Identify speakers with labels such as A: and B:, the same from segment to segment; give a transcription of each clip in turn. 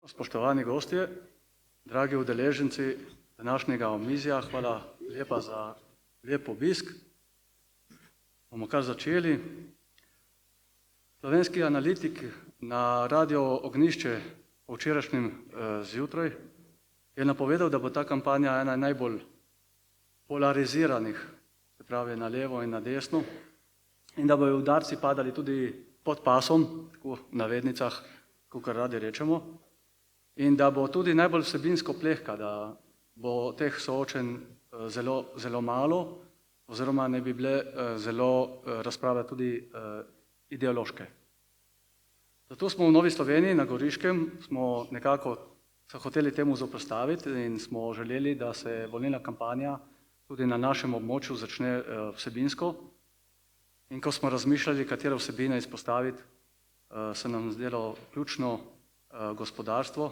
A: Spoštovani gostje, dragi udeleženci današnjega omizja, hvala lepa za lep obisk. Bomo kar začeli. Slovenski analitik na Radio Ognjišče po včerajšnjem zjutraj je napovedal, da bo ta kampanja ena najbolj polariziranih, se pravi na levo in na desno, in da bojo udarci padali tudi pod pasom, tako v navednicah, kakor radi rečemo, in da bo tudi najbolj vsebinsko plehka, da bo teh soočenj zelo malo, oziroma ne bi bile zelo razprave tudi ideološke. Zato smo v Novi Sloveniji na Goriškem smo nekako se hoteli temu zoperstaviti in smo želeli, da se volilna kampanja tudi na našem območju začne vsebinsko. In ko smo razmišljali, katere vsebine izpostaviti, se nam zdelo ključno gospodarstvo,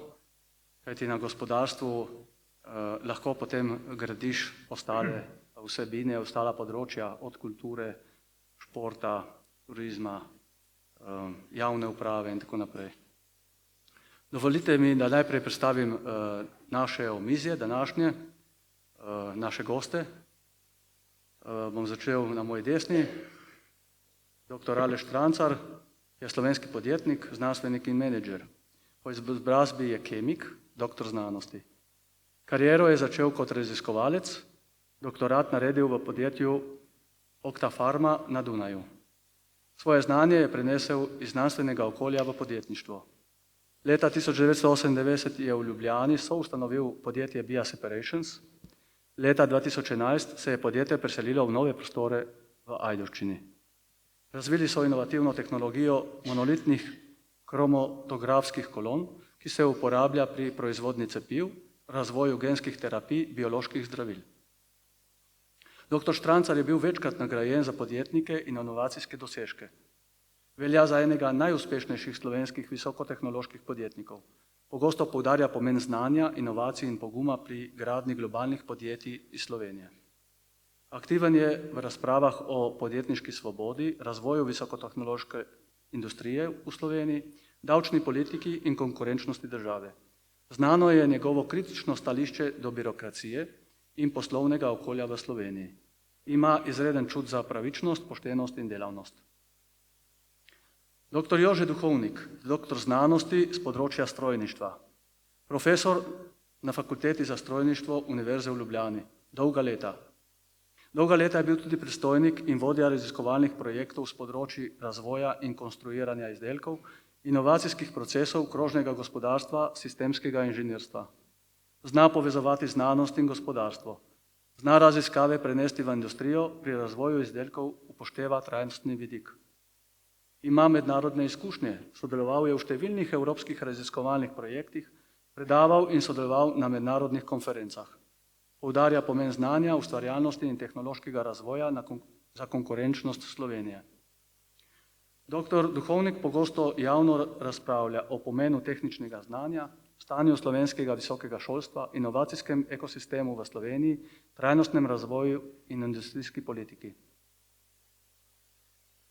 A: kajti na gospodarstvu lahko potem gradiš ostale vsebine, ostala področja od kulture, športa, turizma, javne uprave in tako naprej. Dovolite mi, da najprej predstavim naše omizje današnje, naše goste. Bom začel na moji desni. Dr. Aleš Štransar je slovenski podjetnik, znanstvenik in menedžer. Po izobrazbi je kemik, doktor znanosti. Kariero je začel kot raziskovalec, doktorat naredil v podjetju Octafarma na Dunaju. Svoje znanje je prenesel iz znanstvenega okolja v podjetništvo. Leta 1998 je v Ljubljani soustanovil podjetje Bia Separations. Leta 2011 se je podjetje preselilo v nove prostore v Ajdovščini. Razvili so inovativno tehnologijo monolitnih kromatografskih kolon, ki se uporablja pri proizvodnji cepiv, razvoju genskih terapij, bioloških zdravil. Dr. Štransar je bil večkrat nagrajen za podjetnike in inovacijske dosežke. Velja za enega najuspešnejših slovenskih visokotehnoloških podjetnikov. Pogosto poudarja pomen znanja, inovacij in poguma pri gradnji globalnih podjetij iz Slovenije. Aktiven je v razpravah o podjetniški svobodi, razvoju visokotehnološke industrije v Sloveniji, davčni politiki in konkurenčnosti države. Znano je njegovo kritično stališče do birokracije in poslovnega okolja v Sloveniji. Ima izreden čut za pravičnost, poštenost in delavnost. Dr. Jože Duhovnik, doktor znanosti z področja strojništva. Profesor na Fakulteti za strojništvo Univerze v Ljubljani. Dolga leta. Dolga leta je bil tudi predstojnik in vodja raziskovalnih projektov s področji razvoja in konstruiranja izdelkov, inovacijskih procesov, krožnega gospodarstva, sistemskega inženirstva. Zna povezovati znanost in gospodarstvo. Zna raziskave prenesti v industrijo, pri razvoju izdelkov upošteva trajnostni vidik. Ima mednarodne izkušnje, sodeloval je v številnih evropskih raziskovalnih projektih, predaval in sodeloval na mednarodnih konferencah. Poudarja pomen znanja, ustvarjalnosti in tehnološkega razvoja za konkurenčnost Slovenije. Dr. Duhovnik pogosto javno razpravlja o pomenu tehničnega znanja, stanju slovenskega visokega šolstva, inovacijskem ekosistemu v Sloveniji, trajnostnem razvoju in industrijski politiki.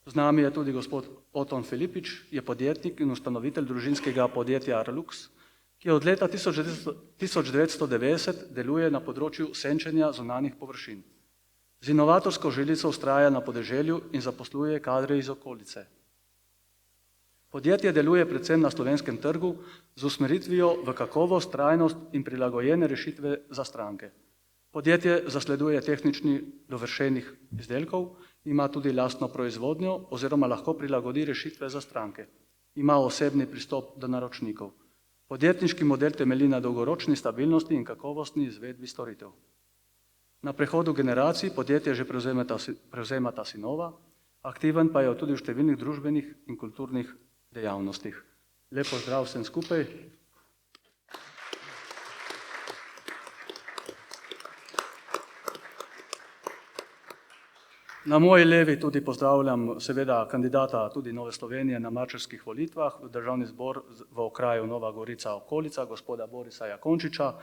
A: Z nami je tudi gospod Oton Filipič, je podjetnik in ustanovitelj družinskega podjetja Arlux, ki od leta 1990 deluje na področju senčenja zunanjih površin. Z inovatorsko žilico vztraja na podeželju in zaposluje kadre iz okolice. Podjetje deluje predvsem na slovenskem trgu z usmeritvijo v kakovost, trajnost in prilagojene rešitve za stranke. Podjetje zasleduje tehnični dovršenih izdelkov, ima tudi lastno proizvodnjo oziroma lahko prilagodi rešitve za stranke. Ima osebni pristop do naročnikov. Podjetniški model temelji na dolgoročni stabilnosti in kakovostni izvedbi storitev. Na prehodu generacij podjetje že prevzemata sinova, aktiven pa je tudi v številnih družbenih in kulturnih dejavnostih. Lep pozdrav vsem skupaj. Na moji levi tudi pozdravljam seveda kandidata tudi Nove Slovenije na marčevskih volitvah v državni zbor v okraju Nova Gorica okolica, gospoda Borisa Jakončiča,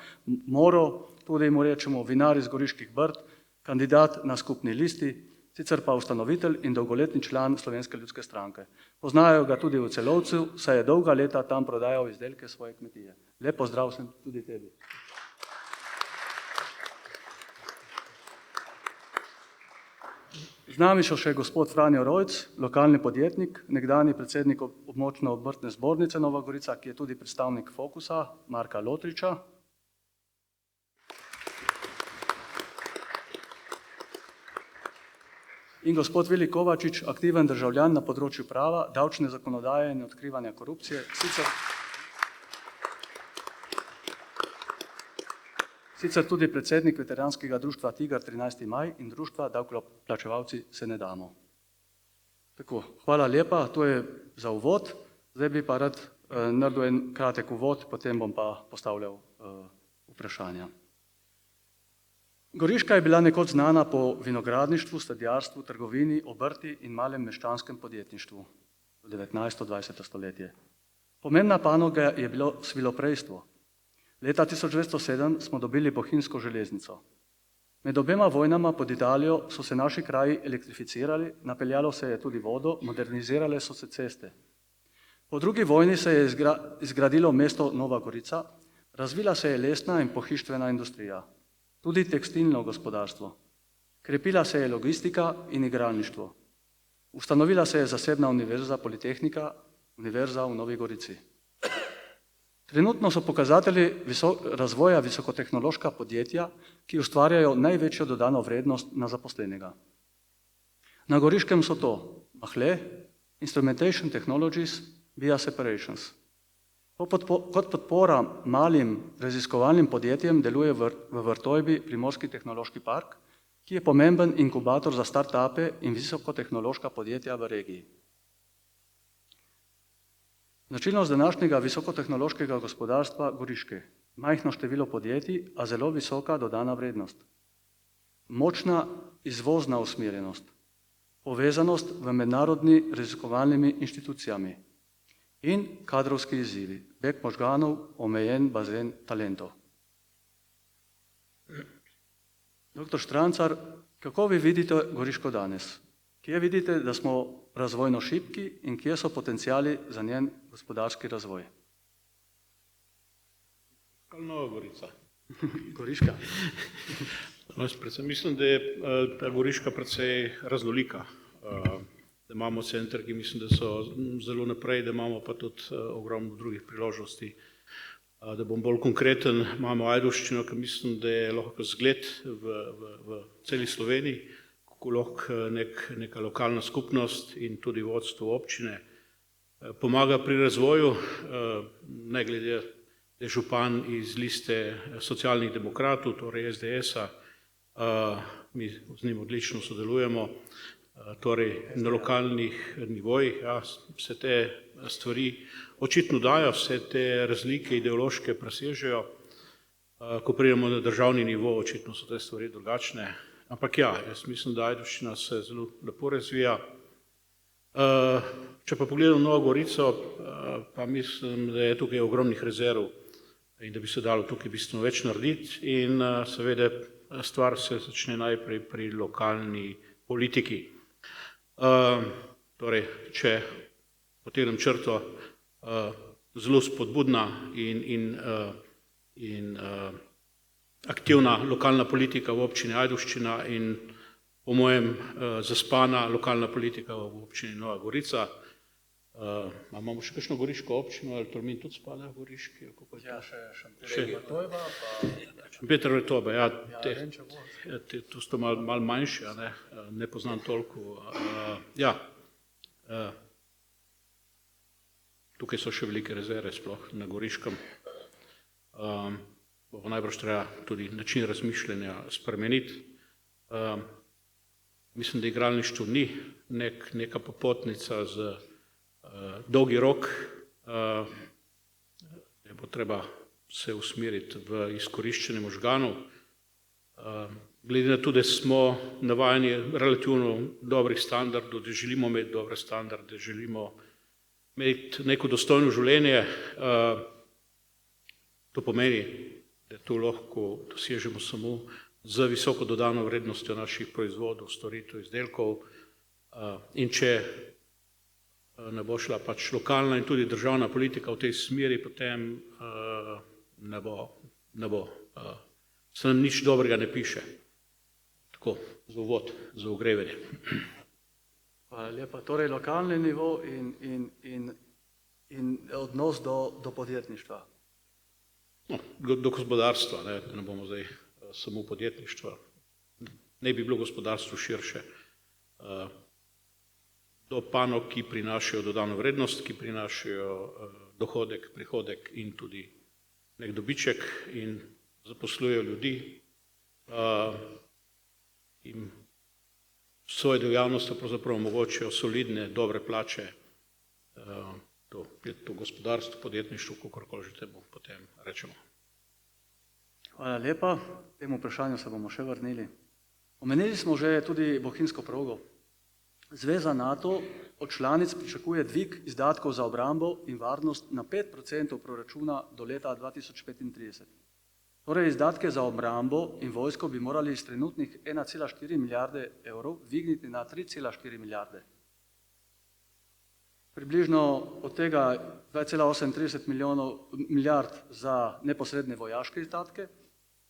A: Moro, tudi mu rečemo vinar iz Goriških Brd, kandidat na skupni listi, sicer pa ustanovitelj in dolgoletni član Slovenske ljudske stranke. Poznajo ga tudi v Celovcu, saj je dolga leta tam prodajal izdelke svoje kmetije. Lep pozdrav sem tudi tebi. Z nami še gospod Franjo Rojc, lokalni podjetnik, nekdani predsednik območne obrtne zbornice Nova Gorica, ki je tudi predstavnik Fokusa, Marka Lotriča. In gospod Vili Kovačič, aktiven državljan na področju prava, davčne zakonodaje in odkrivanja korupcije, sicer tudi predsednik veteranskega društva Tigar 13. maj in društva Davkoplačevalci se ne damo. Tako, hvala lepa, to je za uvod. Zdaj bi pa rad naredil en kratek uvod, potem bom pa postavljal vprašanja. Goriška je bila nekoč znana po vinogradništvu, sadjarstvu, trgovini, obrti in malem meščanskem podjetništvu v 19.-20. stoletje. Pomembna panoga je bilo sviloprejstvo. Leta 1907 smo dobili bohinjsko železnico. Med obema vojnama pod Italijo so se naši kraji elektrificirali, napeljalo se je tudi vodo, modernizirale so se ceste. Po drugi vojni se je izgradilo mesto Nova Gorica, razvila se je lesna in pohištvena industrija. Tudi tekstilno gospodarstvo. Krepila se je logistika in igralništvo. Ustanovila se je zasebna univerza Politehnika, univerza v Novi Gorici. Trenutno so pokazatelji razvoja visokotehnološka podjetja, ki ustvarjajo največjo dodano vrednost na zaposlenega. Na Goriškem so to Mahle, Instrumentation Technologies, Via Separations. Kot podpora malim raziskovalnim podjetjem deluje v Vrtojbi Primorski tehnološki park, ki je pomemben inkubator za start-upe in visokotehnološka podjetja v regiji. Značilnost današnjega visokotehnološkega gospodarstva Goriške. Majhno število podjetij, a zelo visoka dodana vrednost. Močna izvozna usmerjenost. Povezanost v mednarodni raziskovalnimi inštitucijami. In kadrovski izzivi, beg možganov, omejen bazen talentov. Doktor Štrancar, kako vi vidite Goriško danes? Kje vidite, da smo razvojno šibki in kje so potencijali za njen gospodarski razvoj?
B: Nova Gorica.
A: Goriška.
B: Predvsem mislim, da je ta Goriška precej raznolika. Da imamo center, ki mislim, da so zelo naprej, da imamo pa tudi ogromno drugih priložnosti. Da bom bolj konkreten, imamo Ajdovščino, ki mislim, da je lahko zgled v celi Sloveniji, kako lahko neka lokalna skupnost in tudi vodstvo občine pomaga pri razvoju, ne glede, da je župan iz liste socialnih demokratov, torej SDS-a, mi z njim odlično sodelujemo, torej na lokalnih nivojih, ja, vse te stvari očitno dajo, vse te razlike ideološke presežejo, ko pridemo na državni nivo, očitno so te stvari drugačne, ampak ja, jaz mislim, da Ajdovščina se zelo lepo razvija. Če pa pogledam Novo Gorico, pa mislim, da je tukaj ogromnih rezerv in da bi se dalo tukaj bistveno več narediti in seveda stvar se začne najprej pri lokalni politiki. Torej, če potegnem črto, zelo spodbudna in aktivna lokalna politika v občini Ajdovščina in po mojem zaspana lokalna politika v občini Nova Gorica. Imamo še kakšno goriško občino, ali Tolmin tudi spada v Goriški?
A: Ja, še Šempeter-Vrtojba.
B: Šempeter-Vrtojba, ja, to so malo manjše, ne poznam toliko. Ja, tukaj so še velike rezerve, sploh na Goriškem. Bo najbrž treba tudi način razmišljanja spremeniti. Mislim, da igralništvo ni neka popotnica z dolgi rok, da bo treba se usmeriti v izkoriščenje možganov. Glede na to, da smo navajeni relativno dobrih standardov, da želimo imeti dobre standarde, želimo imeti neko dostojno življenje, to pomeni, da to lahko dosežemo samo z visoko dodano vrednostjo naših proizvodov, storitev, izdelkov. In če ne bo šla pač lokalna in tudi državna politika v tej smeri, potem ne bo, se nam nič dobrega ne piše. Tako, za uvod, za ogrevanje.
A: Hvala lepa. Torej, lokalni nivo in odnos do podjetništva.
B: No, do gospodarstva, ne bomo zdaj samo podjetništva. Ne bi bilo gospodarstvo širše. Do panog, ki prinašajo dodano vrednost, ki prinašajo dohodek, prihodek in tudi nek dobiček in zaposlujejo ljudi. In svoje dejavnosti pravzaprav omogočajo solidne, dobre plače. To gospodarstvo, podjetništvo, kakorkoli že temu potem rečemo.
A: Hvala lepa. K temu vprašanju se bomo še vrnili. Omenili smo že tudi bohinjsko progo. Zveza NATO od članic pričakuje dvig izdatkov za obrambo in varnost na 5% proračuna do leta 2035. Torej, izdatke za obrambo in vojsko bi morali iz trenutnih 1,4 milijarde evrov dvigniti na 3,4 milijarde. Približno od tega 2,38 milijard za neposredne vojaške izdatke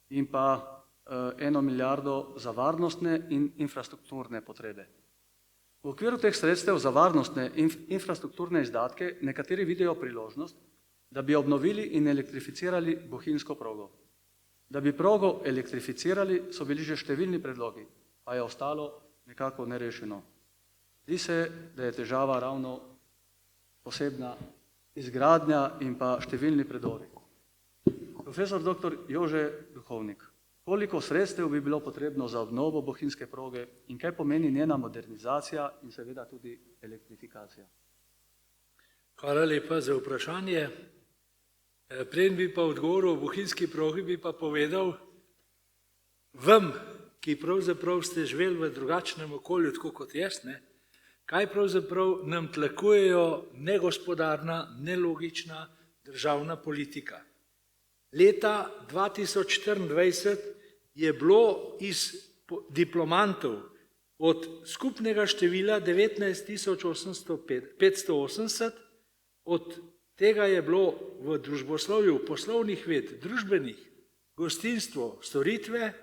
A: in pa 1 milijardo za varnostne in infrastrukturne potrebe. V okviru teh sredstev za varnostne in infrastrukturne izdatke nekateri vidijo priložnost, da bi obnovili in elektrificirali bohinjsko progo. Da bi progo elektrificirali, so bili že številni predlogi, pa je ostalo nekako nerešeno. Zdi se, da je težava ravno posebna izgradnja in pa številni predori. Profesor dr. Jože Duhovnik, koliko sredstev bi bilo potrebno za obnovo bohinjske proge in kaj pomeni njena modernizacija in seveda tudi elektrifikacija?
C: Hvala lepa za vprašanje. Preden bi pa odgovoril o bohinjski progi, bi pa povedal vam, ki pravzaprav ste živeli v drugačnem okolju, tako kot jaz, kaj pravzaprav nam tlakujejo negospodarna, nelogična državna politika. Leta 2024 je bilo iz diplomantov od skupnega števila 19.580, od tega je bilo v družboslovju, poslovnih ved, družbenih, gostinstvo, storitve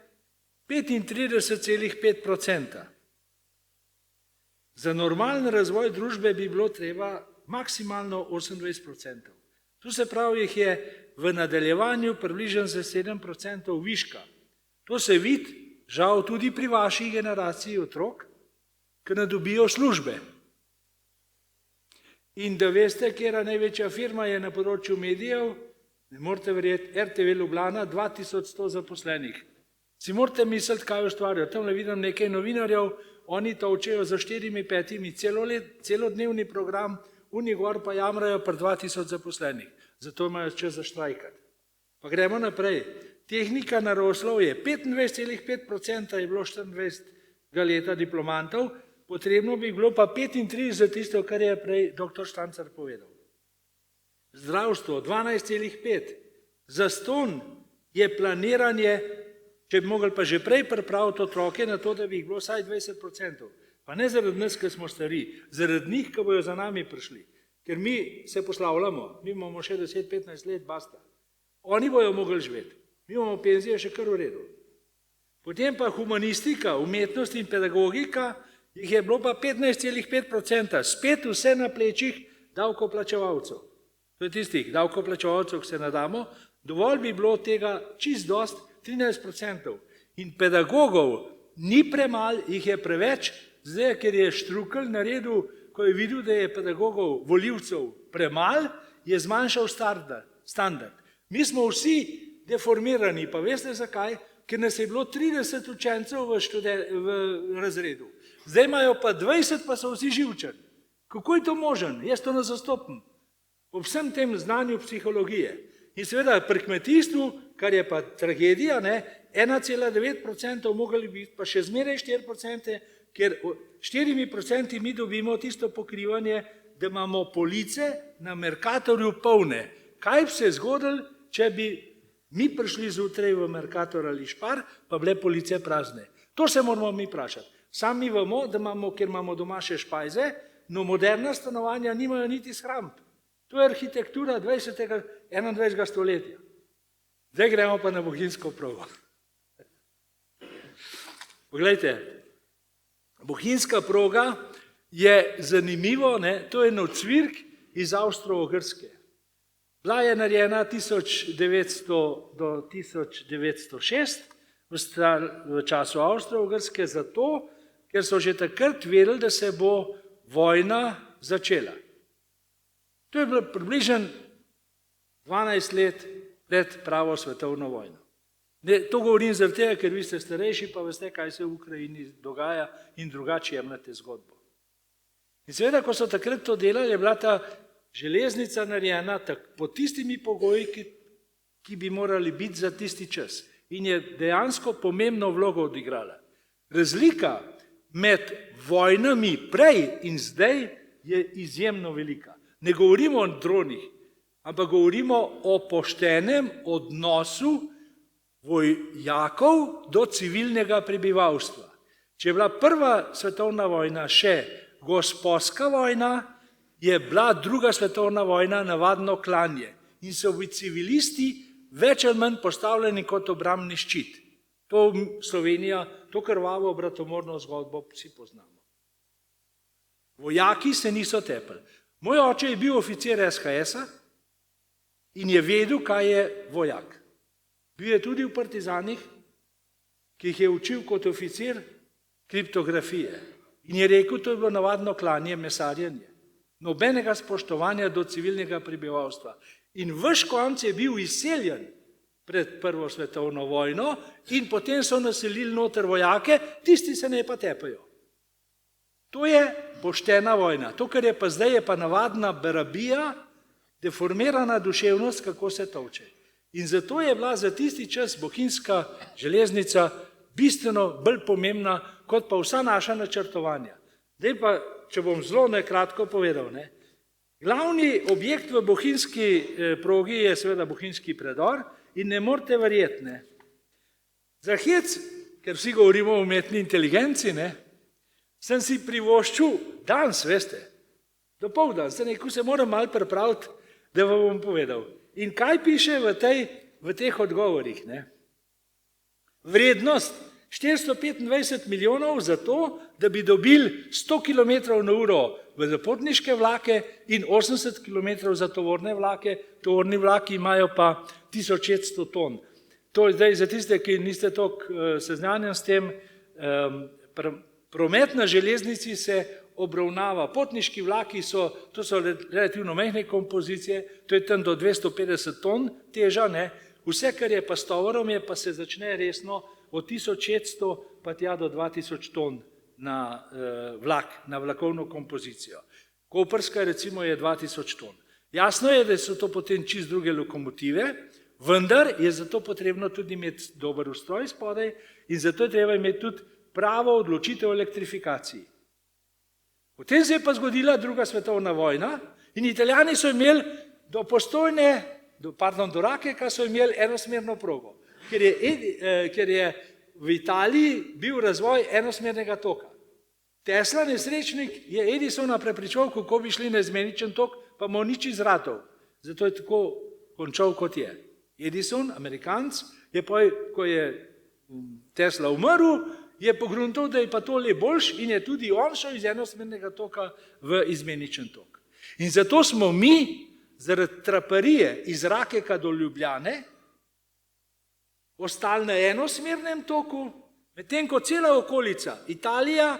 C: 35,5%. Za normalen razvoj družbe bi bilo treba maksimalno 28%. Tu se pravi, jih je v nadaljevanju približno za 7% viška. To se vidi, žal tudi pri vaši generaciji otrok, ki ne dobijo službe. In da veste, katera največja firma je na področju medijev, ne morete verjeti, RTV Ljubljana, 2100 zaposlenih. Si morate misliti, kaj ustvarjajo. Tamle vidim nekaj novinarjev, oni tolčejo za 4-5 celodnevni program, oni gor pa jamrajo pri 2000 zaposlenih. Zato imajo čas za štrajkati. Pa gremo naprej. Tehnika naravoslovje, 25,5% je bilo 24 leta diplomantov, potrebno bi bilo pa 35 za tisto, kar je prej dr. Štancar povedal. Zdravstvo, 12,5. Zastonj je planiranje, če bi mogli pa že prej pripraviti otroke na to, da bi jih bilo vsaj 20%. Pa ne zaradi nas, ki smo stari, zaradi njih, ki bojo za nami prišli. Ker mi se poslavljamo, mi imamo še 10-15 let, basta. Oni bojo mogli živeti, mi imamo penzije še kar v redu. Potem pa humanistika, umetnost in pedagogika, jih je bilo pa 15,5%, spet vse na plečih davkoplačevalcev. To je tistih davkoplačevalcev, ki se nadamo, dovolj bi bilo tega čist dost, 13%. In pedagogov ni premalo, jih je preveč, zdaj, ker je Štrukelj naredil, ko je videl, da je pedagogov, volivcev premalo, je zmanjšal standard. Mi smo vsi deformirani, pa veste zakaj? Ker nas je bilo 30 učencev v razredu. Zdaj imajo pa 20, pa so vsi živčani. Kako je to možen? Jaz to ne zastopim. Ob vsem tem znanju psihologije. In seveda pri kmetijstvu, kar je pa tragedija, 1,9% mogli biti, pa še zmeraj 4%, ker 4% mi dobimo tisto pokrivanje, da imamo police na Mercatorju polne. Kaj bi se zgodilo, če bi mi prišli zjutraj v Mercator ali Špar, pa bile police prazne. To se moramo mi vprašati. Sami vemo, da imamo, ker imamo doma še špajze, no moderna stanovanja nimajo niti shramb. To je arhitektura 20. 21. stoletja. Zdaj gremo pa na bohinjsko progo. Poglejte, bohinjska proga je zanimivo, to je nocvirk iz Avstro-Ogrske. Bila je narejena 1900 do 1906 v času Avstro-Ogrske zato, ker so že takrat vedeli, da se bo vojna začela. To je bilo približno 12 let pred pravo svetovno vojno. To govorim zaradi tega, ker vi ste starejši, pa veste, kaj se v Ukrajini dogaja in drugače jemljate zgodbo. In seveda, ko so takrat to delali, je bila ta železnica narejena pod tistimi pogoji, ki bi morali biti za tisti čas. In je dejansko pomembno vlogo odigrala. Razlika med vojnami prej in zdaj je izjemno velika. Ne govorimo o dronih, ampak govorimo o poštenem odnosu vojakov do civilnega prebivalstva. Če je bila prva svetovna vojna še gospodska vojna, je bila druga svetovna vojna navadno klanje in so bili civilisti več ali manj postavljeni kot obrambni ščit. To Slovenija, to krvavo bratomorno zgodbo vsi poznamo. Vojaki se niso tepli. Moj oče je bil oficir SHS-a in je vedel, kaj je vojak. Bil je tudi v partizanih, ki jih je učil kot oficir kriptografije. In je rekel, to je bilo navadno klanje, mesarjenje. Nobenega spoštovanja do civilnega prebivalstva. In vaš konc je bil izseljen pred prvo svetovno vojno in potem so naselili noter vojake, tisti se ne pa tepajo. To je poštena vojna. To, kar je pa zdaj, je pa navadna barabija, deformirana duševnost, kako se tolče. In zato je bila za tisti čas bohinjska železnica bistveno bolj pomembna, kot pa vsa naša načrtovanja. Zdaj pa, če bom zelo nakratko povedal, glavni objekt v bohinjski progi je seveda bohinjski predor in ne morete verjeti. Za hec, ker vsi govorimo o umetni inteligenci, sem si privoščil danes, veste, dopoldan, sem rekel, se moram malo pripraviti, da vam bom povedal. In kaj piše v teh odgovorih? Vrednost 425 milijonov za to, da bi dobili 100 km na uro za potniške vlake in 80 km za tovorne vlake. Tovorni vlaki imajo pa 1600 ton. To je zdaj za tiste, ki niste toliko seznanjeni s tem, promet na železnici se obravnava. Potniški vlaki to so relativno majhne kompozicije, to je tam do 250 ton teža, Vse, kar je pa s tovorom, pa se začne resno od 1600 pa tja do 2000 ton na vlak, na vlakovno kompozicijo. Koprska recimo je 2000 ton. Jasno je, da so to potem čist druge lokomotive, vendar je zato potrebno tudi imeti dober ustroj spodaj in zato je treba imeti tudi pravo odločitev o elektrifikaciji. Potem se je pa zgodila druga svetovna vojna in Italijani so imeli do Rakeka so imeli enosmerno progo, ker je v Italiji bil razvoj enosmernega toka. Tesla, nesrečnik, je Edisona prepričal, kako bi šli na izmeničen tok, pa mu nič izratov. Zato je tako končal, kot je. Edison, Amerikanc, ko je Tesla umrl, je pogruntal, da je pa to le boljš in je tudi on šel iz enosmernega toka v izmeničen tok. In zato smo mi zaradi traparije iz Rakeka do Ljubljane ostali na enosmernem toku, medtem ko cela okolica, Italija,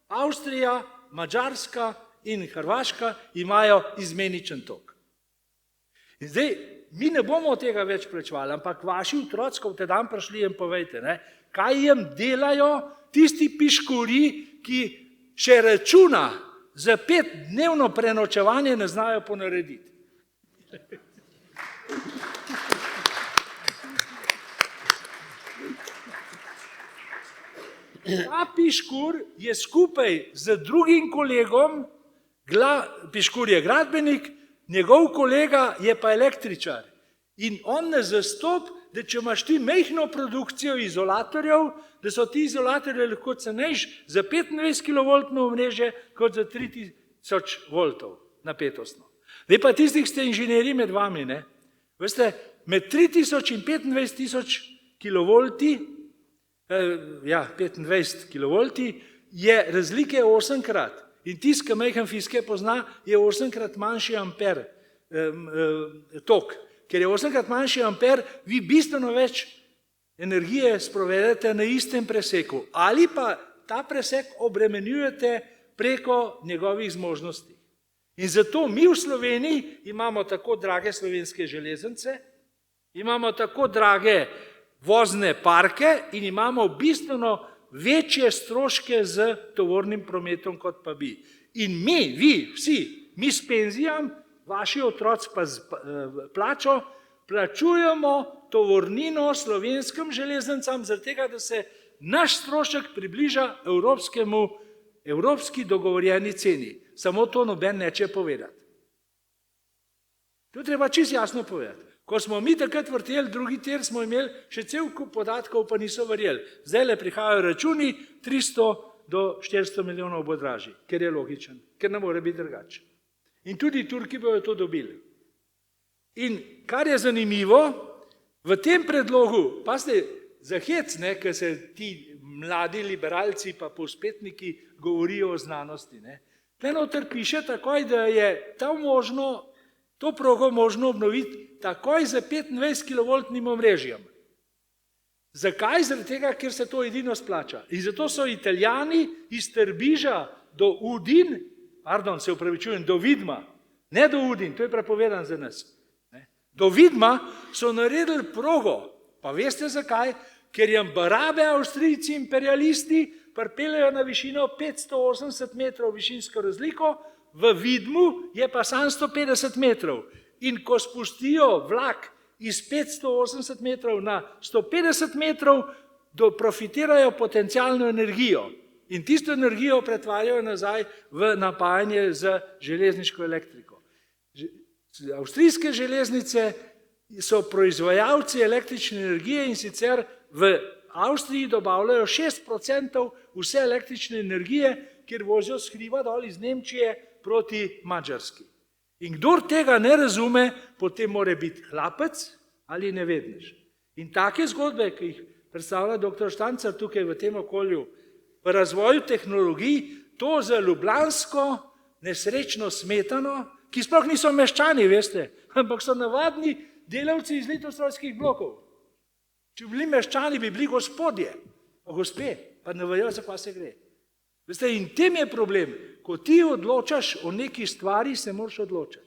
C: Avstrija, Madžarska in Hrvaška imajo izmeničen tok. In zdaj, mi ne bomo tega več plačevali, ampak vaši otroci, ko boste dan prišli in povejte, kaj jim delajo tisti piškuri, ki še računa za 5-dnevno prenočevanje ne znajo ponarediti. Ta piškur je skupaj z drugim kolegom, piškur je gradbenik, njegov kolega je pa električar. In on ne zastop da če imaš ti majhno produkcijo izolatorjev, da so ti izolatorji lahko cenejši za 25 kV omrežje kot za 3000 voltov napetostno. Zdaj pa tisti, ki ste inženirji med vami, ne? Veste, med 3000 in 25000 kV, 25 kV, je razlike 8-krat. In tisti, ki majhen fizike pozna, je 8-krat manjši amper tok. Ker je 8-krat manjši amper, vi bistveno več energije sprovedete na istem preseku. Ali pa ta presek obremenjujete preko njegovih zmožnosti. In zato mi v Sloveniji imamo tako drage slovenske železnice, imamo tako drage vozne parke in imamo bistveno večje stroške z tovornim prometom, kot pa bi. In mi, vi, vsi, mi s penzijam, vaši otroci pa z plačo, plačujemo tovornino slovenskim železnicam, zaradi tega, da se naš strošek približa evropski dogovorjeni ceni. Samo to noben neče povedati. To treba čisto jasno povedati. Ko smo mi takrat vrteli drugi tir, smo imeli še cel kup podatkov, pa niso verjeli. Zdaj le prihajajo računi, 300 do 400 milijonov bo dražji, ker je logičen, ker ne more biti drugače. In tudi Turki bojo to dobili. In kar je zanimivo, v tem predlogu, pa ste za hec, ker se ti mladi liberalci pa povspetniki govorijo o znanosti. Tle noter piše takoj, da je to progo možno obnoviti takoj za 25 kV omrežjem. Zakaj? Zaradi tega, ker se to edino splača. In zato so Italijani iz Trbiža do Udin, do Vidma, ne do Udin, to je prepovedan za nas. Do Vidma so naredili progo, pa veste zakaj? Ker jim barabe Avstrijci imperialisti pripeljejo na višino 580 metrov višinsko razliko, v Vidmu je pa samo 150 metrov. In ko spustijo vlak iz 580 metrov na 150 metrov, profitirajo potencialno energijo. In tisto energijo pretvarjajo nazaj v napajanje z železniško elektriko. Avstrijske železnice so proizvajalci električne energije in sicer v Avstriji dobavljajo 6% vse električne energije, kjer vozijo s hriba dol iz Nemčije proti Madžarski. In kdor tega ne razume, potem mora biti hlapec ali nevednež. In take zgodbe, ki jih predstavlja dr. Štancar tukaj v tem okolju, v razvoju tehnologij, to za ljubljansko nesrečno smetano, ki sploh niso meščani, veste, ampak so navadni delavci iz litostrojskih blokov. Če bi bili meščani, bi bili gospodje, pa gospe, pa ne vejo, za kaj se gre. Veste, in tem je problem, ko ti odločaš o neki stvari, se moraš odločati.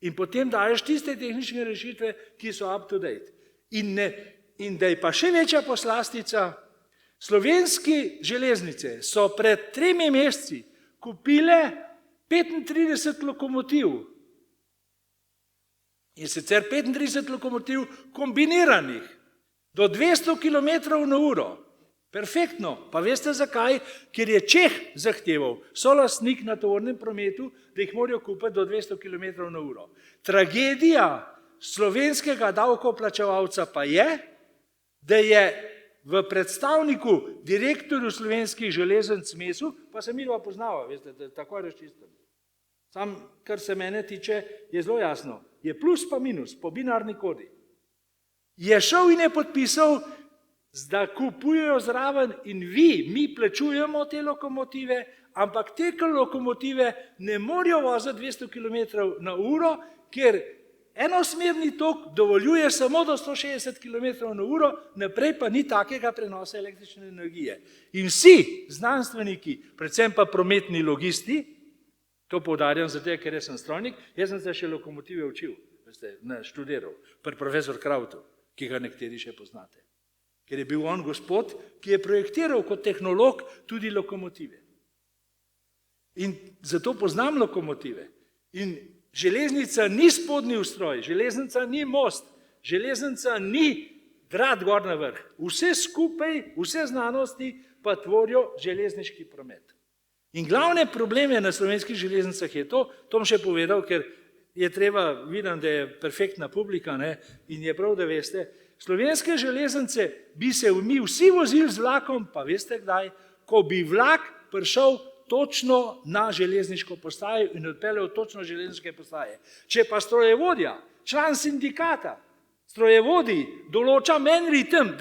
C: In potem daješ tiste tehnične rešitve, ki so up to date. In da je pa še večja poslastica, slovenske železnice so pred 3 meseci kupile 35 lokomotiv. In sicer 35 lokomotiv kombiniranih do 200 km/h. Perfektno. Pa veste zakaj? Ker je Čeh zahteval, solastnik na tovornem prometu, da jih morajo kupiti do 200 km/h. Tragedija slovenskega davkoplačevalca pa je, da je v predstavniku direktorju slovenskih železnic mesu, pa se midva poznava, veste, da tako je razčisteno. Sam, kar se mene tiče, je zelo jasno. Je plus pa minus, po binarni kodi. Je šel in je podpisal, da kupujejo zraven in mi plačujemo te lokomotive, ampak te lokomotive ne morajo voziti 200 km/h, ker enosmerni tok dovoljuje samo do 160 km/h, naprej pa ni takega prenosa električne energije. In vsi znanstveniki, predvsem pa prometni logisti, to poudarjam zato, ker jaz sem strojnik, jaz sem se še lokomotive učil, veste, študiral, pri profesor Krautu, ki ga nekateri še poznate. Ker je bil on gospod, ki je projektiral kot tehnolog tudi lokomotive. In zato poznam lokomotive. In železnica ni spodnji ustroj, železnica ni most, železnica ni vrat gor na vrh. Vse skupaj, vse znanosti pa tvorijo železniški promet. In glavne probleme na slovenskih železnicah je to bom še povedal, ker je treba, vidim, da je perfektna publika, ne, in je prav, da veste, Slovenske železnice bi se mi vsi vozili z vlakom, pa veste kdaj, ko bi vlak prišel točno na železniško postajo in odpeljal točno železniške postaje. Če pa strojevodja, član sindikata, strojevodi določa meni ritem,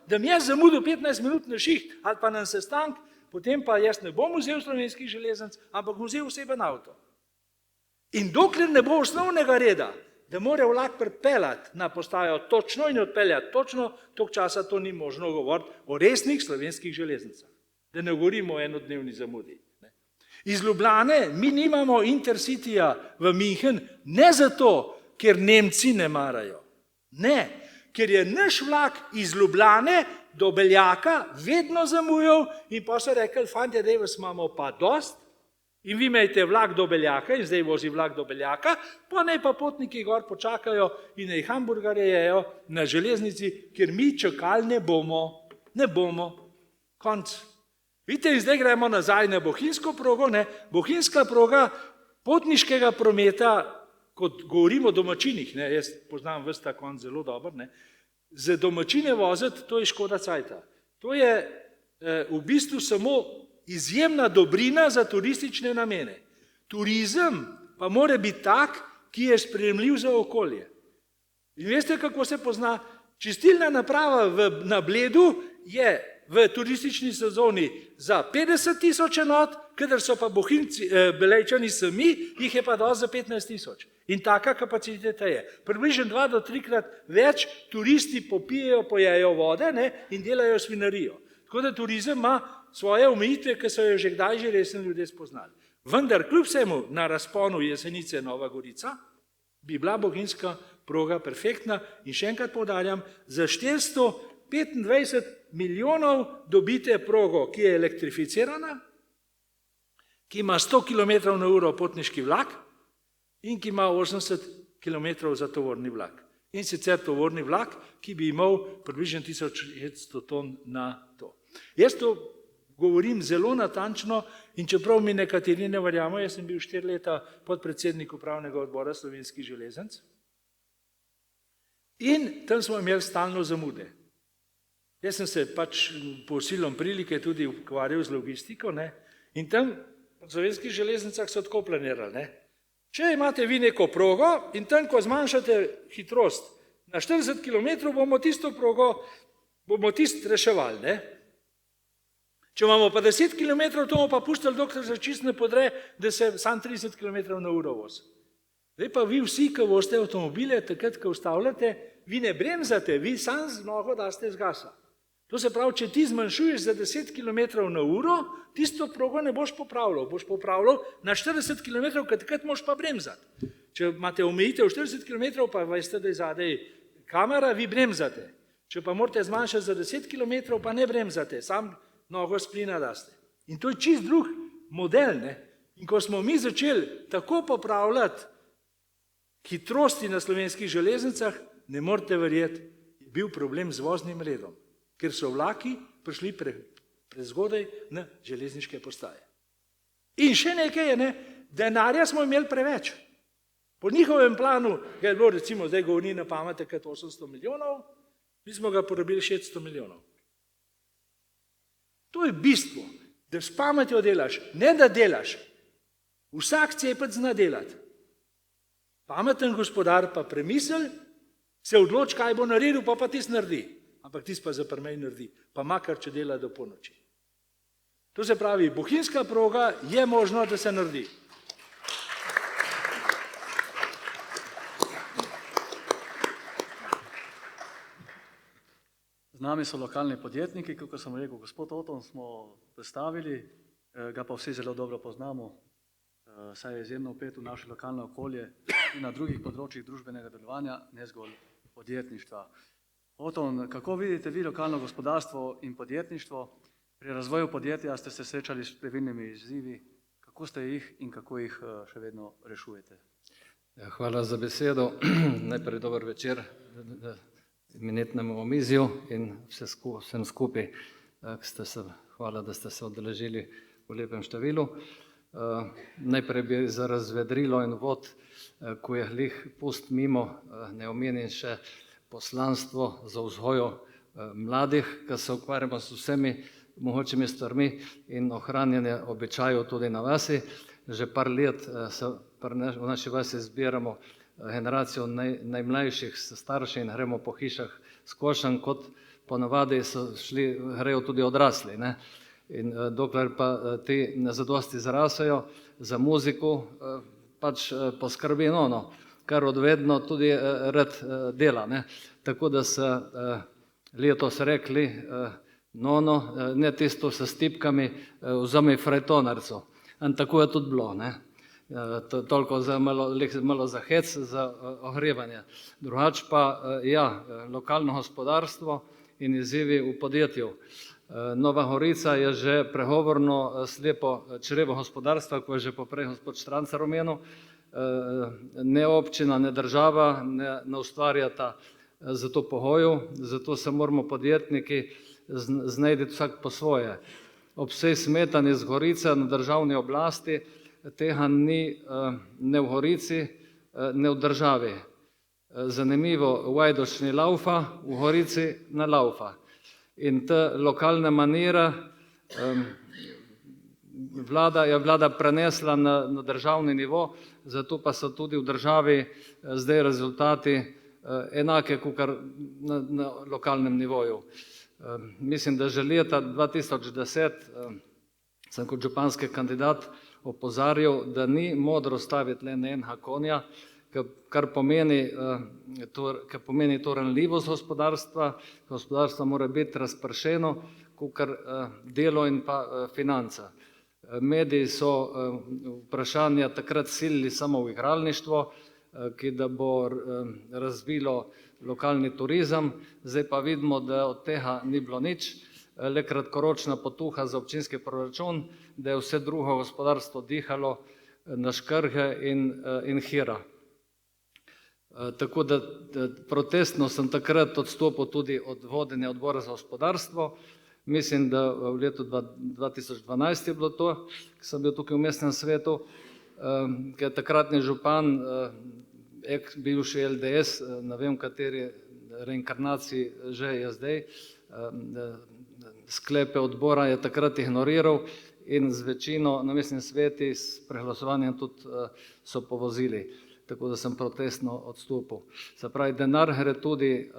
C: da mi jaz zamudil 15 minut na šiht ali pa na sestank, potem pa jaz ne bom vzel slovenskih železnic, ampak bom vzel oseben avto. In dokler ne bo osnovnega reda, da mora vlak pripeljati na postajo točno in odpeljati točno, toliko časa to ni možno govoriti o resnih slovenskih železnicah. Da ne govorimo o enodnevni zamudi. Iz Ljubljane mi nimamo Intercityja v München, ne zato, ker Nemci ne marajo. Ne, ker je naš vlak iz Ljubljane do Beljaka vedno zamujal in pa so rekli, fantje, dej vas imamo pa dost in vi imejte vlak do Beljaka in zdaj vozi vlak do Beljaka, pa naj pa potniki gor počakajo in naj hamburgerje jejo na železnici, ker mi čakali ne bomo. Ne bomo. Konc. Vidite, in zdaj gremo nazaj na bohinjsko progo. Bohinjska proga potniškega prometa, kot govorimo o domačinih, jaz poznam ves ta konc zelo dobro, za domačine voziti, to je škoda cajta. To je v bistvu samo izjemna dobrina za turistične namene. Turizem pa mora biti tak, ki je sprejemljiv za okolje. In veste, kako se pozna? Čistilna naprava na Bledu je v turistični sezoni za 50 tisoč enot, kadar so pa Belejčani sami, jih je pa dosti za 15 tisoč. In taka kapaciteta je. Približno 2 do 3-krat več turisti popijejo, pojejo vode in delajo svinarijo. Tako da turizem ima svoje omejitve, ki so jo že kdaj že resni ljudje spoznali. Vendar kljub vsemu na razponu Jesenice Nova Gorica bi bila bohinjska proga perfektna in še enkrat poudarjam, za 425 milijonov dobite progo, ki je elektrificirana, ki ima 100 km/h potniški vlak in ki ima 80 km za tovorni vlak. In sicer tovorni vlak, ki bi imel približno 1600 ton na to. Jaz to govorim zelo natančno in čeprav mi nekateri ne verjamo, jaz sem bil 4 leta podpredsednik upravnega odbora Slovenskih železnic in tam smo imeli stalno zamude. Jaz sem se pač po silom prilike tudi ukvarjal z logistiko in tam v Slovenskih železnicah so tako planirali. Če imate vi neko progo in tam, ko zmanjšate hitrost na 40 km, bomo tisto progo, bomo tisto reševali. Če imamo pa 10 km, to bomo pa pustili, dokler se čisto ne podre, da se sam 30 km/h vozi. Zdaj pa vi vsi, ki vozite avtomobile, takrat, ko ustavljate, vi ne bremzate, vi sam z nogo daste z gasa. To se pravi, če ti zmanjšuješ za 10 km/h, tisto progo ne boš popravljal. Boš popravljal na 40 km, ker takrat moš pa bremzati. Če imate omejitev 40 km, pa veste, da je zadaj kamera, vi bremzate. Če pa morate zmanjšati za 10 km, pa ne bremzate, sam nogo s plina daste. In to je čist drug model. In ko smo mi začeli tako popravljati hitrosti na slovenskih železnicah, ne morete verjeti, je bil problem z voznim redom, ker so vlaki prišli prezgodaj na železniške postaje. In še nekaj je, denarja smo imeli preveč. Po njihovem planu, ga je bilo recimo, zdaj govori na pamet, 800 milijonov, mi smo ga porabili 600 milijonov. To je bistvo, da s pametjo delaš, ne da delaš. Vsak cepec zna delati. Pameten gospodar pa premisel, se odloči, kaj bo naredil, pa tisto naredi. Ampak tisto pa zaprmej naredi, pa makar če dela do ponoči. To se pravi, bohinjska proga je možno, da se naredi.
A: Z nami so lokalni podjetniki, kot sem rekel, gospod Oton smo predstavili, ga pa vsi zelo dobro poznamo, saj je izjemno vpet v naše lokalno okolje in na drugih področjih družbenega delovanja, ne zgolj podjetništva. Oton, kako vidite vi lokalno gospodarstvo in podjetništvo? Pri razvoju podjetja ste se srečali s številnimi izzivi, kako ste jih in kako jih še vedno rešujete?
D: Hvala za besedo. Najprej dober večer eminentnemu omizju in vsem skupaj. Hvala, da ste se udeležili v lepem številu. Najprej bi za razvedrilo in vod, ko je glih pust mimo, ne omenim še poslanstvo za vzgojo mladih, ki se ukvarjamo s vsemi mogočimi stvarmi in ohranjanje običajev tudi na vasi. Že par let se v naši vasi zbiramo generacijo najmlajših starših in gremo po hišah s košem, kot ponavadi grejo tudi odrasli. Ne? In dokler pa ti ne zadosti zrasejo za muziko, pač poskrbi Nono, kar odvedno tudi rad dela. Ne? Tako da se letos rekli, Nono, ne tisto s stipkami, vzemi frajtonarco. In tako je tudi bilo. Ne? Toliko za malo za hec, za ogrevanje. Drugače pa, ja, lokalno gospodarstvo in izzivi v podjetju. Nova Gorica je že pregovorno slepo črevo gospodarstva, ko je že poprej gospod Štrancar omenil. Ne občina, ne država ne ustvarjata za to pogojev, zato se moramo podjetniki znajti vsak po svoje. Ob vsej smetani z Gorice na državni oblasti tega ni ne v Gorici, ne v državi. Zanimivo, v Ajdoš ni laufa, v Gorici ne laufa. In te lokalne manire je vlada prenesla na državni nivo, zato pa so tudi v državi zdaj rezultati enake kot na lokalnem nivoju. Mislim, da že leta 2010 sem kot županski kandidat opozarjal, da ni modro staviti le na enega konja, kar pomeni to ranljivost gospodarstva. Gospodarstvo mora biti razpršeno, kakor delo in pa financa. Mediji so vprašanja takrat silili samo v igralništvo, ki da bo razvilo lokalni turizem, zdaj pa vidimo, da od tega ni bilo nič, le kratkoročna potuha za občinski proračun, da je vse drugo gospodarstvo dihalo na škrge in hira. Tako da protestno sem takrat odstopil tudi od vodenja odbora za gospodarstvo. Mislim, da v letu 2012 je bilo to, ko sem bil tukaj v mestnem svetu, ker takratni župan, bivši LDS, ne vem, kateri reinkarnaciji že je zdaj, sklepe odbora je takrat ignoriral in z večino na mestnem sveti s preglasovanjem tudi so povozili. Tako da sem protestno odstopil. Se pravi, denar gre tudi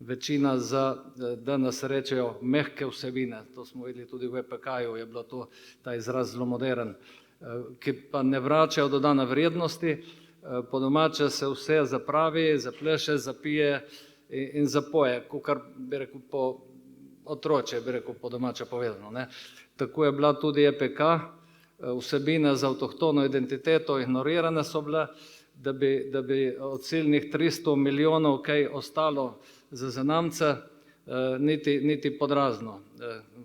D: večina za, da nas rečejo, mehke vsebine. To smo videli tudi v EPK-ju, je bilo to, ta izraz zelo modern, ki pa ne vračajo dodane vrednosti. Po domače se vse zapravi, zapleše, zapije in zapoje, kar bi rekel po otroče, bi rekel po domače povedano. Ne. Tako je bila tudi EPK, vsebine za avtohtono identiteto ignorirane so bile, da bi od ciljnih 300 milijonov kaj ostalo za zanamce, niti podrazno,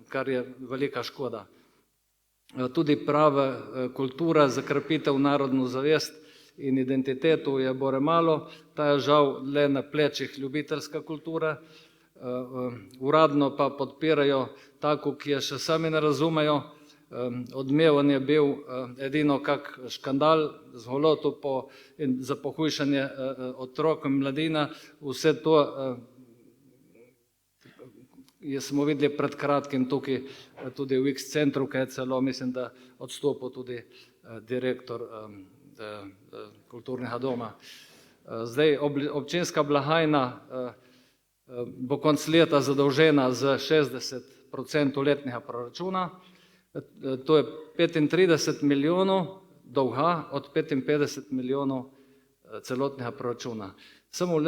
D: kar je velika škoda. Tudi prava kultura za krepitev narodno zavest in identiteto je bore malo, ta je žal le na plečih ljubiteljska kultura, uradno pa podpirajo tako, ki je še sami ne razumejo. Odmeven je bil edino kak škandal z goloto za pohujšanje otrok in mladina. Vse to smo videli pred kratkim tukaj tudi v X centru, kaj je celo, mislim, da odstopil tudi direktor kulturnega doma. Zdaj občinska blagajna bo konec leta zadolžena z 60% letnega proračuna. To je 35 milijonov dolga od 55 milijonov celotnega proračuna. Samo v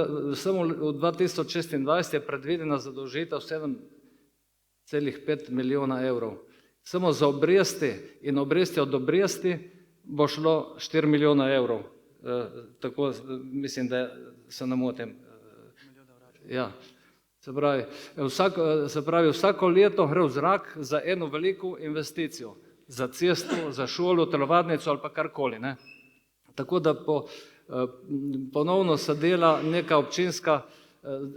D: 2026 je predvidena zadolžitev 7,5 milijona evrov. Samo za obresti in obresti od obresti bo šlo 4 milijona evrov. Tako mislim, da se ne motim. Ja. Se pravi, vsako leto gre v zrak za eno veliko investicijo, za cesto, za šolo, telovadnico ali pa karkoli. Ne? Tako da ponovno se dela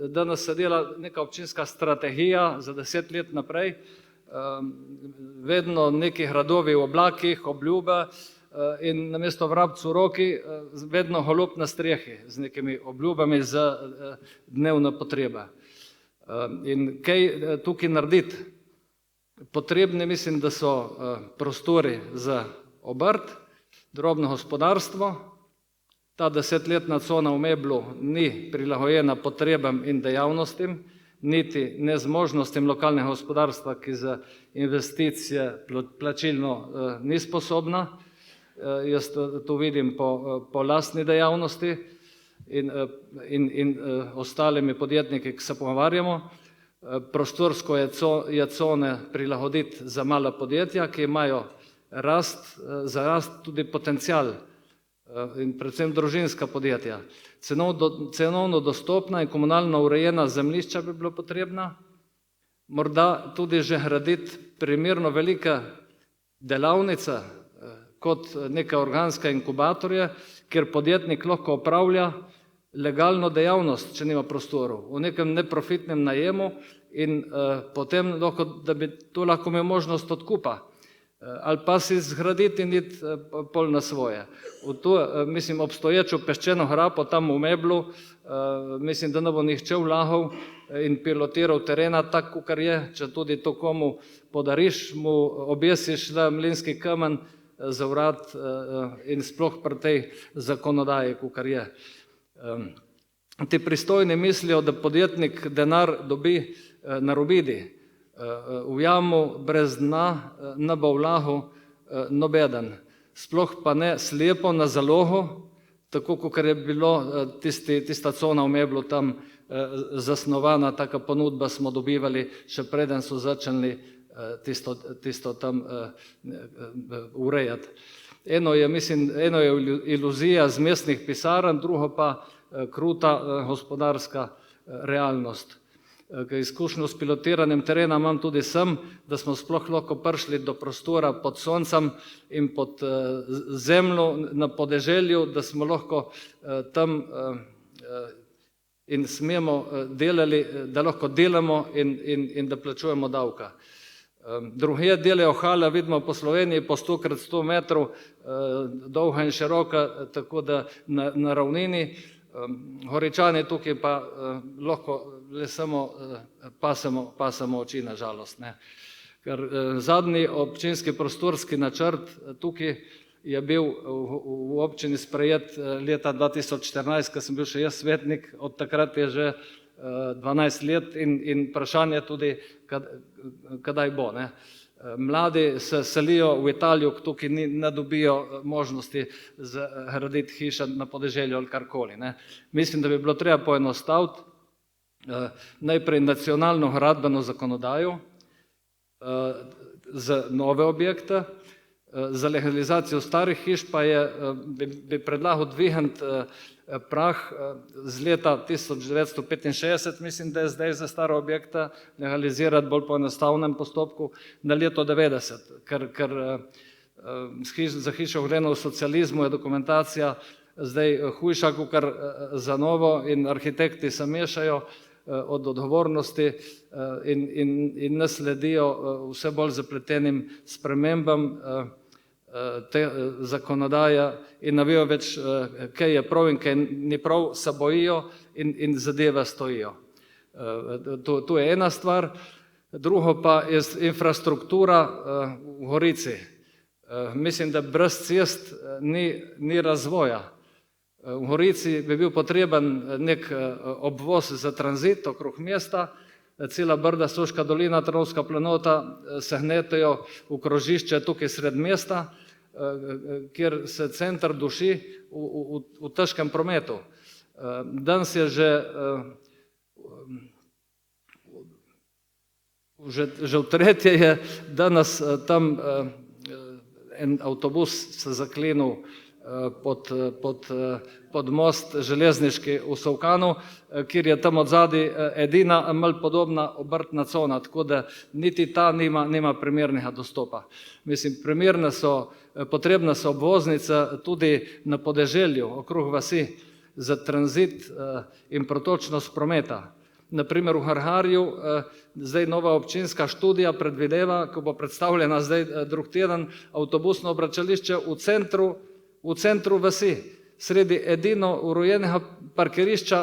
D: danes se dela neka občinska strategija za 10 let naprej, vedno neki gradovi v oblakih, obljube, in namesto vrabcu v roki, vedno golob na strehi z nekimi obljubami za dnevne potrebe. In kaj tukaj narediti? Potrebni mislim, da so prostori za obrt, drobno gospodarstvo. Ta 10-letna cona v Meblu ni prilagojena potrebam in dejavnostim, niti nezmožnostim lokalnega gospodarstva, ki za investicije plačilno ni sposobna. Jaz to vidim po lastni dejavnosti in ostalimi podjetniki, ki se pogovarjamo. Prostorsko je cone prilagoditi za mala podjetja, ki imajo za rast tudi potencial, in predvsem družinska podjetja. Cenovno dostopna in komunalno urejena zemljišča bi bilo potrebna, morda tudi že graditi primerno velike delavnice kot neke organske inkubatorje, kjer podjetnik lahko opravlja legalno dejavnost, če nima prostorov, v nekem neprofitnem najemu in potem lahko, da bi to lahko imel možnost odkupa. Ali pa si zgraditi in iti pol na svoje. Mislim, obstoječo peščeno grapo tam v Meblu, mislim, da ne bo nihče vlagal in pilotiral terena tako, kar je, če tudi to komu podariš, mu objesiš da mlinski kamen za vrat in sploh pri tej zakonodaji, kar je. Ti pristojni mislijo, da podjetnik denar dobi na robidi, v jamu brez dna ne bo vlagal nobeden. Sploh pa ne slepo na zalogo, tako kot je bilo tista cona v Meblu tam zasnovana, taka ponudba smo dobivali, še preden so začeli tisto tam urejati. Eno je iluzija z mestnih pisarn, drugo pa kruta gospodarska realnost. Izkušnjo s pilotiranjem terena imam tudi sem, da smo sploh lahko prišli do prostora pod soncem in pod zemljo na podeželju, da smo lahko tam in smemo delali, da lahko delamo in da plačujemo davka. Druge delajo hale, vidimo po Sloveniji po 100x100 metrov, dolga in široka, tako da na ravnini. Goričani tukaj pa lahko le samo pasemo oči, na žalost. Ker zadnji občinski prostorski načrt tukaj je bil v občini sprejet leta 2014, ko sem bil še jaz svetnik, od takrat je že 12 let in vprašanje tudi, kdaj bo. Mladi se selijo v Italijo, tukaj ne dobijo možnosti graditi hiše na podeželju ali karkoli. Mislim, da bi bilo treba poenostaviti najprej nacionalno gradbeno zakonodajo za nove objekte, za legalizacijo starih hiš pa bi predlagal dvigniti prah z leta 1965, mislim, da je zdaj za stare objekte, legalizirati bolj po enostavnem postopku na leto 90, ker za hišo grajeno v socializmu je dokumentacija zdaj hujša kot za novo in arhitekti se mešajo od odgovornosti in ne sledijo vse bolj zapletenim spremembam te zakonodaje in ne vejo več, kaj je prav in kaj ni prav, se bojijo in zadeve stojijo. To je ena stvar. Drugo pa je infrastruktura v Gorici. Mislim, da brez cest ni razvoja. V Gorici bi bil potreben nek obvoz za tranzit okrog mesta, cela Brda, Soška dolina, Trnovska planota se gnetajo v krožišče tukaj sred mesta, kjer se center duši v težkem prometu. Danes je že v tretje je danes tam en avtobus se zaklenil pod most železniški v Solkanu, kjer je tam odzadi edina malo podobna obrtna cona, tako da niti ta nima primernega dostopa. Mislim, potrebna so obvoznica tudi na podeželju, okrog vasi, za tranzit in protočnost prometa. naprimer v Harharju, zdaj nova občinska študija predvideva, ko bo predstavljena zdaj drug teden, avtobusno obračališče v centru vasi, sredi edino urejenega parkirišča,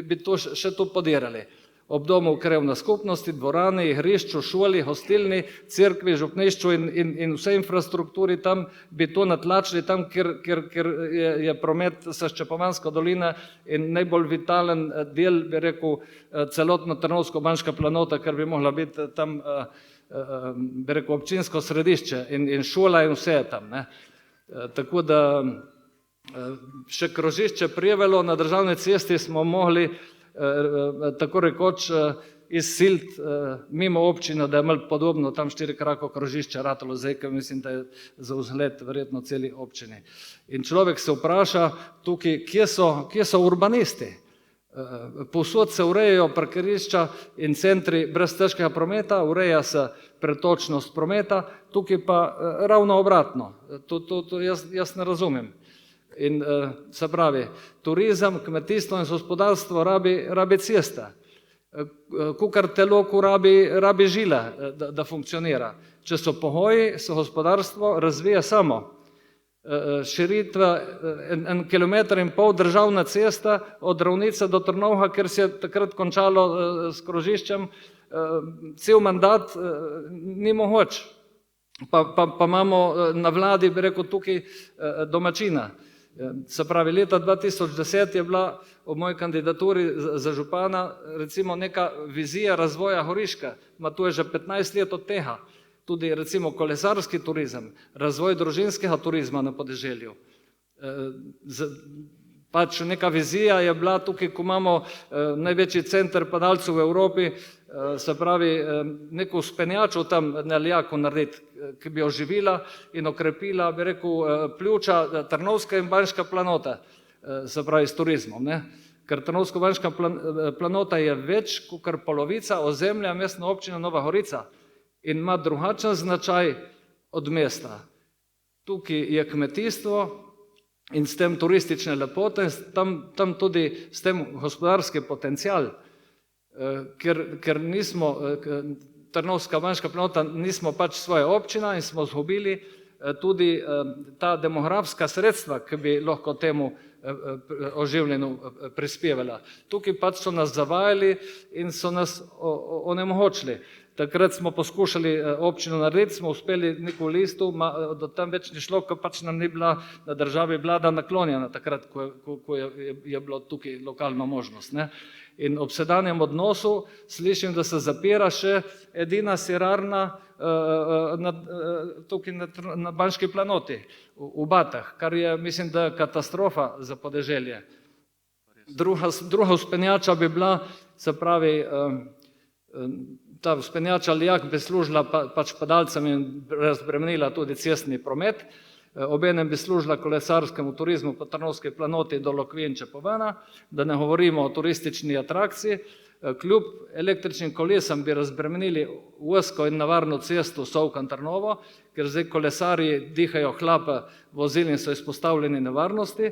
D: bi to še to podirali. Ob domu krevna skupnosti, dvorani, igrišču, šoli, hostilni, cerkvi, župnišču in vse infrastrukturi tam bi to natlačili, tam, kjer je promet sa Ščepovansko doline in najbolj vitalen del, bi rekel, celotno Trnovsko-Banška planota, ker bi mogla biti tam, bi rekel, občinsko središče in šola in vse je tam. Ne. Tako da še krožišče Prevelo na državni cesti smo mogli tako rekoč izsiliti mimo občine, da je malo podobno tam 4-krako krožišče ratalo, zdaj, ker mislim, da je za vzgled verjetno celi občini. In človek se vpraša tukaj, kje so urbanisti? Povsod se urejajo parkirišča in centri brez težkega prometa, ureja se pretočnost prometa, tukaj pa ravno obratno. To jaz ne razumem. In se pravi, turizem, kmetijstvo in gospodarstvo rabi ceste. Kukar telo, ko rabi žile, da funkcionira. Če so pogoji, se gospodarstvo razvija samo. Širitva 1,5 kilometra državna cesta od Ravnice do Trnovega, ker se je takrat končalo s krožiščem, cel mandat ni mogoč. Pa imamo na vladi, bi rekel, tukaj domačina. Se pravi, leta 2010 je bila ob moji kandidaturi za župana recimo neka vizija razvoja Goriške, ma to je že 15 let od tega. Tudi recimo kolesarski turizem, razvoj družinskega turizma na podeželju. Pač neka vizija je bila tukaj, ko imamo največji center padalcev v Evropi, se pravi, neko vzpenjačo tam na Ljaku narediti, ki bi oživila in okrepila, bi rekel, pljuča Trnovska in Banška planota, se pravi, s turizmom. Ne? Ker Trnovsko-Banška planota je več kot polovica ozemlja mestne občine Nova Gorica in ima drugačen značaj od mesta. Tukaj je kmetijstvo in s tem turistične lepote, tam tudi s tem gospodarski potencial, ker nismo, Trnovska-Banška planota, nismo pač svoja občina in smo izgubili tudi ta demografska sredstva, ki bi lahko temu oživljenju prispevala. Tukaj pač so nas zavajali in so nas onemogočili. Takrat smo poskušali občino narediti, smo uspeli neko listu, do tam več ni šlo, ker pač nam ni bila na državi vlada naklonjena takrat, ko je bilo tukaj lokalna možnost. Ne? In ob sedanjem odnosu slišim, da se zapira še edina sirarna tukaj na Banški planoti, v Batah, kar je, mislim, da je katastrofa za podeželje. Druga vzpenjača bi bila, se pravi, ta vzpenjača Lijak bi služila pač padalcem in razbremenila tudi cestni promet, obenem bi služila kolesarskemu turizmu po Trnovski planoti do Lokvi in Čepovana, da ne govorimo o turistični atrakciji, kljub električnim kolesom bi razbremenili ozko in nevarno cesto Sovkan-Trnovo, ker zdaj kolesarji dihajo hlape vozil in so izpostavljeni nevarnosti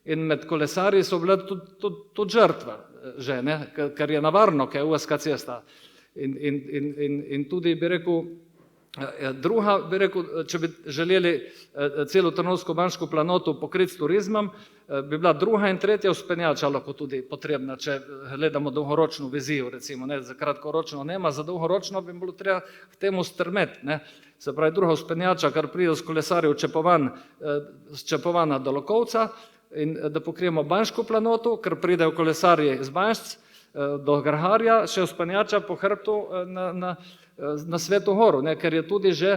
D: in med kolesarji so bile tudi žrtve že, ne? Ker je nevarno, ker je ozka cesta. In tudi bi rekel, druga, bi rekel, če bi želeli celo Trnovsko-Banško planoto pokriti s turizmom, bi bila druga in tretja vzpenjača lahko tudi potrebna, če gledamo dolgoročno vizijo, recimo, ne, za kratkoročno nema, za dolgoročno bi bilo treba k temu strmeti, ne. Se pravi, druga vzpenjača, kar pride s kolesarjev z Čepovana do Lokovca, in da pokrijemo Banško planoto, ker pridejo kolesarji z Banšc do Grharja, še vzpenjača po hrbtu na Sveto Goru, ne, ker je tudi že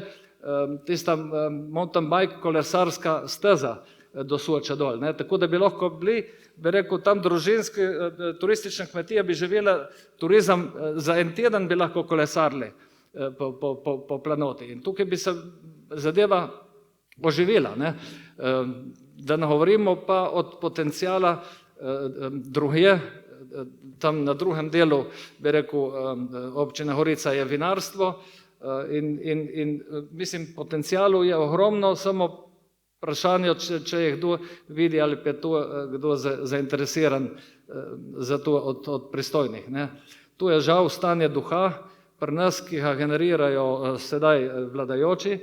D: tista mountain bike kolesarska steza do Soče dol. Ne, tako da bi lahko bili, bi rekel, tam družinske turistične kmetije bi živele turizem, za en teden bi lahko kolesarili po planoti. In tukaj bi se zadeva oživela. Ne. Da ne govorimo pa od potencijala drugje, tam na drugem delu, bi rekel, občine Gorica je vinarstvo in mislim, potencijalu je ogromno, samo vprašanje, če je kdo vidi ali pa je to kdo zainteresiran za to od pristojnih. Ne. Tu je žal stanje duha pri nas, ki ga generirajo sedaj vladajoči,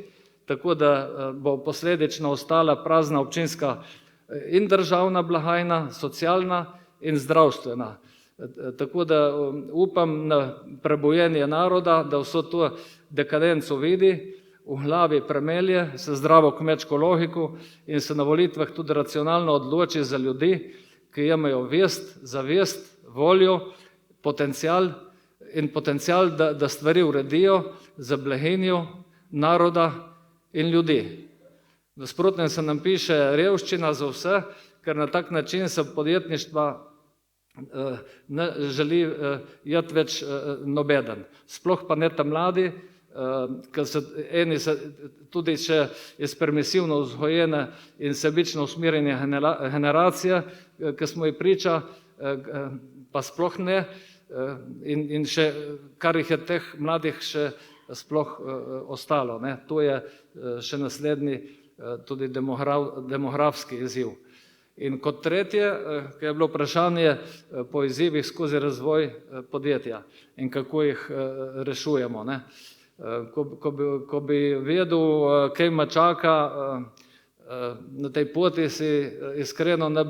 D: tako da bo posledično ostala prazna občinska in državna blagajna, socialna in zdravstvena. Tako da upam na prebojenje naroda, da vso to dekadenco vidi, v glavi premelje se zdravo kmečko logiko in se na volitvah tudi racionalno odloči za ljudi, ki imajo vest, zavest, voljo, potencial, da stvari uredijo za blaginjo naroda in ljudi. V nasprotnem se nam piše revščina za vse, ker na tak način se podjetništva ne želi jeti več nobeden. Sploh pa ne ta mladi, ker se eni tudi če je permisivno vzgojene in sebično usmerjene generacije, ki smo ji priča, pa sploh ne, in še kar jih je teh mladih še sploh ostalo. Ne. To je še naslednji tudi demografski izziv. In kot tretje, ki je bilo vprašanje po izzivih skozi razvoj podjetja in kako jih rešujemo. Ne. Ko bi vedel, kaj me čaka na tej poti, si iskreno ne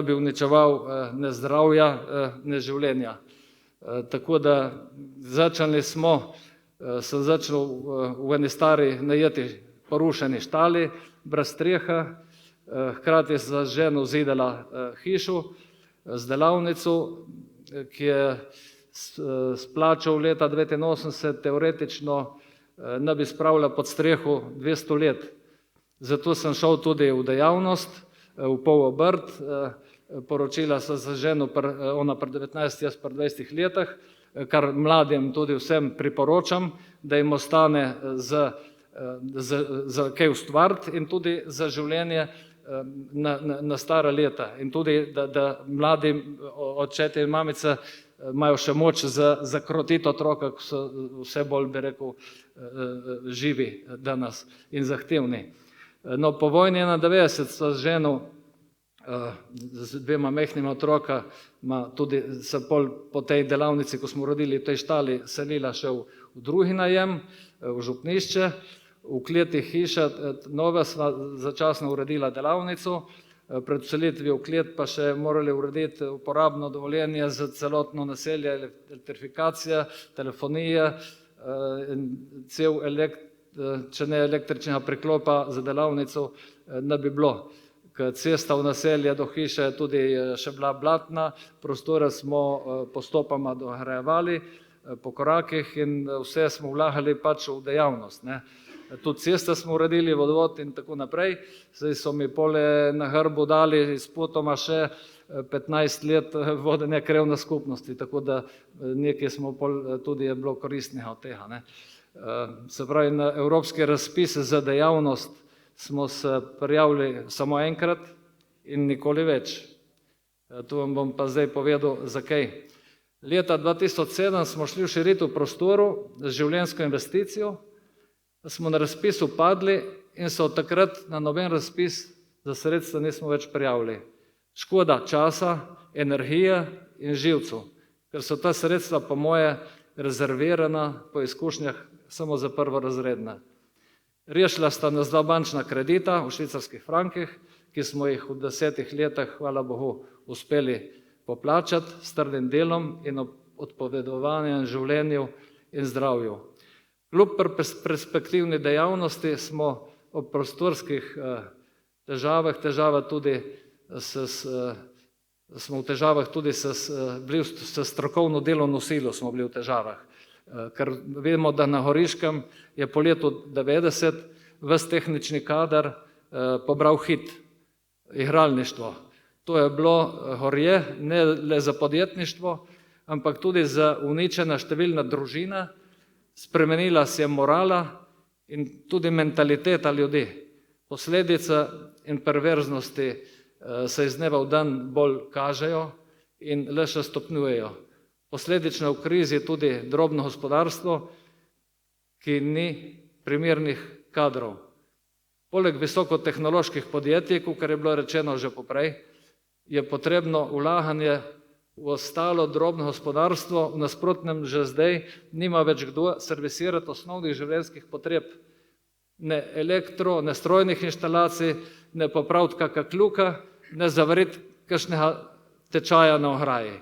D: bi uničeval ne zdravja, ne življenja. Tako da sem začel v eni stari najeti porušeni štali, brez strehe, hkrati za ženo zidala hišo z delavnico, ki je splačal leta 1989 teoretično ne bi spravila pod streho 200 let. Zato sem šel tudi v dejavnost, v polobrt, poročila sem za ženo, ona pri 19, jaz pri 20 letih, kar mladim tudi vsem priporočam, da jim ostane za kaj ustvariti in tudi za življenje na stara leta. In tudi, da mladi očetje in mamice imajo še moč zakrotiti otroka, ki so vse bolj, bi rekel, živi danes in zahtevni. No, po vojni 91 so z ženo, z dvema majhnima otroka, tudi se po tej delavnici, ko smo rodili v tej štali, selila še v drugi najem, v župnišče, v kleti hiše, nove sva začasno uredila delavnico, pred vselitvijo v klet pa še morali urediti uporabno dovoljenje za celotno naselje, elektrifikacija, telefonija, če ne električnega priklopa za delavnico ne bi bilo. Cesta v naselje do hiše je tudi še bila blatna, prostore smo postopoma dograjevali po korakih in vse smo vlagali pač v dejavnost. Ne. Tudi ceste smo uredili, vodovod in tako naprej. Zdaj so mi pole na hrbu dali spotoma še 15 let vodenja krajevne skupnosti, tako da nekaj smo tudi je bilo koristnega od tega. Ne. Se pravi, na evropski razpis za dejavnost smo se prijavili samo enkrat in nikoli več. Tu vam bom pa zdaj povedal, zakaj. Leta 2007 smo šli v širitev prostoru z življenjsko investicijo, smo na razpisu padli in se od takrat na noben razpis za sredstva nismo več prijavili. Škoda časa, energije in živcev, ker so ta sredstva po moje rezervirana po izkušnjah samo za prvorazredne. Rešila sta nas 2 bančna kredita v švicarskih frankih, ki smo jih v 10 letih, hvala Bogu, uspeli poplačati s trdim delom in odpovedovanjem življenju in zdravju. Kljub perspektivni dejavnosti smo ob prostorskih težavah, smo v težavah tudi s strokovno delovno silo smo bili v težavah. Ker vemo, da na Goriškem je po letu 90 ves tehnični kader pobral hit, igralništvo. To je bilo gorje, ne le za podjetništvo, ampak tudi za uničena številna družina, spremenila se je morala in tudi mentaliteta ljudi. Posledice in perverznosti se iz dneva v dan bolj kažejo in le še stopnjujejo. Posledično v krizi tudi drobno gospodarstvo, ki ni primernih kadrov. Poleg visokotehnoloških podjetij, kot je bilo rečeno že poprej, je potrebno vlaganje v ostalo drobno gospodarstvo, v nasprotnem že zdaj nima več kdo servisirati osnovnih življenjskih potreb. Ne elektro, ne strojnih inštalacij, ne popraviti kakšna kljuka, ne zavariti kakšnega tečaja na ograji.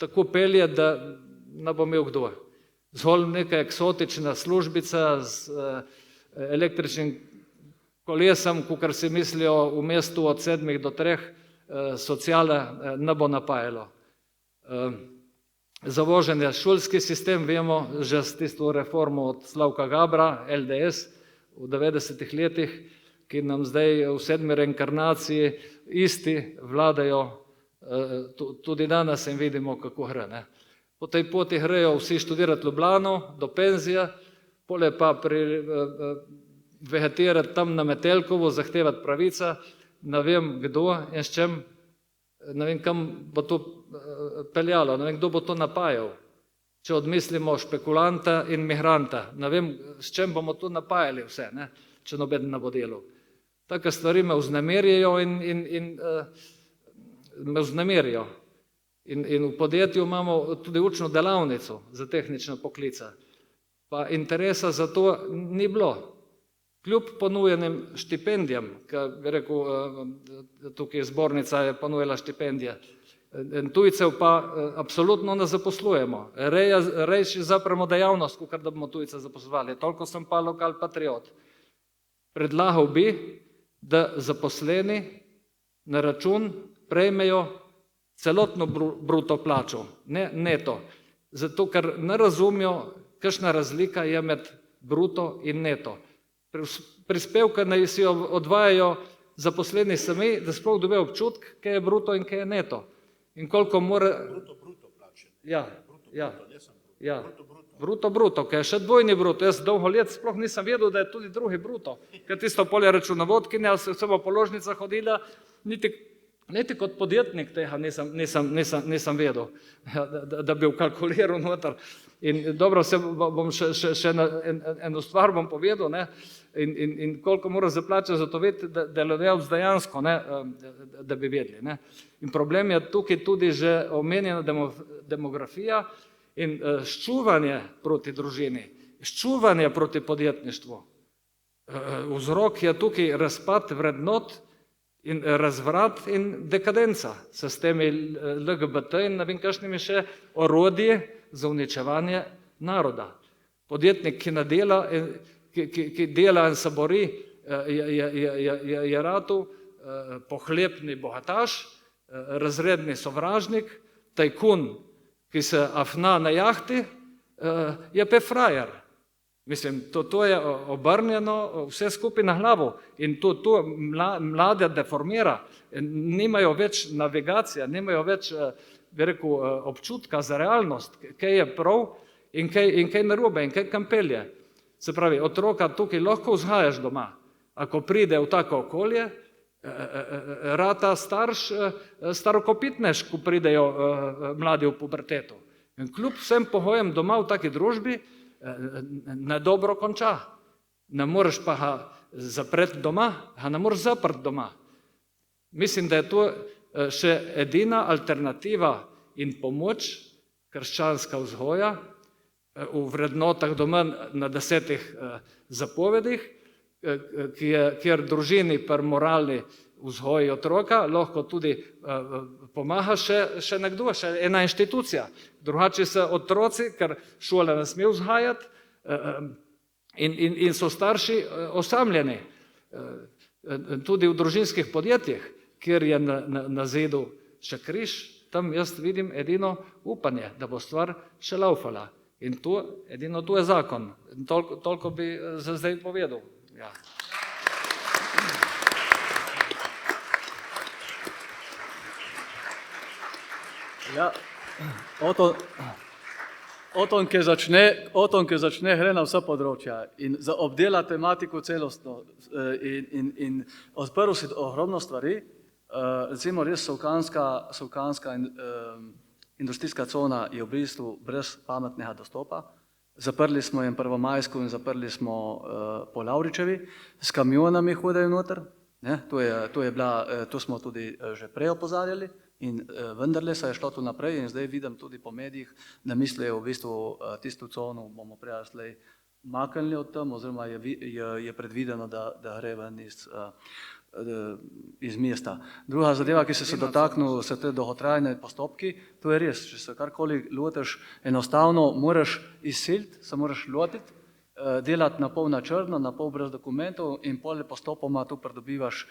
D: Tako pelje, da ne bo imel kdo. Zgolj neka eksotična službica z električnim kolesom, kakor si mislijo v mestu od 7 do 3, sociale ne bo napajalo. Za voženje šolski sistem vemo že s tisto reformo od Slavka Gabra, LDS, v 90-ih letih, ki nam zdaj v 7. reinkarnaciji isti vladajo, tudi danes in vidimo, kako gre. Ne? Po tej poti grejo vsi študirati Ljubljano do penzije, pole pa vegetirati tam na Metelkovo, zahtevati pravica, ne vem kdo in s čem, ne vem kam bo to peljalo, ne vem kdo bo to napajal. Če odmislimo špekulanta in migranta, ne vem s čem bomo to napajali vse, ne? Če noben ne bo delal. Take stvari me vznemirjajo in me vznemirjajo. In v podjetju imamo tudi učno delavnico za tehnične poklice. Pa interesa za to ni bilo. Kljub ponujenim štipendijam, ki bi rekel, tukaj zbornica je ponujala štipendije, tujcev pa absolutno ne zaposlujemo. Rejši zapremo dejavnost, kot da bomo tujce zaposlovali. Toliko sem pa lokal patriot. Predlagal bi, da zaposleni na račun prejmejo celotno bruto plačo, ne neto. Zato, ker ne razumijo, kakšna razlika je med bruto in neto. Prispevke naj si odvajajo zaposleni sami, da sploh dobijo občutek, kaj je bruto in kaj je neto. In koliko mora... Bruto plače. Ja. Bruto, kaj je še dvojni bruto. Jaz dolgo let sploh nisem vedel, da je tudi drugi bruto. Ker tisto polje računovodkinja se v položnica hodila, niti kot podjetnik tega nisem vedel, da bi vkalkuliral noter. In dobro, bom še eno stvar bom povedal, ne? In koliko mora zaplačati za to vedeti, da delodajalec dejansko, ne, da bi vedeli. Ne? In problem je tukaj tudi že omenjena demografija in ščuvanje proti družini, ščuvanje proti podjetništvu. Vzrok je tukaj razpad vrednot in razvrat in dekadenca s temi LGBT in ne vem kakšnimi še orodji za uničevanje naroda. Podjetnik, ki ne dela, ki dela in se bori, je ratu pohlepni bogataš, razredni sovražnik, tajkun, ki se afna na jahti, je pa frajer. Mislim, to je obrnjeno vse skupaj na glavo in to mlade deformira, nimajo več navigacije, nimajo več, bi rekel, občutka za realnost, kaj je prav in kaj narobe in kaj kam pelje. Se pravi, otroka tukaj lahko vzgajaš doma, ako pride v tako okolje, rata starš, starokopitnež, ko pridejo mladi v pubertetu. In kljub vsem pogojem doma v taki družbi, ne dobro konča. Ne moreš pa ga zapreti doma, ga ne moreš zapreti doma. Mislim, da je to še edina alternativa in pomoč, krščanska vzgoja, v vrednotah doma na 10 zapovedih, kjer družini per moralni vzgoji otroka lahko tudi pomaga še nekdo, še ena inštitucija. Drugače so otroci, ker šola ne sme vzgajati in so starši osamljeni. Tudi v družinskih podjetjih, kjer je na zidu še križ, tam jaz vidim edino upanje, da bo stvar še laufala. In edino tu je zakon. Toliko bi za zdaj povedal. Ja.
A: Ja, Oton, ki začne, gre na vsa področja in obdela tematiko celostno in odprl si ogromno stvari, recimo res Solkanska industrijska cona je v bistvu brez pametnega dostopa, Zaprli smo en Prvomajsko in zaprli smo po Lavričevi, s kamionami hodajo noter, ne, to smo tudi že prej opozarjali in vendarle se je šlo tu naprej in zdaj vidim tudi po medijih, da mislijo v bistvu tisto cono bomo prej slej maknili od tam, oziroma je predvideno, da gre ven iz mesta. Druga zadeva, ki se dotaknil, so te dolgotrajne postopki, to je res, če se karkoli lotiš, enostavno moraš izsiliti, se moraš lotiti, delati na pol na črno, na pol brez dokumentov in pol postopoma tu pridobivaš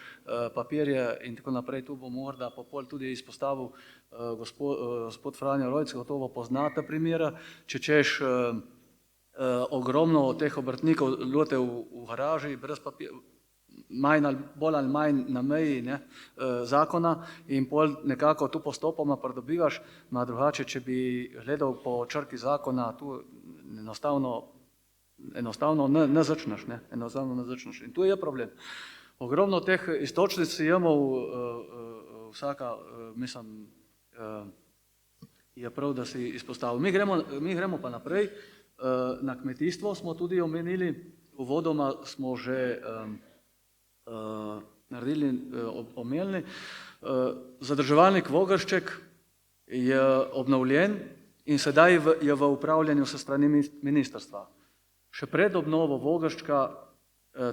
A: papirje in tako naprej. Tu bo morda pol tudi izpostavil gospod Franjo Rojc, gotovo poznate primere, če češ ogromno teh obrtnikov lote v garaži, brez papirja, bolj ali manj na meji zakona in pol nekako tu postopoma pridobivaš, ma drugače, če bi gledal po črki zakona, tu enostavno ne začneš, enostavno ne začneš. In tu je problem. Ogromno teh istočnic si imel vsaka, mislim, je prav, da si izpostavil. Mi gremo pa naprej, na kmetijstvo smo tudi omenili, uvodoma smo že naredili, omenili. Zadrževalnik Vogršček je obnovljen in sedaj je v upravljanju se strani ministrstva. Še pred obnovo Vogrščka,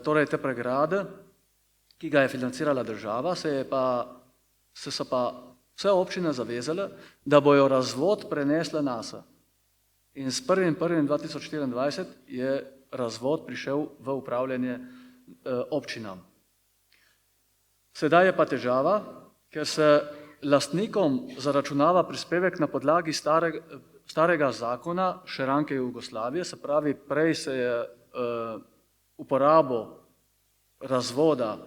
A: torej te pregrade, ki ga je financirala država, so pa vse občine zavezale, da bojo razvod prenesle nase. In s 1.1.2024 je razvod prišel v upravljanje občinam. Sedaj je pa težava, ker se lastnikom zaračunava prispevek na podlagi starega zakona še ranke Jugoslavije, se pravi, prej se je uporabo razvoda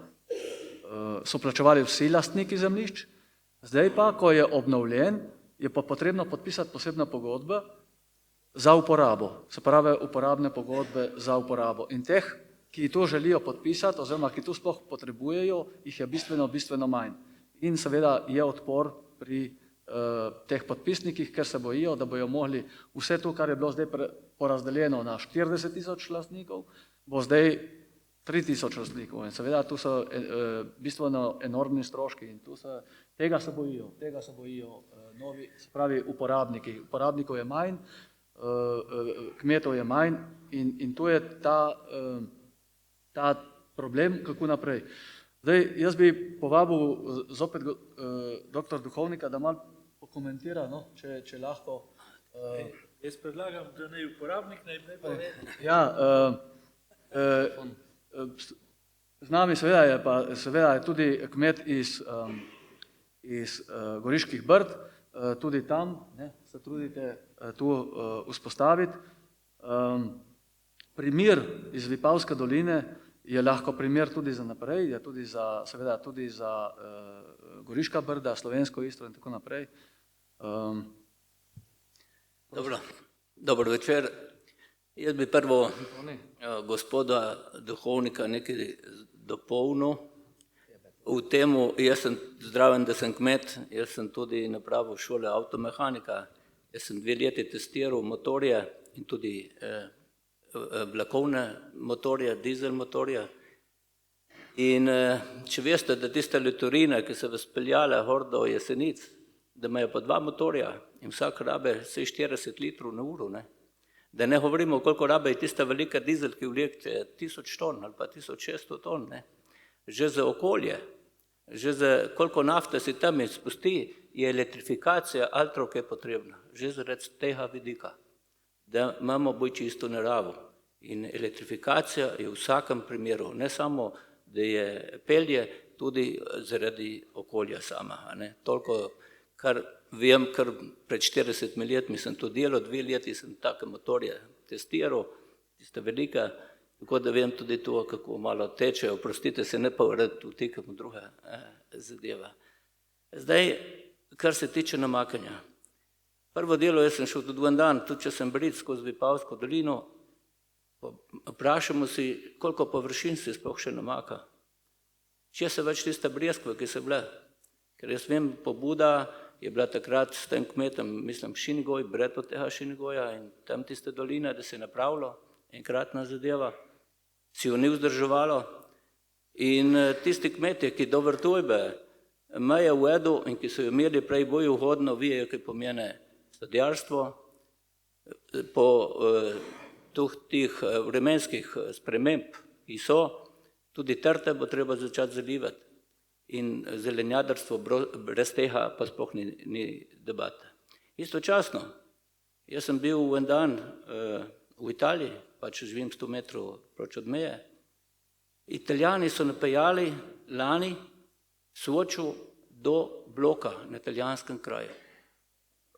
A: so plačevali vsi lastniki zemljišč, zdaj pa, ko je obnovljen, je pa potrebno podpisati posebne pogodbe za uporabo, se pravi uporabne pogodbe za uporabo. In teh, ki to želijo podpisati, oziroma ki to sploh potrebujejo, jih je bistveno manj. In seveda je odpor pri teh podpisnikih, ker se bojijo, da bojo mogli vse to, kar je bilo zdaj porazdeljeno na 40.000 lastnikov, bo zdaj 3.000 lastnikov. In seveda tu so bistveno enormni stroški in tega se bojijo novi, se pravi uporabniki. Uporabnikov je manj, kmetov je manj in tu je ta problem, kako naprej. Zdaj, jaz bi povabil zopet doktor Duhovnika, da malo pokomentira, no, če lahko.
C: Jaz predlagam, da naj uporabnik naj pove.
A: Ja, z nami seveda je tudi kmet iz Goriških Brd, tudi tam se trudite tu vzpostaviti. Primer iz Vipavske doline je lahko primer tudi za naprej, je tudi seveda tudi za Goriška Brda, Slovensko Istro in tako naprej.
E: Dobro večer. Jaz bi prvo gospoda Duhovnika nekaj dopolnil. V temu, jaz sem zdraven, da sem kmet, jaz sem tudi napravil šole avtomehanika, jaz sem 2 leti testiral motorje in tudi vlakovne motorje, dizel motorje. In če veste, da tiste litorine, ki so speljale gor do Jesenic, da imajo pa 2 motorja in vsak rabe 40 litrov na uro, ne? Da ne govorimo, koliko rabe je tista velika dizel, ki vleče 1000 ton ali pa 1600 ton, ne? Že za okolje, že za koliko nafte si tam izpusti, je elektrifikacija altrok je potrebna, že zaradi tega vidika, da imamo bolj čisto naravo. In elektrifikacija je v vsakem primeru, ne samo, da je pelje, tudi zaradi okolja sama. Toliko, kar vem, kar pred 40 letmi sem to delal, 2 leti sem take motorje testiral, tiste velike, tako da vem tudi to, kako malo teče, oprostite se, ne pa rad vtikam v druge zadeve. Zdaj, kar se tiče namakanja. Prvo delo, jaz sem šel tudi en dan, tudi če sem brit skozi Vipavsko dolino, vprašamo si, koliko površin se sploh še namaka. Če se več tiste breskve, ki so bile. Ker jaz vem, pobuda je bila takrat s tem kmetom, mislim, Šinigoj, bred od tega Šinigoja in tam tiste doline, da se je napravilo, enkratna zadeva, si jo ni vzdrževalo. In tisti kmetje, ki do vrtujbe meje uvedu in ki so jo imeli prej bolj uhodno, vijejo, kaj pomeni sadjarstvo. Po tih vremenskih sprememb, ki so, tudi trte bo treba začeti zalivati. In zelenjadarstvo brez tega pa sploh ni debate. Istočasno, jaz sem bil en dan v Italiji, pač živim 100 metrov proč od meje. Italijani so napeljali lani Sočo do bloka na italijanskem kraju,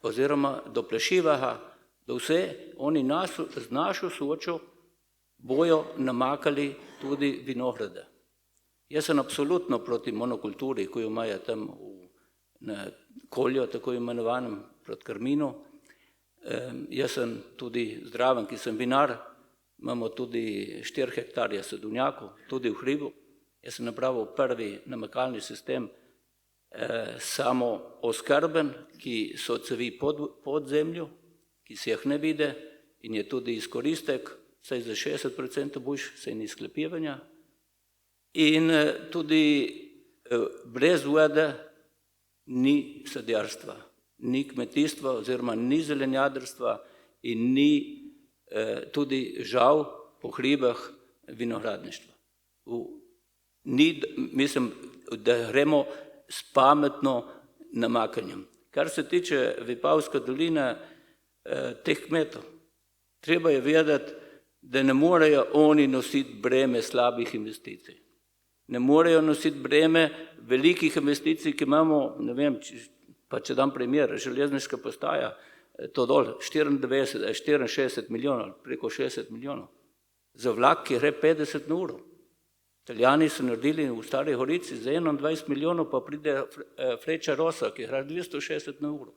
E: oziroma do Plešivega, do vse, oni z našo Sočo bojo namakali tudi vinograde. Jaz sem absolutno proti monokulturi, ko jo imajo tam na Kolju, tako imenovanem, proti Karminu. Jaz sem tudi zdraven, ki sem vinar, imamo tudi 4 hektarje sadovnjakov, tudi v hribu. Jaz sem napravil prvi namakalni sistem samo oskrben, ki so cevi pod zemljo, ki se jih ne vide in je tudi izkoristek, saj za 60% boljš, saj ni sklepivanja. In tudi brez vode ni sadjarstva, ni kmetijstva oziroma ni zelenjadarstva in ni tudi žal po hribah vinogradništva. Mislim, da gremo s pametno namakanjem. Kar se tiče Vipavske doline, teh kmetov, treba je vedeti, da ne morejo oni nositi breme slabih investicij. Ne morejo nositi breme velikih investicij, ki imamo, ne vem, pa če dam primer, železniška postaja, to dol, 64 milijonov, preko 60 milijonov. Za vlak, ki gre 50 na uro. Italijani so naredili v Stari Gorici za 21 milijonov, pa pride Freccia Rossa, ki gre 260 na uro.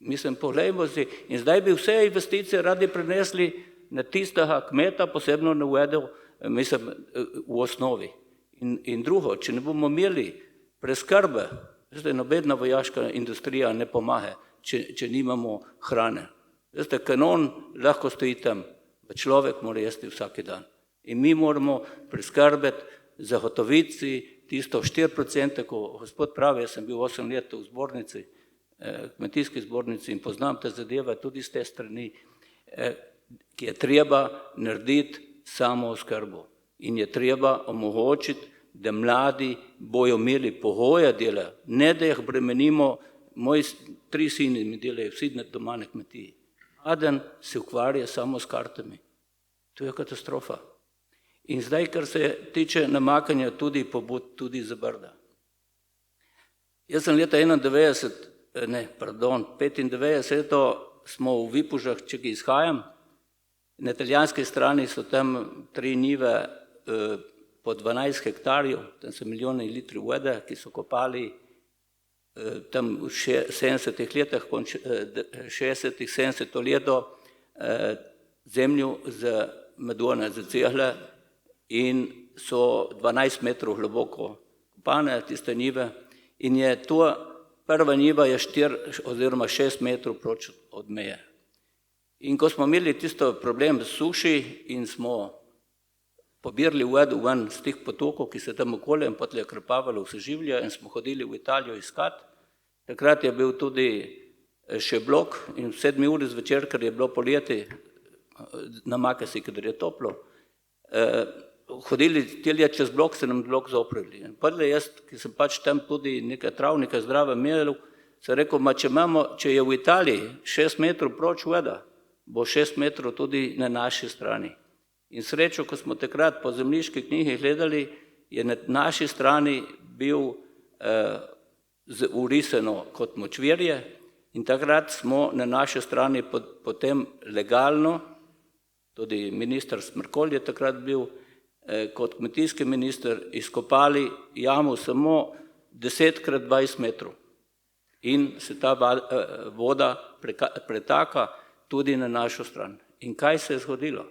E: Mislim, poglejmo si, in zdaj bi vse investicije radi prenesli na tistega kmeta, posebno na uvedel, mislim, v osnovi. In drugo, če ne bomo imeli preskrbe, veste, nobena vojaška industrija ne pomaga, če nimamo hrane. Veste, kanon lahko stoji tam, človek mora jesti vsak dan. In mi moramo preskrbeti, zagotoviti si tisto 4%, ko gospod pravi, jaz sem bil 8 let v zbornici, kmetijski zbornici in poznam te zadeve tudi z te strani, ki je treba narediti samo oskrbo. In je treba omogočiti, da mladi bojo imeli pogoje dela, ne da jih bremenimo, moji 3 sini mi delajo vsi doma na kmetiji. Aden se ukvarja samo s kartami. To je katastrofa. In zdaj, kar se tiče namakanja, tudi pobud, tudi za Brda. Jaz sem leta 95 smo v Vipužah, če ga izhajam, na italijanski strani so tam 3 njive po 12 hektarjev, tam so milijoni litri vode, ki so kopali tam v 70 letih, 60-70 leto zemljo za medone, za cegle in so 12 metrov globoko kopane, tiste njive, in je to, prva njiva je 4 oziroma 6 metrov proč od meje. In ko smo imeli tisto problem s suši in smo pobirali vodo ven z tih potokov, ki se tam okolje in potem je krpavalo vse življe in smo hodili v Italijo iskat, takrat je bil tudi še blok in v 7 uri zvečer, ker je bilo poleti, namaka si, ker je toplo, hodili telje čez blok, se nam blok zoprili. In potem jaz, ki sem pač tam tudi nekaj travnika zdrave imel, sem rekel, če je v Italiji 6 metrov proč voda, bo 6 metrov tudi na naši strani. In srečo, ko smo takrat po zemljiški knjigi gledali, je na naši strani bil urisano kot močvirje in takrat smo na naši strani potem legalno, tudi minister Smrkolj je takrat bil, kot kmetijski minister, izkopali jamo samo 10x20 metrov. In se ta voda pretaka tudi na našo stran. In kaj se je zgodilo?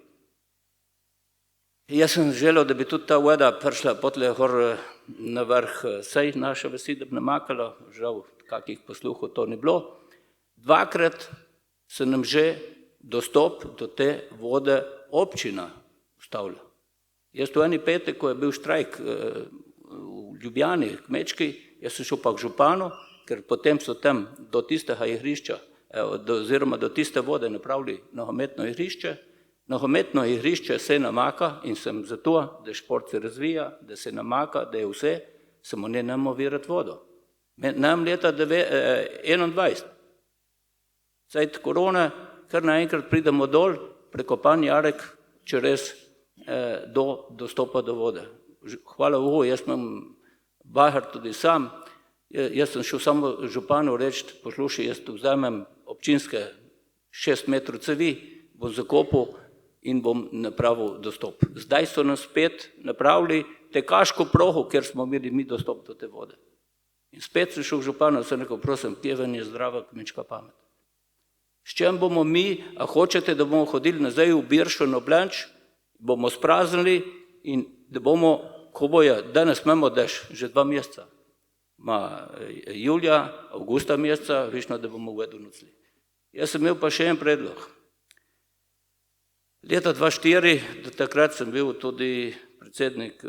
E: Jaz sem želel, da bi tudi ta voda prišla potle gor na vrh sej naše vasi, da bi namakala, žal kakih posluhov to ni bilo. Dvakrat se nam že dostop do te vode občina ustavlja. Jaz v eni petek, ko je bil štrajk v Ljubljani, kmečki, jaz sem šel pa k županu, ker potem so tam do tistega igrišča, oziroma do tiste vode napravili nogometno igrišče. Nogometno igrišče se namaka in sem zato, da šport se razvija, da se namaka, da je vse, samo ne namo virati vodo. Nam leta 2021, cajt korone, kar naenkrat pridemo dol, preko Pan Jarek, čez do dostopa do vode. Hvala Bogu, jaz imam bahar tudi sam, jaz sem šel samo županu reči, poslušaj, jaz tu vzamem občinske 6 metrov cevi, bom zakopal in bom napravil dostop. Zdaj so nam spet napravili tekaško progo, ker smo imeli mi dostop do te vode. In spet sem šel k županu, sem rekel, prosim, pjevanje zdrava kmečka pamet. S čem bomo mi, a hočete, da bomo hodili nazaj v Biršo na Blanč, bomo spraznili in da bomo, ko bojo, danes imamo dež, že 2 meseca, julija, avgusta meseca, višno, da bomo vedo nocli. Jaz sem imel pa še en predlog. Leta 2004, do takrat sem bil tudi predsednik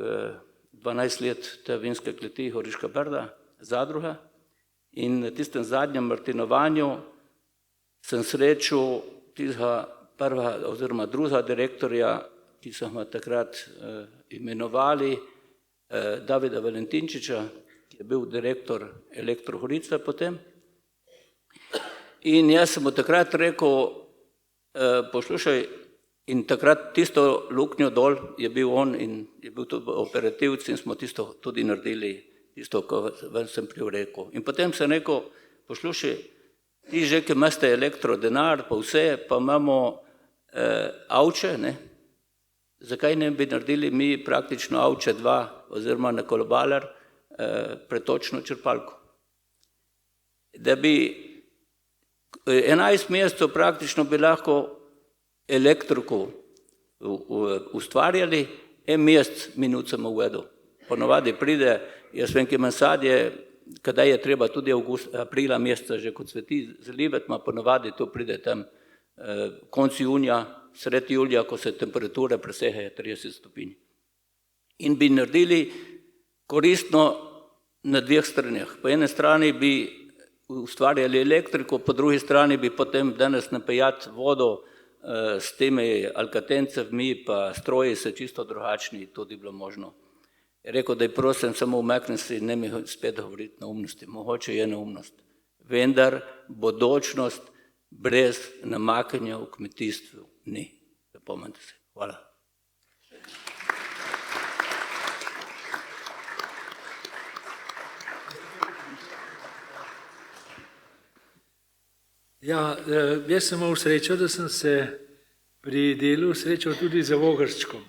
E: 12 let te vinske kleti Goriška Brda, zadruga, in na tistem zadnjem martinovanju sem srečal tistega prva oziroma druga direktorja, ki so ga takrat imenovali, Davida Valentinčiča, ki je bil direktor Elektro Gorice potem. In jaz sem mu takrat rekel, poslušaj, in takrat tisto luknjo dol je bil on in je bil tudi operativc in smo tisto tudi naredili, tisto, ko sem prej rekel. In potem sem rekel, poslušaj, ti že, ki imate elektrodenar, pa vse, pa imamo avče, ne? Zakaj ne bi naredili mi praktično avče 2 oziroma na kolobalar pretočno črpalko? Da bi 11 mesecev praktično bi lahko elektriko ustvarjali, en mesec minut sem uvedel. Ponovadi pride, jaz vem, ki imam sadje, kadaj je treba tudi aprila meseca že kot cveti zalivati, ma ponovadi to pride tam konc junija, sredi julija, ko se temperature presegajo 30 stopinj. In bi naredili koristno na 2 straneh. Po ene strani bi ustvarjali elektriko, po drugi strani bi potem danes napejati vodo s temi alkatencevmi, pa stroji se čisto drugačni, tudi bilo možno. Je rekel, da je prosim, samo umaknem se in ne mi spet govoriti neumnosti. Mogoče je neumnost. Vendar bodočnost brez namakanja v kmetijstvu ni. Zapomnite se. Hvala.
C: Ja, jaz sem imel srečo, da sem se pri delu srečal tudi z Vogrščkom.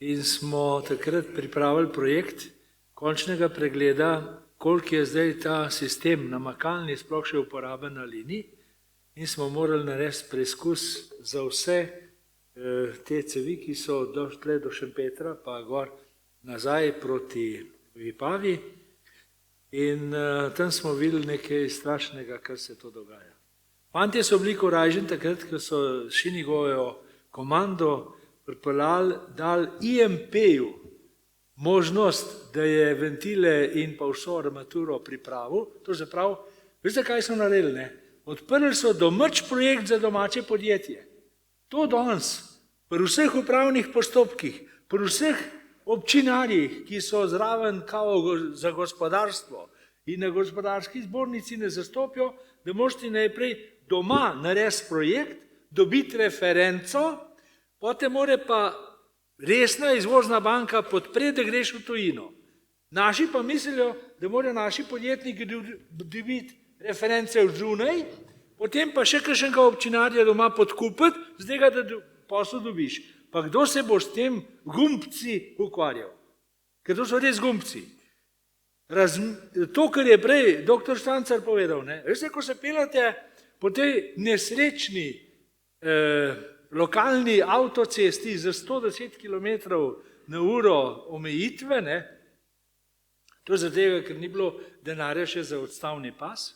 C: In smo takrat pripravili projekt končnega pregleda, koliko je zdaj ta sistem namakalni sploh še uporaben ali ni. In smo morali narediti preizkus za vse te cevi, ki so došle do Šempetra, pa gor nazaj proti Vipavi. In tam smo videli nekaj strašnega, kar se to dogaja. Fantje so bili korajženi takrat, ko so Šinigojo komando pripeljali, dali IMP-ju možnost, da je ventile in pa vso armaturo pripravil. To se pravi, veste, kaj so naredili, ne? Odprli so domač projekt za domače podjetje. To danes, pri vseh upravnih postopkih, pri vseh občinarjih, ki so zraven kao za gospodarstvo in na gospodarski zbornici ne zastopijo, da možete najprej doma narediti projekt, dobiti referenco, potem mora pa resna izvozna banka podpreti, da greš v tujino. Naši pa mislijo, da morajo naši podjetniki dobiti reference v zunaj, potem pa še kakšnega občinarja doma podkupiti, zdaj ga, da posel dobiš. Pa kdo se bo s tem gumbci ukvarjal? Ker to so res gumbci. To, kar je prej dr. Štancar povedal, ne? Veste, ko se peljate po tej nesrečni lokalni avtocesti za 110 km/h omejitve, ne? To je zato, ker ni bilo denarja še za odstavni pas.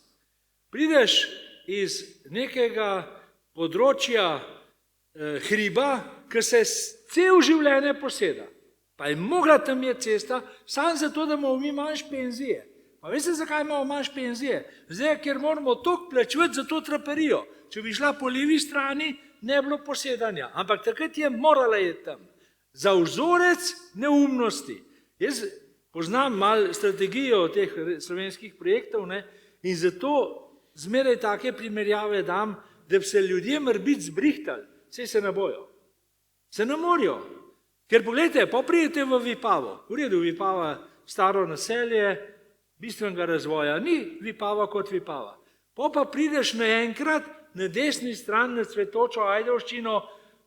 C: Prideš iz nekega področja hriba, ki se cel življenje poseda. Pa je mogla tam je cesta, samo zato, da imamo mi manjš penzije. Pa veste, zakaj imamo manjš penzije? Zdaj, ker moramo toliko plačevati za to traperijo. Če bi šla po levi strani, ne bi bilo posedanja. Ampak takrat je morala je tam. Za vzorec neumnosti. Jaz poznam malo strategijo teh slovenskih projektov, ne, in zato zmeraj take primerjave dam, da bi se ljudje morbiti zbrihtali, saj se ne bojo. Se ne morajo. Ker pogledajte, pa pridete v Vipavo. V redu, Vipava, staro naselje, bistvenega razvoja. Ni Vipava kot Vipava. Pa prideš naenkrat na desni strani na cvetočo Ajdovščino,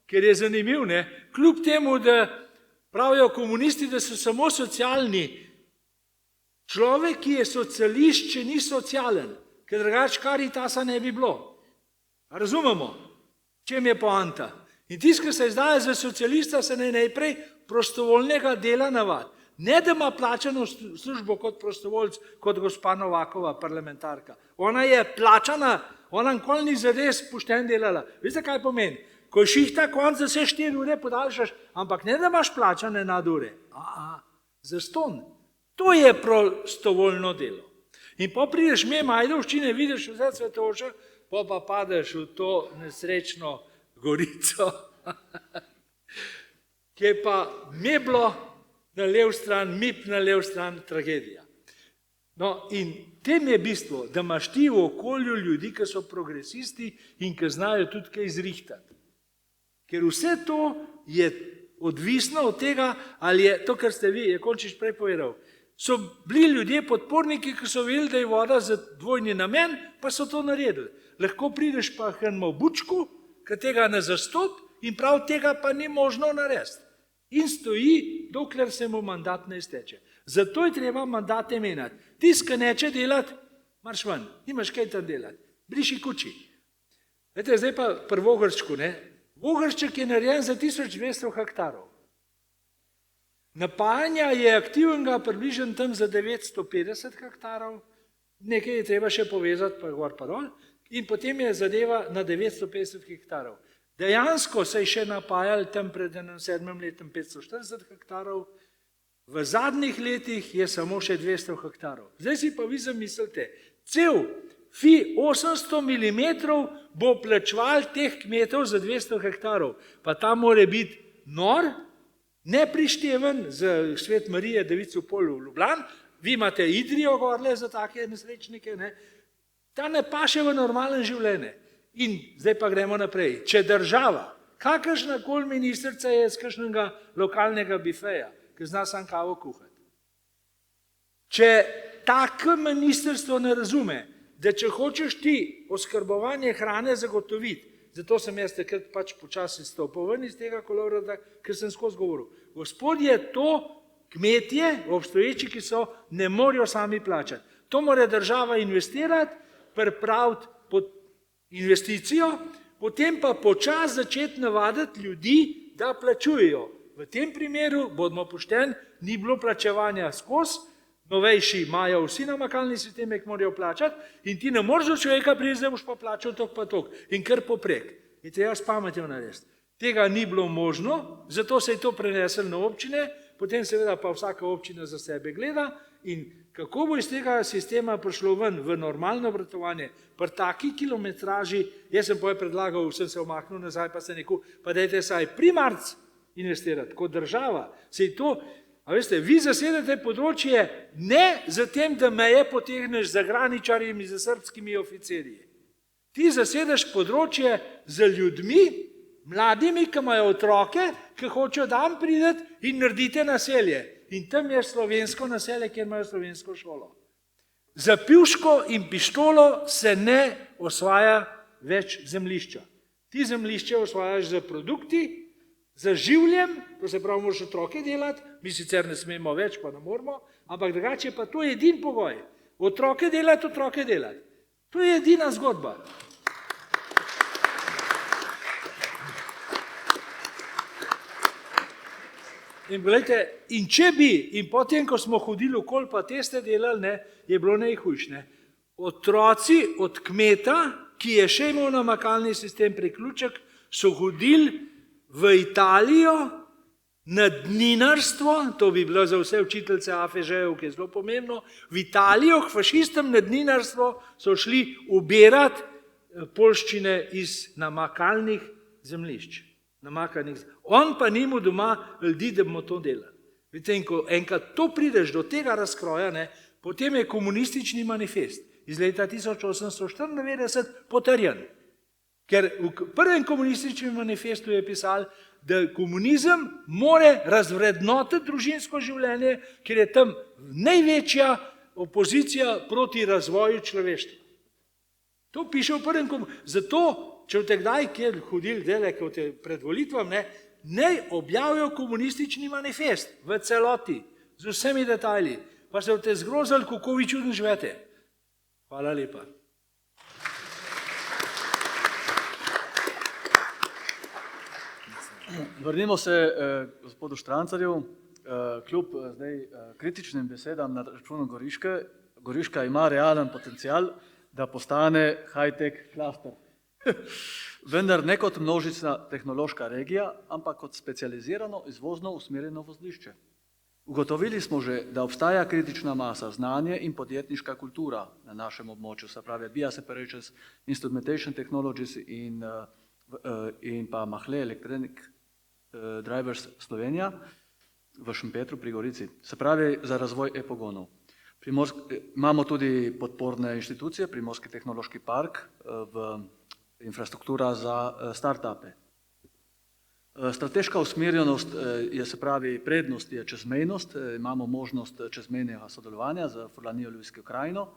C: ker je zanimiv, ne? Kljub temu, da pravijo komunisti, da so samo socialni. Človek, ki je socialist, če ni socialen, ker drugače Karitasa ne bi bilo. A razumemo, čem je poanta? In tisti, ki se izdaja za socialista, se najprej prostovoljnega dela navadi. Ne, da ima plačano službo kot prostovoljc, kot gospa Novakova, parlamentarka. Ona je plačana, ona nikoli ni zares pošteno delala. Veste, kaj pomeni? Ko je šihta konc, da se 4 ure podaljšaš, ampak ne, da imaš plačane nadure. Zastonj. To je prostovoljno delo. In pa prideš mimo Ajdovščine, vidiš vse cvetoče, pa padeš v to nesrečno Gorico, ki je pa meblo na lev stran, mip na lev stran, tragedija. No, in tem je bistvo, da imaš ti v okolju ljudi, ki so progresisti in ki znajo tudi kaj zrihtati. Ker vse to je odvisno od tega, ali je to, kar ste vi, je Končič prej povedal, so bili ljudje podporniki, ki so vedeli, da je voda za dvojni namen, pa so to naredili. Lahko prideš pa k enemu bučku, ki tega ne zastop in prav tega pa ni možno narediti. In stoji, dokler se mu mandat ne izteče. Zato je treba mandate menjati. Tisti, ki neče delati, marš ven, nimaš kaj tam delati. Briši kuči. Vete, zdaj pa pri Vogrščku, ne? Vogršček je narejen za 1200 hektarov. Napajanja je aktivnega približno tam za 950 hektarov, nekaj je treba še povezati, pa gor pa dol, in potem je zadeva na 950 hektarov. Dejansko se je še napajali tam pred 7 letom 540 hektarov, v zadnjih letih je samo še 200 hektarov. Zdaj si pa vi zamislite, cel FI 800 mm bo plačeval teh kmetov za 200 hektarov, pa ta more biti nor, neprišteven za Svet Marije Devico Pol v Ljubljani, vi imate Idrijo gorle za take nesrečnike, ne? Ta ne paše v normalno življenje. In zdaj pa gremo naprej. Če država, kakršnakoli ministrica je z kakšnega lokalnega bifeja, ki zna sam kavo kuhati, če tako ministrstvo ne razume, da če hočeš ti oskrbovanje hrane zagotoviti, zato sem jaz takrat pač počasi stopil ven iz tega kolovrata, ker sem skozi govoril. Gospodje, to kmetje, obstoječi, ki so, ne morejo sami plačati. To mora država investirati, pripraviti pod investicijo, potem pa počasi začeti navaditi ljudi, da plačujejo. V tem primeru, bodimo pošteni, ni bilo plačevanja skozi, novejši imajo vsi namakalni sisteme, ki morajo plačati in ti ne moreš do človeka priti, da boš pa plačal tok pa tok in kar poprek. In treba s pametjo narediti. Tega ni bilo možno, zato se je to preneslo na občine, potem seveda pa vsaka občina za sebe gleda in kako bo iz tega sistema prišlo ven v normalno obratovanje, pri taki kilometraži, jaz sem predlagal, sem se omaknil nazaj, pa sem rekel, pa dajte saj primarc investirati, kot država. Sej to, a veste, vi zasedate področje ne za tem, da meje potegneš za graničarjem in za srbskimi oficirji. Ti zasedaš področje za ljudmi, mladimi, ki imajo otroke, ki hočejo dan prideti in naredite naselje. In tam je slovensko naselje, kjer imajo slovensko šolo. Za pivško in pištolo se ne osvaja več zemljišča. Ti zemljišče osvajaš za produkti, za življem, to se pravi, moraš otroke delati, mi sicer ne smemo več, pa ne moramo, ampak drugače pa to je edin pogoj. Otroke delati. To je edina zgodba. In, glejte, in če bi, in potem, ko smo hodili okoli, pa teste delali, ne, je bilo najhujše. Ne. Otroci od kmeta, ki je še imel namakalni sistem priključek, so hodili v Italijo na dninarstvo, to bi bilo za vse učiteljce AFŽ-ev, ki je zelo pomembno, v Italijo k fašistom na dninarstvo so šli ubirati poljščine iz namakalnih zemljišč. On pa ni mu doma ljudi, da bomo to delali. Vidite, in ko enkrat to prideš do tega razkroja, ne, potem je komunistični manifest iz leta 1894 potrjen. Ker v prvem komunističnem manifestu je pisal, da komunizem more razvrednotiti družinsko življenje, ker je tam največja opozicija proti razvoju človeštva. To piše v prvem komunizmu. Zato, če boste kdaj kjer hodili dele, kot je pred volitvam, naj objavijo komunistični manifest v celoti, z vsemi detajli, pa se boste zgrozili, kako vi čudno živete. Hvala lepa.
A: Vrnimo se gospodu Štrancarju. Kljub zdaj kritičnim besedam na računu Goriške, Goriška ima realen potencial, da postane high-tech klaster. Vendar ne kot množična tehnološka regija, ampak kot specializirano izvozno usmerjeno vozlišče. Ugotovili smo že, da obstaja kritična masa, znanje in podjetniška kultura na našem območju, se pravi BIA Separations, Instrumentation Technologies in pa Mahle Electronic Drivers Slovenija v Šempetru pri Gorici, se pravi za razvoj e-pogonov. Imamo tudi podporne inštitucije, Primorski tehnološki park, infrastruktura za start-upe. Strateška usmerjenost je, se pravi, prednost je čezmejnost, imamo možnost čezmejnega sodelovanja z Furlanijo Ljubljsko krajino.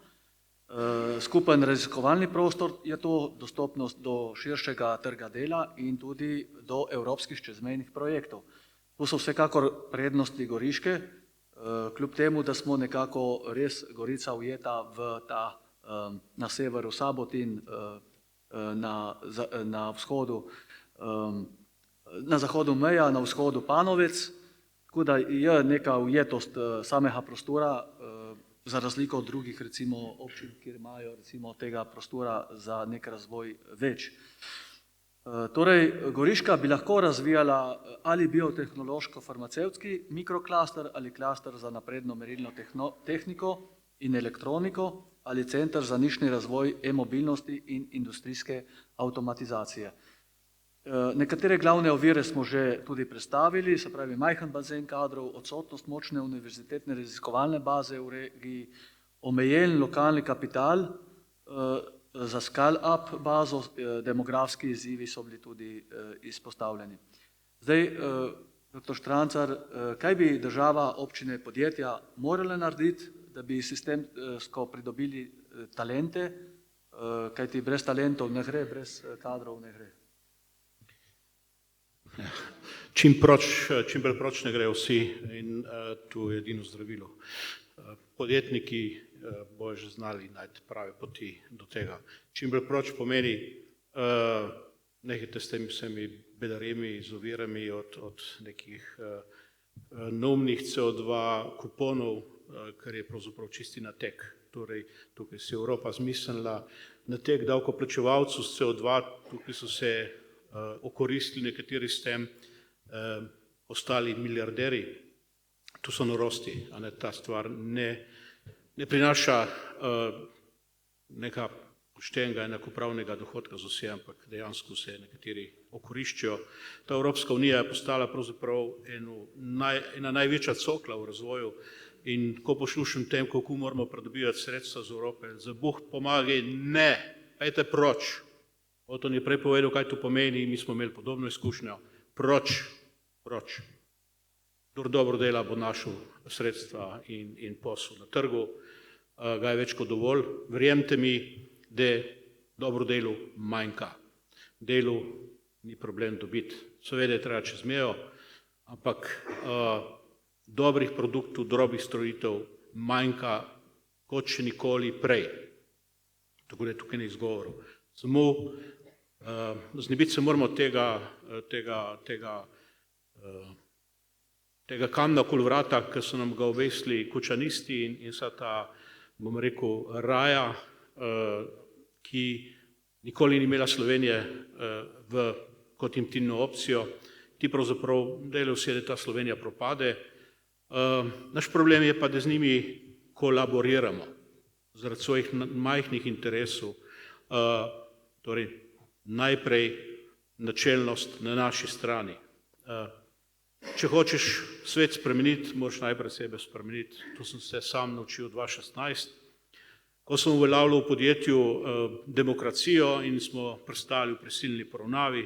A: Skupen raziskovalni prostor je to, dostopnost do širšega trga dela in tudi do evropskih čezmejnih projektov. To so vsekakor prednosti Goriške, kljub temu, da smo nekako res Gorica ujeta v ta na severu Sabotin, na vzhodu, na zahodu meja, na vzhodu Panovec, tako da je neka ujetost samega prostora, za razliko od drugih recimo občin, kjer imajo recimo tega prostora za nek razvoj več. Torej, Goriška bi lahko razvijala ali biotehnološko-farmacevtski mikroklaster ali klaster za napredno merilno tehniko in elektroniko ali center za nišni razvoj e-mobilnosti in industrijske avtomatizacije. Nekatere glavne ovire smo že tudi predstavili, se pravi majhen bazen kadrov, odsotnost močne univerzitetne raziskovalne baze v regiji, omejen lokalni kapital, za scale-up bazo, demografski izzivi so bili tudi izpostavljeni. Zdaj, dr. Štrancar, kaj bi država, občine, podjetja morale narediti, da bi sistemsko pridobili talente, kajti brez talentov ne gre, brez kadrov ne gre?
B: Čim preproč ne grejo vsi in tu je edino zdravilo. Podjetniki bojo že znali najti prave poti do tega. Čim preproč pomeni nehajte s temi vsemi bedaremi, z ovirami od nekih neumnih CO2 kuponov, kar je pravzaprav čisti nateg. Torej, tukaj si Evropa zmislila nateg davkoplačevalcev s CO2, tukaj so se okoristili nekateri s tem, ostali milijarderi. Tu so norosti, a ne, ta stvar ne prinaša neka poštenega in enakopravnega dohodka za vse, ampak dejansko se nekateri okoriščajo. Ta Evropska unija je postala pravzaprav ena največja cokla v razvoju in ko poslušam tem, kako moramo pridobivati sredstva z Evrope, za Bog pomagaj, ne, pejte proč. Oton je prej povedal, kaj to pomeni, mi smo imeli podobno izkušnjo. Proč. Kdor dobro dela, bo našel sredstva in posel na trgu, ga je več kot dovolj. Verjemite mi, da dobro delu manjka. Delu ni problem dobiti. Seveda je treba čez mejo, ampak dobrih produktov, dobrih storitev manjka kot še nikoli prej. Tako da je tukaj ne izgovorov. Samo znebiti se moramo tega tega kamna okoli vrata, ki so nam ga obesili kučanisti in vsa ta, bom rekel, raja, ki nikoli ni imela Slovenije kot intimno opcijo, ti pravzaprav delajo vse, da ta Slovenija propade. Naš problem je pa, da z njimi kolaboriramo zaradi svojih majhnih interesov, torej najprej načelnost na naši strani. Če hočeš svet spremeniti, moraš najprej sebe spremeniti. To sem se sam naučil 2016, ko smo uveljavljali v podjetju demokracijo in smo pristali v prisilni poravnavi,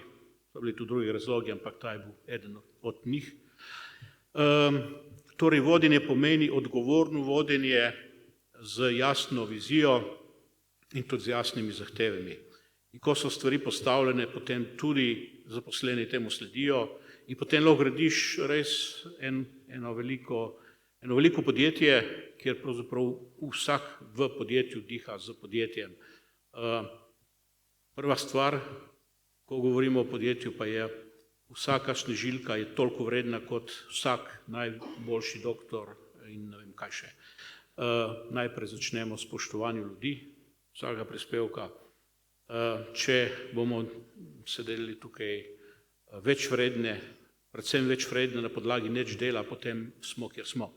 B: so bili tudi drugi razlogi, ampak ta je bil eden od njih. Torej, vodenje pomeni odgovorno vodenje z jasno vizijo in tudi z jasnimi zahtevami. In ko so stvari postavljene, potem tudi zaposleni temu sledijo in potem lahko gradiš res eno veliko podjetje, kjer pravzaprav vsak v podjetju diha z podjetjem. Prva stvar, ko govorimo o podjetju, pa je, vsaka snežilka je toliko vredna kot vsak najboljši doktor in ne vem kaj še. Najprej začnemo s spoštovanjem ljudi, vsakega prispevka. Če bomo sedeli tukaj več vredne, predvsem več vredne na podlagi nič dela, potem smo, kjer smo.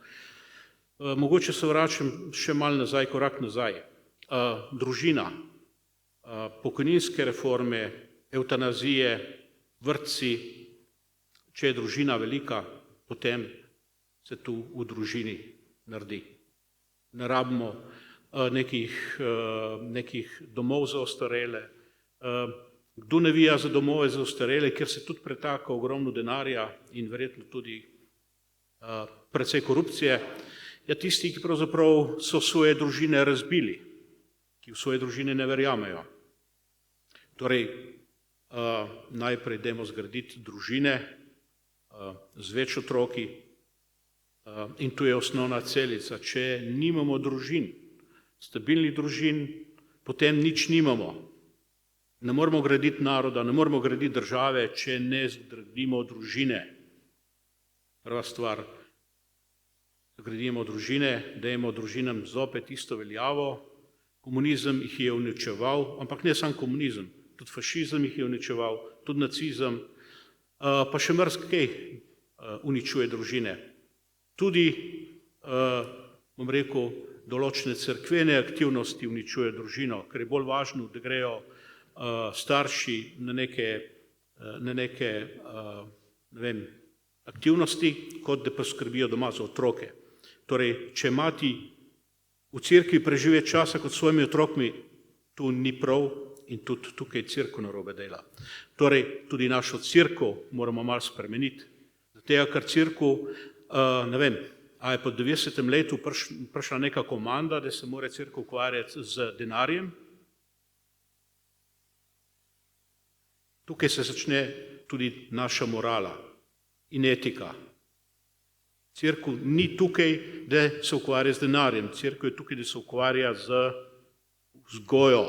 B: Mogoče se vračam še malo nazaj, korak nazaj. Družina, pokojninske reforme, evtanazije, vrtci, če je družina velika, potem se tu v družini naredi. Ne rabimo nekih domov za ostarele. Kdo navija za domove za ostarele, ker se tudi pretaka ogromno denarja in verjetno tudi precej korupcije, ja tisti, ki pravzaprav so svoje družine razbili, ki v svoje družine ne verjamejo. Torej, najprej dajmo zgraditi družine z več otroki in tu je osnovna celica. Če nimamo družin, stabilnih družin, potem nič nimamo. Ne moremo graditi naroda, ne moremo graditi države, če ne zgradimo družine. Prva stvar, gradimo družine, dajemo družinam zopet isto veljavo. Komunizem jih je uničeval, ampak ne samo komunizem, tudi fašizem jih je uničeval, tudi nacizem, pa še marsikaj uničuje družine. Tudi, bom rekel, določene cerkvene aktivnosti uničuje družino, ker je bolj važno, da grejo starši na neke aktivnosti, kot da poskrbijo doma za otroke. Torej, če mati v cerkvi prežive časa kot svojimi otrokmi, tu ni prav in tudi tukaj cerkev narobe dela. Torej, tudi našo cerkev moramo malo spremeniti. Zato, ker cerkev, ne vem, a je po 90. letu prišla neka komanda, da se mora cerkev ukvarjati z denarjem. Tukaj se začne tudi naša morala in etika. Cerkev ni tukaj, da se ukvarja z denarjem. Cerkev je tukaj, da se ukvarja z vzgojo.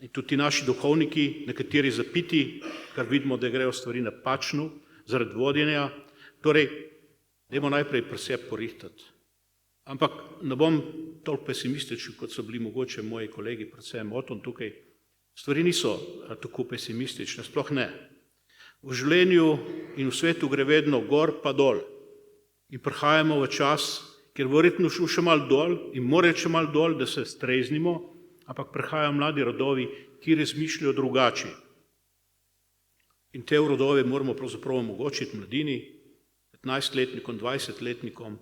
B: In tudi naši duhovniki, nekateri zapiti, kar vidimo, da grejo stvari napačno, zaradi vodenja. Torej, dajmo najprej pri sebi porihtati. Ampak ne bom toliko pesimističen, kot so bili mogoče moji kolegi, predvsem Oton tukaj. Stvari niso tako pesimistične, sploh ne. V življenju in v svetu gre vedno gor pa dol. In prihajamo v čas, kjer verjetno še malo dol in mora še malo dol, da se streznimo, ampak prihajajo mladi rodovi, ki razmišljajo drugače. In te rodove moramo pravzaprav omogočiti mladini, 15-letnikom, 20-letnikom.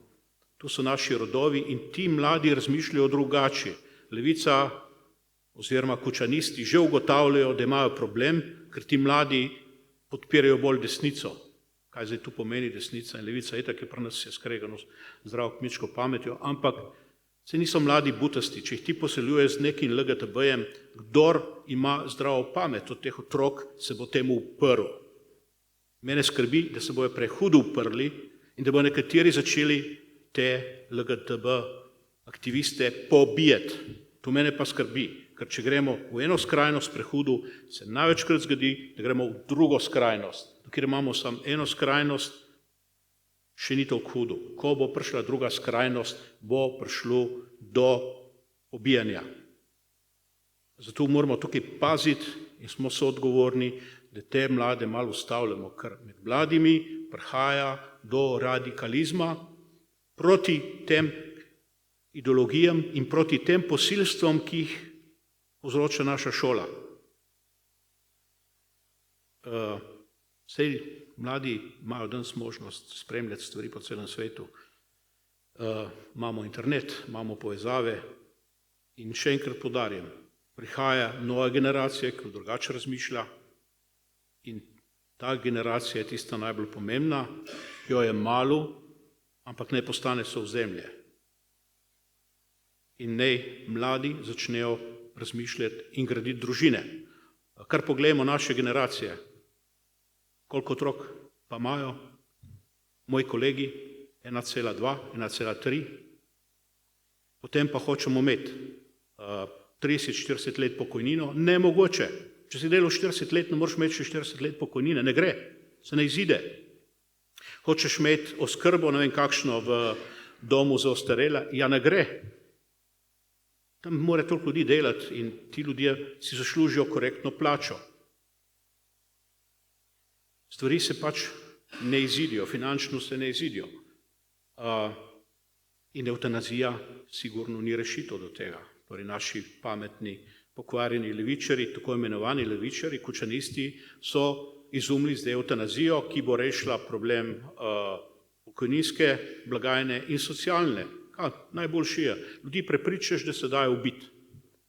B: To so naši rodovi in ti mladi razmišljajo drugače. Levica oziroma kučanisti že ugotavljajo, da imajo problem, ker ti mladi podpirajo bolj desnico. Kaj zdaj tu pomeni desnica in levica? Itak je pri nas je skregano zdravo kmečko pametjo, ampak se niso mladi butasti. Če jih ti poseljuje z nekim LGTB-jem, kdor ima zdravo pamet od teh otrok, se bo temu uprl. Mene skrbi, da se bojo prehudo uprli in da bojo nekateri začeli te LGTB aktiviste pobijati. To mene pa skrbi, ker če gremo v eno skrajnost prehudo, se največkrat zgodi, da gremo v drugo skrajnost. Dokler imamo samo eno skrajnost, še ni toliko hudo. Ko bo prišla druga skrajnost, bo prišlo do pobijanja. Zato moramo tukaj paziti in smo soodgovorni, da te mlade malo ustavljamo, ker med mladimi prihaja do radikalizma proti tem ideologijam in proti tem posilstvom, ki jih povzroča naša šola. Sej mladi imajo danes možnost spremljati stvari po celem svetu. Imamo internet, imamo povezave in še enkrat poudarjam, prihaja nova generacija, ki drugače razmišlja in ta generacija je tista najbolj pomembna, jo je malo, ampak naj postane sovzemlje. In naj mladi začnejo razmišljati in graditi družine. Kar pogledamo naše generacije, koliko otrok pa imajo, moji kolegi, 1,2, 1,3, potem pa hočemo imeti 30-40 let pokojnino, nemogoče. Če si delal 40 let, ne moreš imeti še 40 let pokojnine, ne gre, se ne izide. Hočeš imeti oskrbo, ne vem kakšno, v domu za ostarele, ja ne gre. Tam mora toliko ljudi delati in ti ljudje si zaslužijo korektno plačo. Stvari se pač ne izidijo, finančno se ne izidijo. In eutanazija sigurno ni rešitev do tega. Torej naši pametni, pokvarjeni levičari, tako imenovani levičari, kučanisti, so izumili zdaj eutanazijo, ki bo rešila problem pokojninske blagajne in socialne. Najboljši je, ljudi prepričaš, da se dajo ubiti,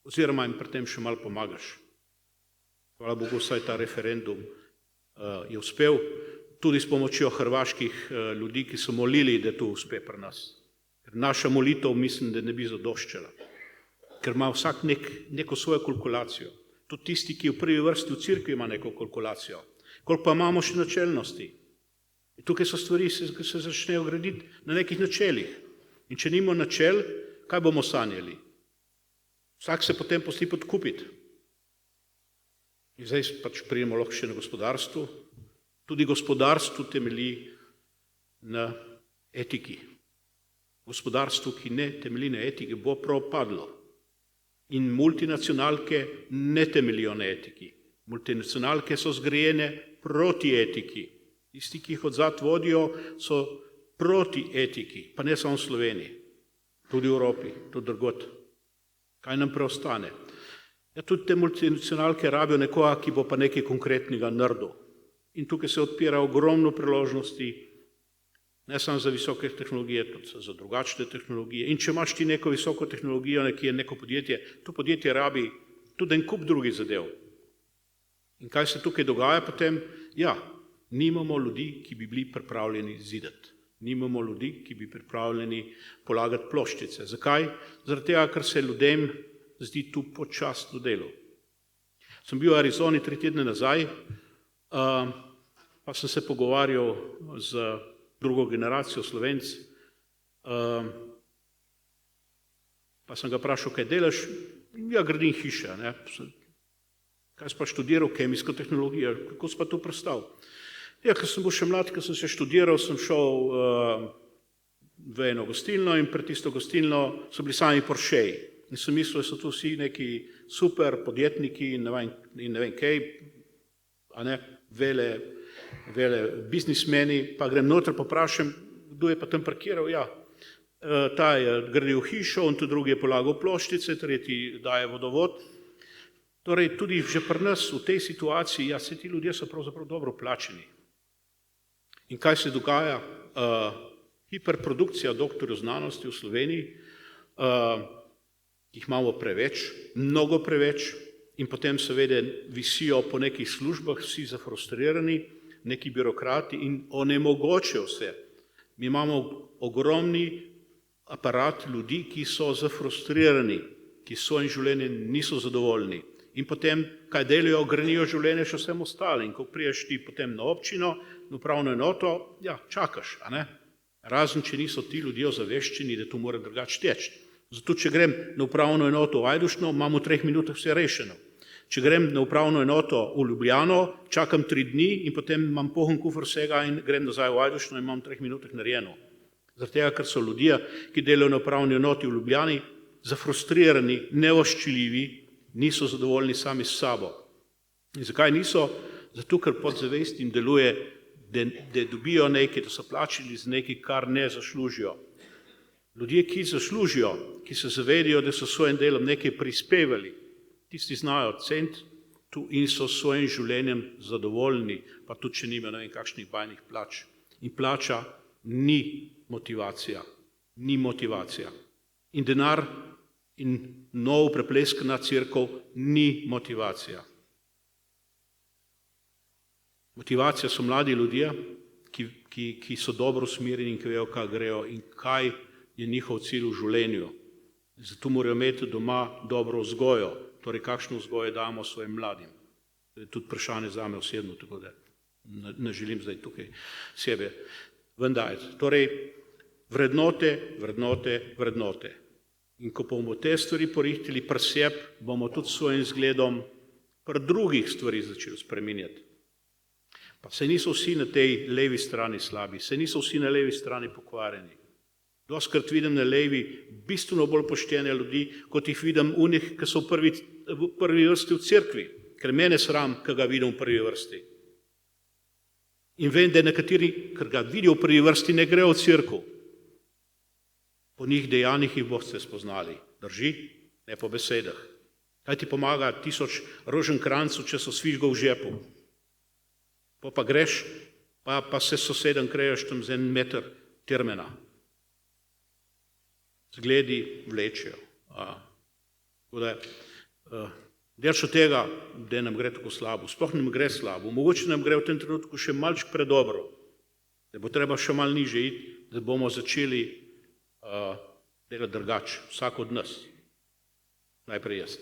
B: oziroma jim pri tem še malo pomagaš. Hvala Bogu, vsaj ta referendum je uspel, tudi s pomočjo hrvaških ljudi, ki so molili, da to uspe pri nas. Ker naša molitev mislim, da ne bi zadoščala, ker ima vsak neko svojo kalkulacijo. Tudi tisti, ki v prvi vrsti v cerkvi ima neko kalkulacijo. Koliko pa imamo še načelnosti? In tukaj so stvari, ki se začnejo graditi na nekih načelih. In če nimo načel, kaj bomo sanjali? Vsak se potem pusti podkupiti. In zdaj pač pridemo lahko še na gospodarstvu. Tudi gospodarstvo temelji na etiki. Gospodarstvo, ki ne temelji na etiki, bo propadlo. In multinacionalke ne temeljijo na etiki. Multinacionalke so zgrajene proti etiki. Tisti, ki jih odzad vodijo, so proti etiki, pa ne samo v Sloveniji, tudi v Evropi, tudi drugod. Kaj nam preostane? Ja, tudi te multinacionalke rabijo nekoga, ki bo pa nekaj konkretnega naredil. In tukaj se odpira ogromno priložnosti, ne samo za visoke tehnologije, tudi za drugačne tehnologije. In če imaš ti neko visoko tehnologijo, nekje neko podjetje, to podjetje rabi tudi en kup drugih zadev. In kaj se tukaj dogaja potem? Ja, nimamo ljudi, ki bi bili pripravljeni zidati. Nimamo ljudi, ki bi pripravljeni polagati ploščice. Zakaj? Zaradi tega, ker se ljudem zdi tu počasno delo. Sem bil v Arizoni 3 tedne nazaj, pa sem se pogovarjal z drugo generacijo Slovenc, pa sem ga vprašal, kaj delaš? Ja, gradim hiše. Ne? Kaj si pa študiral? Kemijsko tehnologijo. Kako si pa to prestal? Ja, ker sem bil še mlad, ker sem se študiral, sem šel v eno gostilno in pred tisto gostilno so bili sami Porscheji. In sem mislil, da so tu vsi neki super podjetniki in ne vem kaj, a ne, vele biznismeni, pa grem noter, pa vprašam, kdo je pa tam parkiral? Ja, ta je gradil hišo, on tudi drugi je polagal ploščice, tretji daje vodovod. Torej, tudi že pri nas v tej situaciji, ja, se ti ljudje so pravzaprav dobro plačeni. In kaj se dogaja? Hiperprodukcija doktorjev znanosti v Sloveniji, jih imamo preveč, mnogo preveč, in potem seveda visijo po nekih službah, vsi zafrustrirani, neki birokrati in onemogočijo vse. Mi imamo ogromni aparat ljudi, ki so zafrustrirani, ki s svojim življenjem niso zadovoljni. In potem, kaj delajo, grenijo življenje še vsem ostalim. Ko priješ ti potem na občino, na upravno enoto, ja, čakaš, a ne? Razen, če niso ti ljudje ozaveščeni, da to mora drugače teči. Zato, če grem na upravno enoto v Ajdovščino, imam v 3 minutah vse rešeno. Če grem na upravno enoto v Ljubljano, čakam 3 dni in potem imam poln kufer vsega in grem nazaj v Ajdovščino in imam v 3 minutah narejeno. Zaradi tega, ker so ljudje, ki delajo na upravni enoti v Ljubljani, zafrustrirani, nevoščljivi, niso zadovoljni sami s sabo. In zakaj niso? Zato, ker podzavest jim deluje, da dobijo nekaj, da so plačili za nekaj, kar ne zaslužijo. Ljudje, ki zaslužijo, ki se zavedajo, da so s svojim delom nekaj prispevali, tisti znajo ceniti in so s svojim življenjem zadovoljni, pa tudi, če nimajo ne vem kakšnih bajnih plač. In plača ni motivacija. Ni motivacija. In denar in nov prepleskana cerkev ni motivacija. Motivacija so mladi ljudje, ki so dobro usmerjeni in ki vejo, kaj grejo in kaj je njihov cilj v življenju. Zato morajo imeti doma dobro vzgojo, torej kakšno vzgojo damo svojim mladim. To je tudi vprašanje zame osebno, tako da ne želim zdaj tukaj sebe vendajati. Torej, vrednote, vrednote, vrednote. In ko bomo te stvari porihtili pri sebi, bomo tudi s svojim zgledom pri drugih stvari začeli spreminjati. Pa se niso vsi na tej levi strani slabi, se niso vsi na levi strani pokvarjeni. Doskrat vidim na levi bistveno bolj poštene ljudi, kot jih vidim unih, ki so v prvi vrsti v cerkvi, ker mene sram, ki ga vidim v prvi vrsti. In vem, da nekateri, ker ga vidijo v prvi vrsti, ne grejo v cerkev. Po njih dejanjih jih boste spoznali. Drži? Ne po besedah. Kaj ti pomaga 1000 roženkrancev, če so svižgov v žepu? Pa greš, pa se sosedem kreješ tam za 1 meter termena. Zgledi vlečejo. Delč od tega, da nam gre tako slabo, sploh nam gre slabo, mogoče nam gre v tem trenutku še malček predobro, da bo treba še malo niže iti, da bomo začeli delati drugače, vsak od nas. Najprej jaz.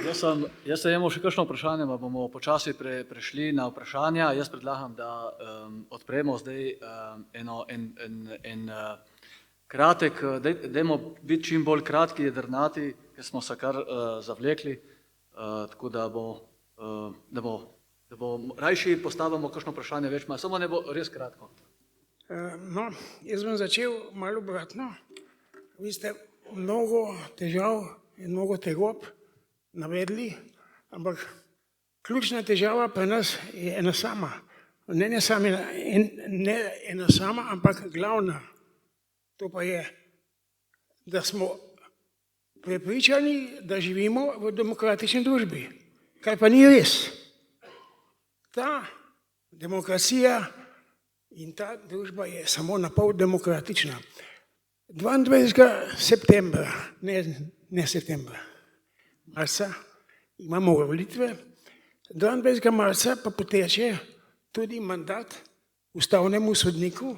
A: Jaz sem imel še kakšno vprašanje, pa bomo počasi prešli na vprašanja. Jaz predlagam, da odpremo zdaj en kratek, dajmo biti čim bolj kratki, jedrnati, ker smo se kar zavlekli, tako da bo rajši postavimo kakšno vprašanje več, samo ne bo res kratko.
F: No, jaz bom začel malo obratno. Vi ste mnogo težav in mnogo tegob navedli, ampak ključna težava pri nas je ena sama. Ne ena sama, ampak glavna. To pa je, da smo prepričani, da živimo v demokratični družbi, kar pa ni res. Ta demokracija in ta družba je samo napol demokratična. 22. septembra, ne septembra, marca imamo volitve, 22. marca pa poteče tudi mandat ustavnemu sodniku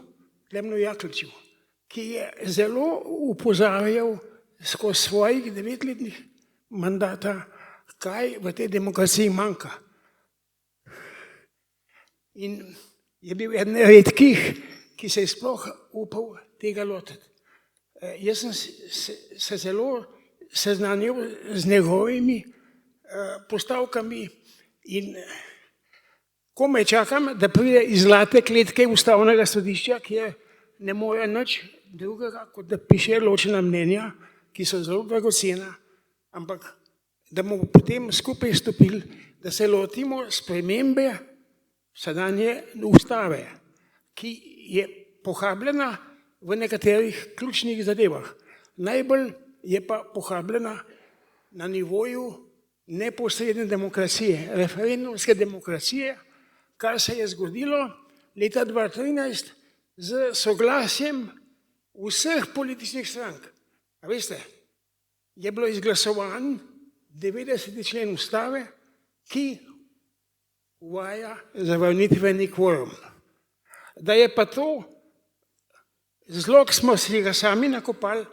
F: Klemnu Jakliču, ki je zelo upozarjal skozi svojih 9-letnih mandata, kaj v tej demokraciji manjka. In je bil eden redkih, ki se je sploh upal tega lotiti. Jaz sem se zelo seznanil z njegovimi postavkami in komaj čakam, da pride iz zlate kletke ustavnega sodišča, kjer ne more nič drugega, kot da piše ločena mnenja, ki so zelo dragocena, ampak da bomo potem skupaj stopili, da se lotimo spremembe sedanje ustave, ki je pohabljena v nekaterih ključnih zadevah. Najbolj je pa pohabljena na nivoju neposredne demokracije, referendumske demokracije, kar se je zgodilo leta 2013 z soglasjem vseh političnih strank. A veste, je bilo izglasovan 90. člen ustave, ki uvaja zavrnitveni kvorum. Da je pa to zlog, smo si ga sami nakopali,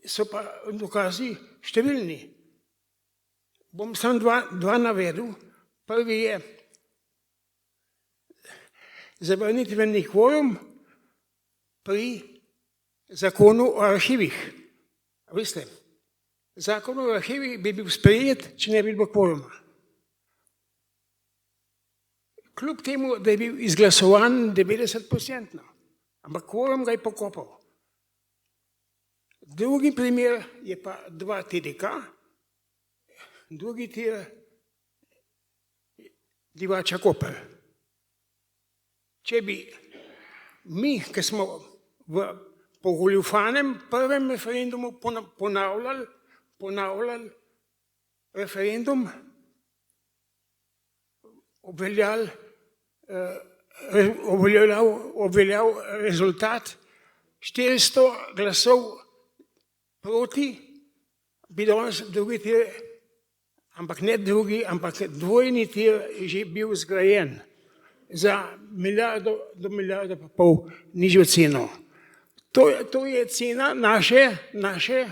F: so pa dokazi številni. Bom samo dva navedel. Prvi je zavrnitveni kvorum, pri zakonu o arhivih. A veste, zakon o arhivih bi bil sprejet, če ne bi bilo kvoruma. Kljub temu, da je bil izglasovan 90%, ampak kvorum ga je pokopal. Drugi primer je pa 2 TDK, drugi tir Divača Koper. Če bi mi, ki smo v pogoljufanem prvem referendumu ponavljali referendum, obveljal rezultat 400 glasov proti, bi danes drugi tir, ampak ne drugi, ampak dvojni tir že bil zgrajen za milijardo do milijardo pa pol nižjo ceno. To je cena naše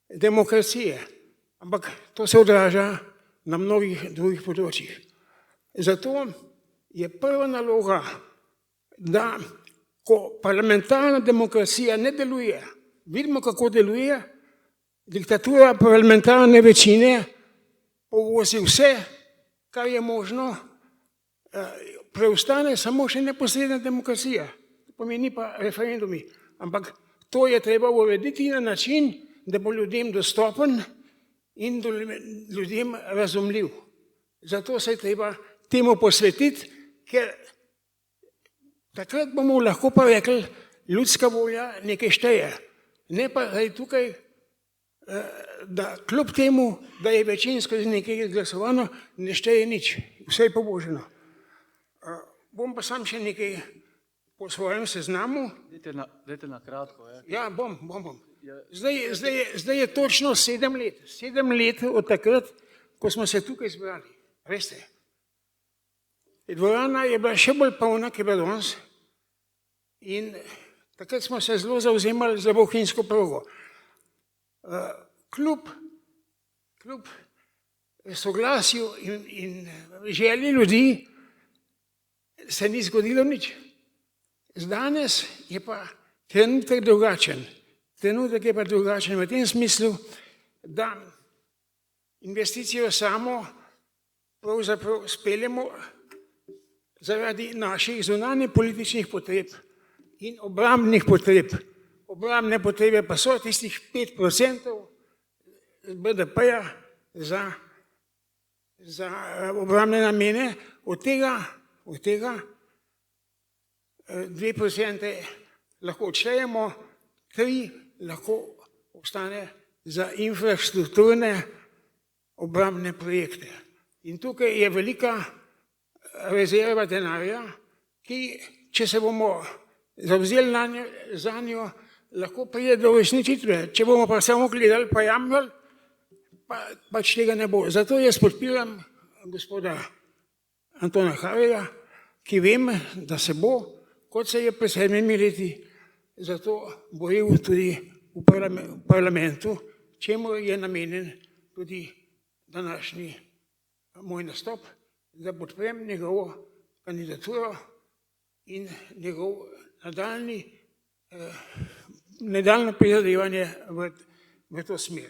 F: demokracije, ampak to se odraža na mnogih drugih področjih. Zato je prva naloga, da ko parlamentarna demokracija ne deluje, vidimo, kako deluje, diktatura parlamentarne večine povozi vse, kar je možno, preostane samo še neposredna demokracija, pomeni pa referendumi. Ampak to je treba urediti na način, da bo ljudem dostopen in ljudem razumljiv. Zato se je treba temu posvetiti, ker takrat bomo lahko pa rekli, ljudska volja nekaj šteje. Ne pa tukaj, da kljub temu, da je večinsko nekaj izglasovano, ne šteje nič. Vse je poboženo. Bom pa sam še nekaj po svojem seznamu.
A: Dajte na kratko.
F: Ja, bom. Zdaj je točno 7 let. 7 let od takrat, ko smo se tukaj zbrali. Veste, dvorana je bila še bolj polna, kot je bila danes. In takrat smo se zelo zavzemali za bohinjsko progo. Kljub soglasju in želji ljudi se ni zgodilo nič. Danes je pa trenutek drugačen. Trenutek je pa drugačen v tem smislu, da investicijo samo pravzaprav speljemo zaradi naših zunanje političnih potreb in obrambnih potreb. Obrambne potrebe pa so tistih 5% BDP-ja za obrambne namene, od tega 2% lahko odštejemo, 3% lahko ostane za infrastrukturne obrambne projekte. In tukaj je velika rezerva denarja, ki, če se bomo zavzeli za njo, lahko pride do uresničitve. Če bomo pa samo gledali pa jamrali, pač tega ne bo. Zato jaz podpiram gospoda Antona Haverja, ki vem, da se bo, kot se je pred 7 leti, zato boril tudi v parlamentu, čemu je namenjen tudi današnji moj nastop, da podprem njegovo kandidaturo in njegov nadaljnje prizadevanje v to smer.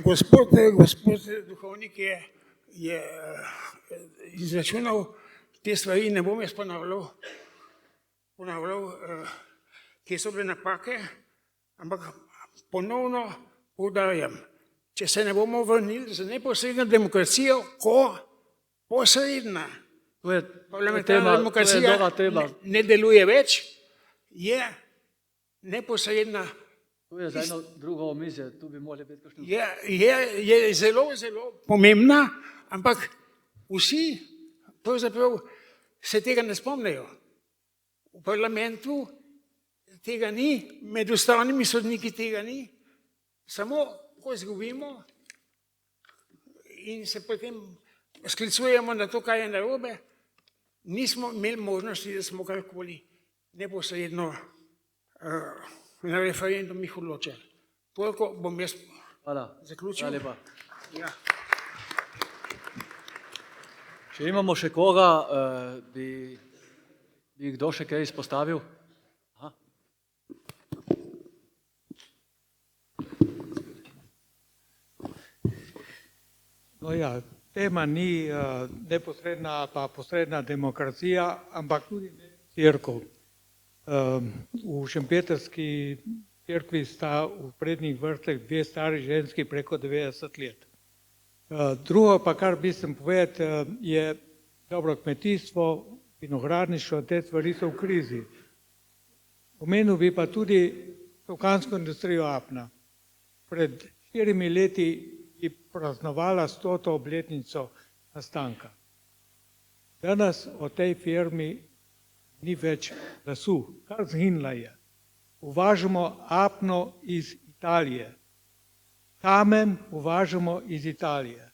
F: Gospod duhovnik je izračunal te stvari, ne bom jaz ponavljal, kje so bile napake, ampak ponovno poudarjam, če se ne bomo vrnili z neposredno demokracijo, ko posredna parlamentarna demokracija ne deluje več, je neposredna.
A: To je za eno drugo omizje, tu bi morali biti kakšni.
F: Je zelo, zelo pomembna, ampak vsi pravzaprav se tega ne spomnejo. V parlamentu tega ni, med ustavnimi sodniki tega ni, samo ko izgubimo in se potem sklicujemo na to, kaj je narobe, nismo imeli možnosti, da smo karkoli neposredno na referendumih odločili. Toliko bom jaz zaključil.
A: Hvala lepa.
F: Ja.
A: Če imamo še koga, bi kdo še kaj izpostavil? Aha.
G: No ja, tema ni neposredna pa posredna demokracija, ampak tudi cerkev. V šempetrski cerkvi sta v prednjih vrstah dve stari ženski preko 90 let. Drugo pa, kar mislim povedati, je dobro kmetijstvo, vinogradništvo, te stvari so v krizi. Omenil bi pa tudi tokansko industrijo Apna. Pred 4 leti je praznovala 100. obletnico nastanka. Danes o tej firmi ni več glasu, kar zginila je. Uvažamo apno iz Italije. Kamen uvažamo iz Italije.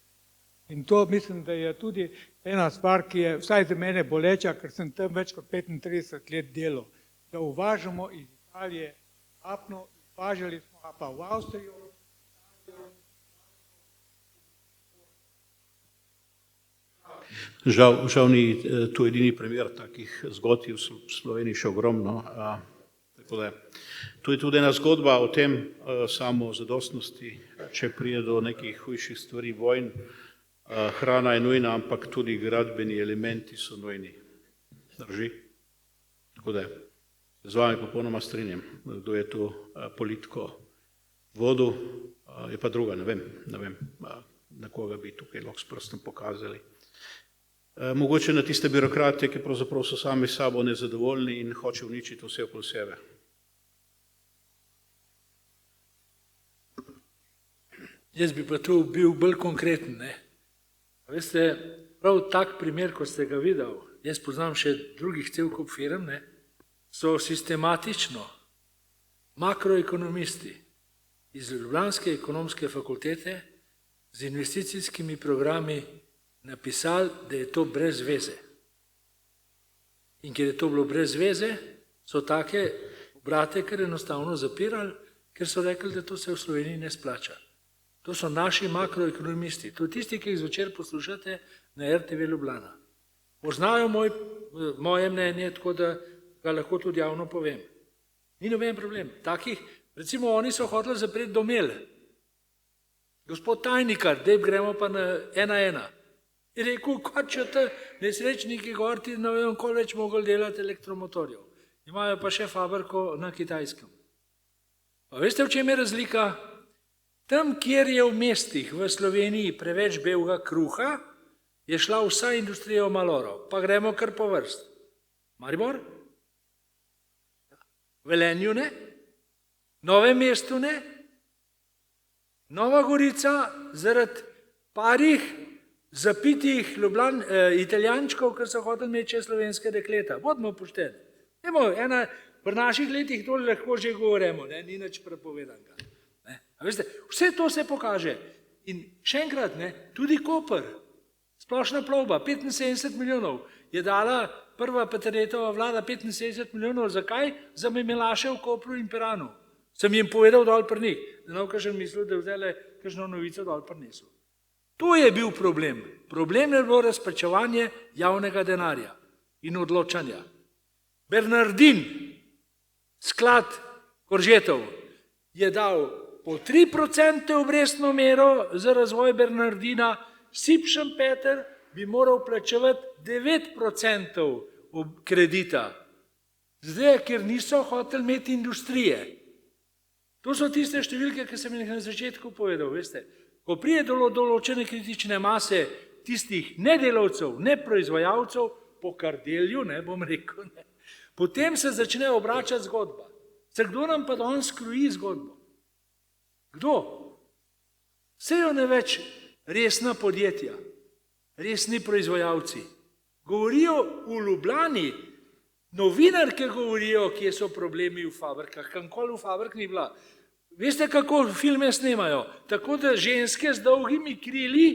G: In to mislim, da je tudi ena stvar, ki je vsaj za mene boleča, ker sem tam več kot 35 let delal. Da uvažamo iz Italije apno, uvažali smo pa v Avstrijo.
B: Žal ni to edini primer takih zgodb, v Sloveniji še ogromno. Tako da, to je tudi ena zgodba o tem samozadostnosti, če pride do nekih hujših stvari, vojn, hrana je nujna, ampak tudi gradbeni elementi so nujni. Drži? Tako da, z vami popolnoma strinjam, kdo je to politiko vodil, je pa druga, ne vem, na koga bi tukaj lahko s prstom pokazali. Mogoče na tiste birokrate, ki pravzaprav so sami s sabo nezadovoljni in hoče uničiti vse okoli sebe.
C: Jaz bi pa tu bil bolj konkreten. Ne? Veste, prav tak primer, kot ste ga videli, jaz poznam še drugih cel kup firm, ne? So sistematično makroekonomisti iz Ljubljanske ekonomske fakultete z investicijskimi programi napisali, da je to brez veze. In ker je to bilo brez veze, so take obrate kar enostavno zapirali, ker so rekli, da to se v Sloveniji ne splača. To so naši makroekonomisti, to tisti, ki jih zvečer poslušate na RTV Ljubljana. Poznajo moje mnenje, tako da ga lahko tudi javno povem. Ni noben problem. Takih, recimo oni so hoteli zapreti Domel. Gospod Tajnikar, dej gremo pa na 1:1. Je rekel, kot če te nesrečniki gorti, ne vem, koliko več mogli delati elektromotorjev. Imajo pa še fabriko na Kitajskem. Pa veste, v čem je razlika? Tam, kjer je v mestih v Sloveniji preveč belega kruha, je šla vsa industrija v maloro. Pa gremo kar po vrst. Maribor? Velenju ne? Novem mestu ne? Nova Gorica zaradi parih zapitih Italijančkov, ker so hoteli imeti še slovenske dekleta. Bodimo pošteni. V naših letih to lahko že govorimo, ne? Ni nič prepovedanega. Veste, vse to se pokaže. In še enkrat, ne? Tudi Koper, splošna plovba, 75 milijonov, je dala prva Peterletova vlada 75 milijonov. Zakaj? Za memelaše v Kopru in Piranu. Sem jim povedal dol pri njih, da ne bo kakšen mislil, da je vzele kakšno novico dol prinesel. To je bil problem. Problem je bilo razprečevanje javnega denarja in odločanja. Bernardin, sklad Koržetov, je dal po 3% obrestno mero za razvoj Bernardina, Sip Šempeter bi moral plačevati 9% kredita. Zdaj, ker niso hoteli imeti industrije. To so tiste številke, ki sem jih na začetku povedal, veste. Ko prije do določene kritične mase tistih nedelavcev, neproizvajalcev, po kardelju, ne bom rekel, ne, potem se začne obračati zgodba. Kdo nam pa danes skroji zgodbo? Kdo? Sejo ne več resna podjetja, resni proizvajalci. Govorijo v Ljubljani, novinarke govorijo, kje so problemi v fabrikah, kamkoli v fabrik ni bila. Veste, kako filme snemajo? Tako, da ženske z dolgimi krili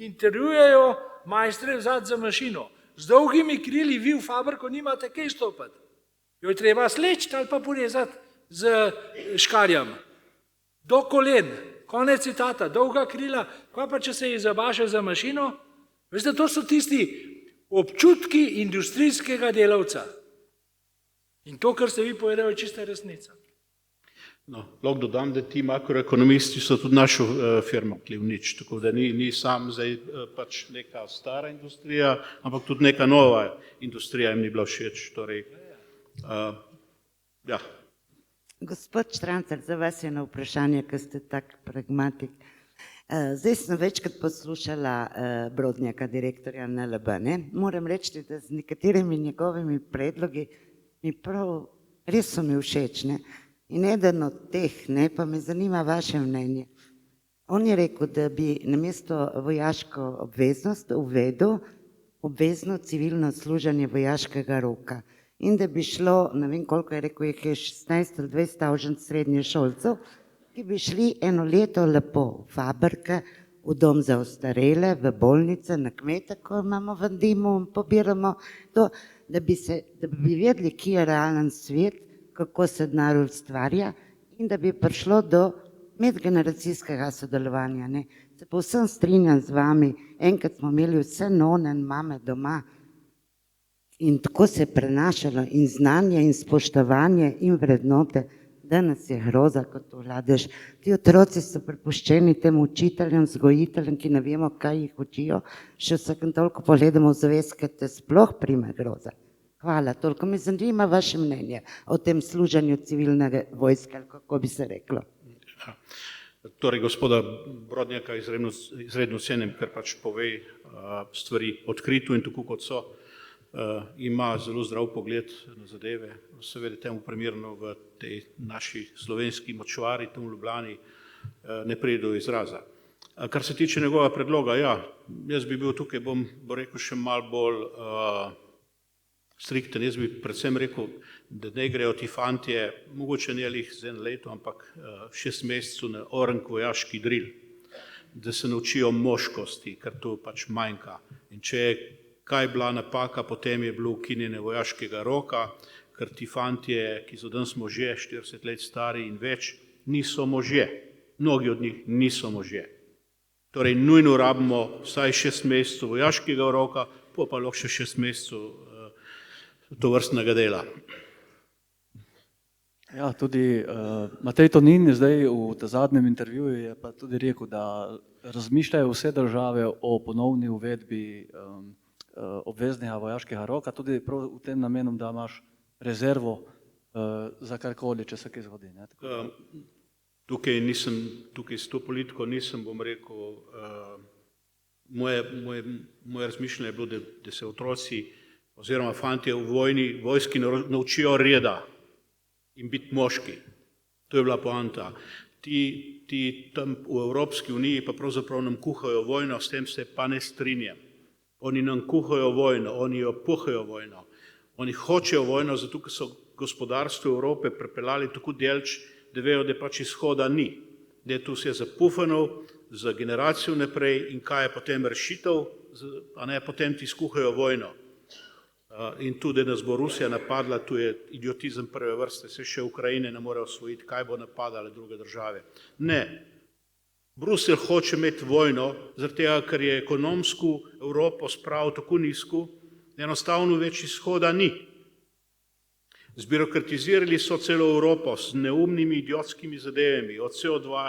C: intervjujejo majstre vzad za mašino. Z dolgimi krili vi v fabriko nimate kaj stopati. Jo je treba slečiti ali pa porezati z škarjam. Do kolen. Konec citata. Dolga krila. Kaj pa, če se jih zabaše za mašino? Veste, to so tisti občutki industrijskega delavca. In to, kar ste vi povedali, je čista resnica.
B: No, lahko dodam, da ti makroekonomisti so tudi našo firmo Klivnič, tako da ni sam zdaj pač neka stara industrija, ampak tudi neka nova industrija jim ni bila všeč. Torej, ja.
H: Gospod Štrancelj, za vas je na vprašanje, ker ste tak pragmatik. Zdaj sem večkrat poslušala Brodnjaka, direktorja NLB. Moram reči, da z nekaterimi njegovimi predlogi mi prav res so mi všeč. In eden od teh, pa me zanima vaše mnenje. On je rekel, da bi namesto vojaško obveznost uvedel obvezno civilno služenje vojaškega roka. In da bi šlo, ne vem koliko je rekel, je 16 ali 20 tavžent srednješolcev, ki bi šli eno leto lepo v fabrike, v dom za ostarele, v bolnice, na kmete, ko imamo v Dimu in pobiramo to, da bi vedeli, kje je realen svet, kako se denar ustvarja in da bi prišlo do medgeneracijskega sodelovanja. Se povsem strinjam z vami, enkrat smo imeli vse none in mame doma in tako se je prenašalo in znanje in spoštovanje in vrednote. Danes je groza, kot to vladaš. Ti otroci so prepuščeni tem učiteljem, vzgojiteljem, ki ne vemo, kaj jih učijo. Še vsakem toliko pogledamo v zavest, ker te sploh prime groza. Hvala, toliko me zanima vaše mnenje o tem služenju civilnega vojske, ali kako bi se reklo.
B: Ja. Torej, gospoda Brodnjaka izredno cenim, ker pač pove stvari odkrito in tako, kot so. Ima zelo zdrav pogled na zadeve, seveda temu primerno v tej naši slovenski močvari, tam v Ljubljani, ne pride do izraza. Kar se tiče njegova predloga, ja, jaz bi bil tukaj, bom rekel, še malo bolj strikten. Jaz bi predvsem rekel, da ne grejo ti fantje, mogoče ne lih z eno leto, ampak 6 mesecev na orenk vojaški dril, da se naučijo moškosti, ker to pač manjka. In če je kaj bila napaka, potem je bilo ukinjene vojaškega roka, ker ti fantje, ki so danes možje, 40 let stari in več, niso možje. Mnogi od njih niso možje. Torej, nujno rabimo vsaj 6 mesecev vojaškega roka, pa lahko še 6 mesecev tovrstnega dela.
A: Ja, tudi Matej Tonin je zdaj v zadnjem intervjuju je pa tudi rekel, da razmišljajo vse države o ponovni uvedbi obveznega vojaškega roka, tudi prav v tem namenom, da imaš rezervo za karkoli, če se kaj zgodi.
B: Tukaj s to politiko nisem, bom rekel, moje razmišljanje je bilo, da se otroci oziroma fantje v vojski naučijo reda in biti moški. To je bila poanta. Ti tam v Evropski uniji pa pravzaprav nam kuhajo vojno, s tem se pa ne strinjam. Oni nam kuhajo vojno, oni jo puhajo vojno. Oni hočejo vojno, zato ker so gospodarstvo Evrope prepeljali tako delč, da vejo, da pač izhoda ni. Da je tu vse zapufano za generacijo naprej in kaj je potem rešitev, a ne potem ti skuhajo vojno. In tudi, da nas bo Rusija napadla, tu je idiotizem prve vrste, se še Ukrajine ne more osvojiti, kaj bo napadale druge države. Ne. Bruselj hoče imeti vojno, zaradi tega, ker je ekonomsko Evropo spravil tako nizko, enostavno več izhoda ni. Zbirokratizirali so celo Evropo s neumnimi, idiotskimi zadevami, od CO2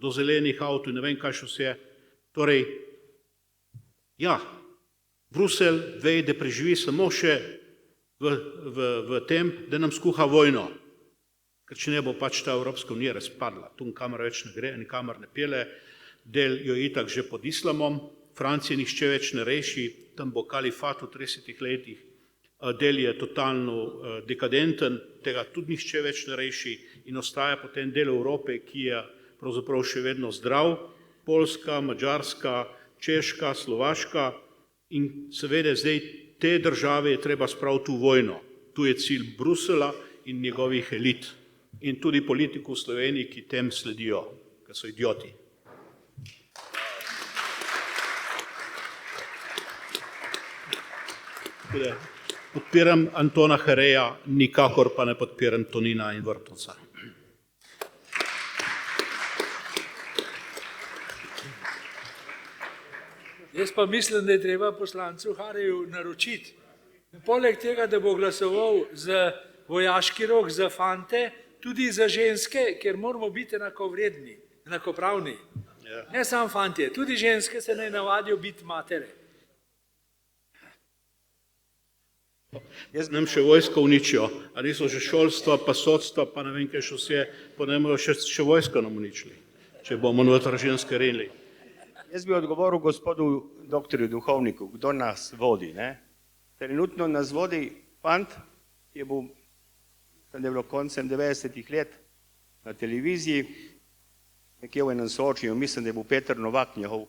B: do zelenih avtov in ne vem, kaj še vse. Torej, ja, Bruselj ve, da preživi samo še v tem, da nam skuha vojno. Ker če ne bo pač ta Evropska unija razpadla, tu nikamor več ne gre, nikamor ne pele, del jo itak že pod islamom, Francije nihče več ne reši, tam bo kalifat v 30 letih, del je totalno dekadenten, tega tudi nihče več ne reši in ostaja potem del Evrope, ki je pravzaprav še vedno zdrav, Poljska, Madžarska, Češka, Slovaška in seveda zdaj te države je treba spraviti v vojno. Tu je cilj Bruselja in njegovih elit. In tudi politikov v Sloveniji, ki tem sledijo, ker so idioti. Podpiram Antona Hereja, nikakor pa ne podpiram Tonina in Vrtovca.
C: Jaz pa mislim, da je treba poslancu Hariju naročiti. Poleg tega, da bo glasoval za vojaški rok za fante, tudi za ženske, ker moramo biti enakovredni, enakopravni. Ne samo fantje, tudi ženske se naj navadijo biti matere.
B: Nam še vojsko uničijo, a niso že šolstva, pa sodstva, pa ne vem kaj še vse, pa ne bojo še vojsko nam uničili, če bomo noter ženske renili.
I: Jaz bi odgovoril gospodu doktorju Duhovniku, kdo nas vodi. Ne? Trenutno nas vodi fant, ki je bil, da je bilo koncem 90-ih let na televiziji, nekje v enem soočenju, mislim, da je bil Peter Novak, njegov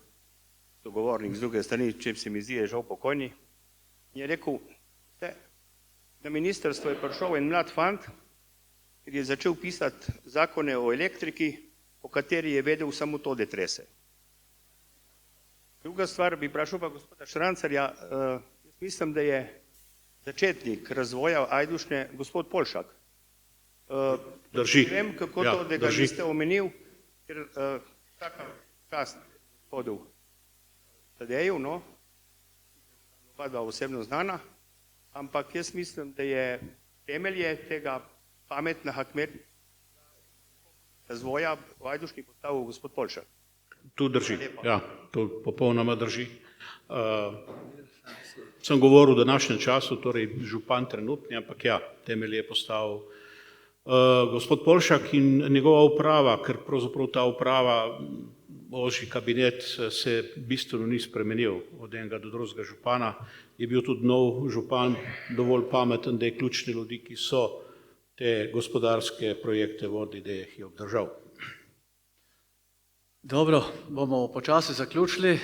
I: sogovornik z druge strani, če se mi zdi, je žal pokojni, in je rekel, na ministrstvo je prišel en mlad fant, ker je začel pisati zakone o elektriki, po kateri je vedel samo to, da trese. Druga stvar, bi vprašal pa gospoda Šrancarja, jaz mislim, da je začetnik razvoja Ajdušne gospod Polšak.
B: Drži.
I: Vem, kako to, da ga niste omenil, ker taka čast hodil Tadeju, no, pa dva osebno znana, ampak jaz mislim, da je temelje tega pametnega razvoja v Ajduški postavil gospod Polšak.
B: Tu drži, ja, to popolnoma drži. Sem govoril v današnjem času, torej župan trenutni, ampak ja, temelj je postavil gospod Polšak in njegova uprava, ker pravzaprav ta uprava, ožji kabinet se bistveno ni spremenil od enega do drugega župana, je bil tudi nov župan dovolj pameten, da je ključni ljudi, ki so te gospodarske projekte vodili, da jih je obdržal.
A: Dobro, bomo počasi zaključili.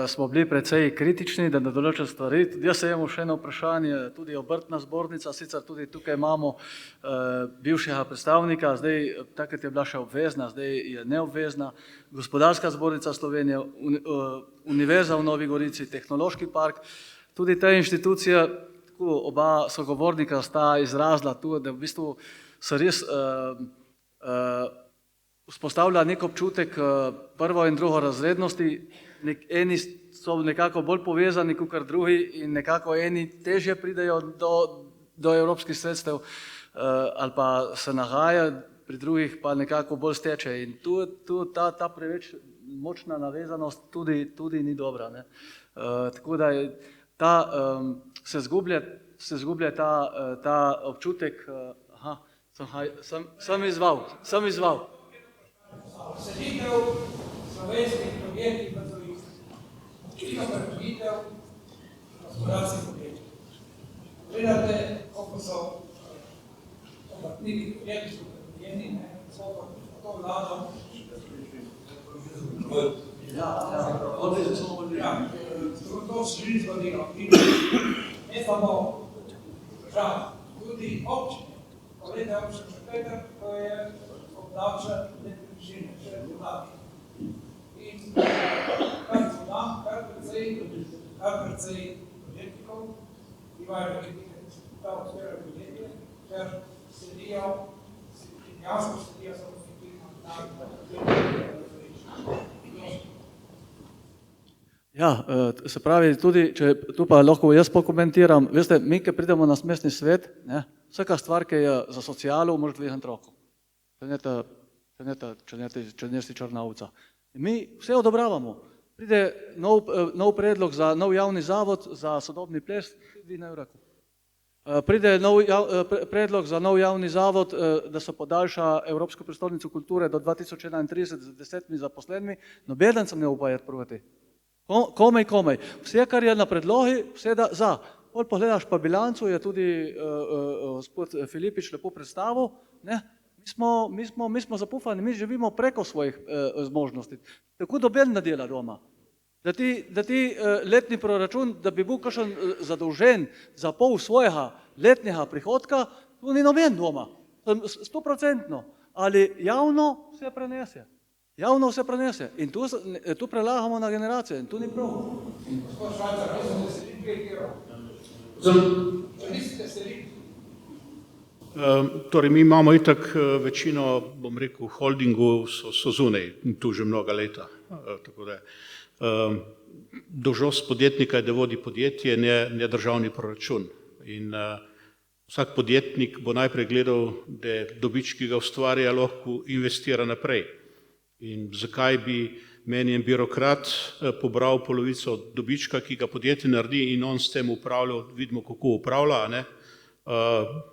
A: Smo bili precej kritični, da ne določen stvari. Tudi jaz se imam še eno vprašanje, tudi obrtna zbornica, sicer tudi tukaj imamo bivšega predstavnika, zdaj takrat je bila še obvezna, zdaj je neobvezna, Gospodarska zbornica Slovenije, Univerza v Novi Gorici, Tehnološki park, tudi ta inštitucija, tako oba sogovornika sta izrazila tu, da v bistvu so res vzpostavlja nek občutek prvo in drugo razrednosti, eni so nekako bolj povezani kot drugi in nekako eni težje pridejo do evropskih sredstev ali pa se nahajajo, pri drugih pa nekako bolj steče in tu ta preveč močna navezanost tudi ni dobra. Ne? Tako da se zgublja ta občutek, sem izval.
J: Selitev slovenskih podjetij v tujino. Očitno prekinitev gospodarskih podjetij. Gledate, koliko so obrtniki podjetij prekinjeni, so to vlado. To se želi zgodilo. Ne samo država, tudi občine. Poglejte občine Šempeter, ko je obdavča nepremičnine, še podati. In kar precej podjetnikov imajo ta odpirajo podjetje, ker sedijo, jasno sedijo samo fiktivno na
A: Ja, se pravi, tudi, če tu pa lahko jaz pokomentiram, veste, mi, ki pridemo na mestni svet, ne, vsaka stvar, ki je za socialo, može dvigniti roko. Če nisi črna ovca. Mi vse odobravamo. Pride nov predlog za nov javni zavod za sodobni ples, dvigne roko. Pride predlog za nov javni zavod, da se podaljša Evropsko prestolnico kulture do 2031 z 10 zaposlenimi, nobeden sem ne upa jeti proti. Komaj. Vse, kar je na predlogi, vse da za. Pol pogledaš pa bilanco, je tudi gospod Filipič lepo predstavil, ne? Mi smo zapufani, mi živimo preko svojih zmožnosti. Tako doben ne dela doma. Da ti letni proračun, da bi bil kakšen zadolžen za pol svojega letnega prihodka, to ni noben doma. 100%. Ali javno vse prenese. Javno vse prenese. In tu prelagamo na generacije. In tu ni prav.
J: Gospod Šrancar, mislim, da se ni prijekiral. Če mislite se vi?
B: Torej, mi imamo itak večino, bom rekel, holdingu so zunaj, tu že mnoga leta. Tako da, dolžnost podjetnika je, da vodi podjetje, ne državni proračun. In vsak podjetnik bo najprej gledal, da dobiček, ki ga ustvarja, lahko investira naprej. In zakaj bi meni en birokrat pobral polovico dobička, ki ga podjetje naredi in on s tem upravlja, vidimo, kako upravlja, ne?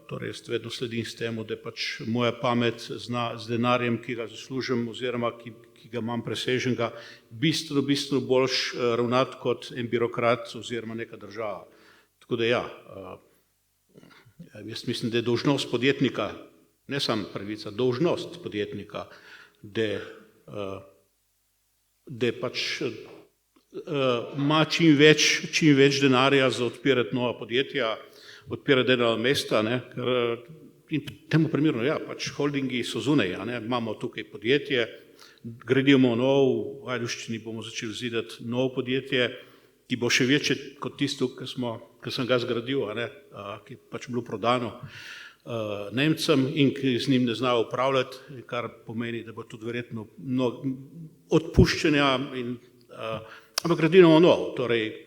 B: Torej, jaz vedno sledim s temu, da pač moja pamet zna z denarjem, ki ga zaslužim oziroma ki ga imam preseženega, bistveno boljš ravnati kot en birokrat oziroma neka država. Tako da ja, jaz mislim, da je dolžnost podjetnika, ne samo pravica, dolžnost podjetnika, da pač ima čim več denarja za odpirati nova podjetja, odpirati delovna mesta, ne, in temu primerno, ja, pač holdingi so zunaj, ne, imamo tukaj podjetje, gradimo nov, v Ajdovščini bomo začeli zidati novo podjetje, ki bo še večje kot tisto, ki sem ga zgradil, ne, ki je pač bilo prodano Nemcem in ki z njim ne znajo upravljati, kar pomeni, da bo tudi verjetno odpuščanja, ampak gradimo novo, torej,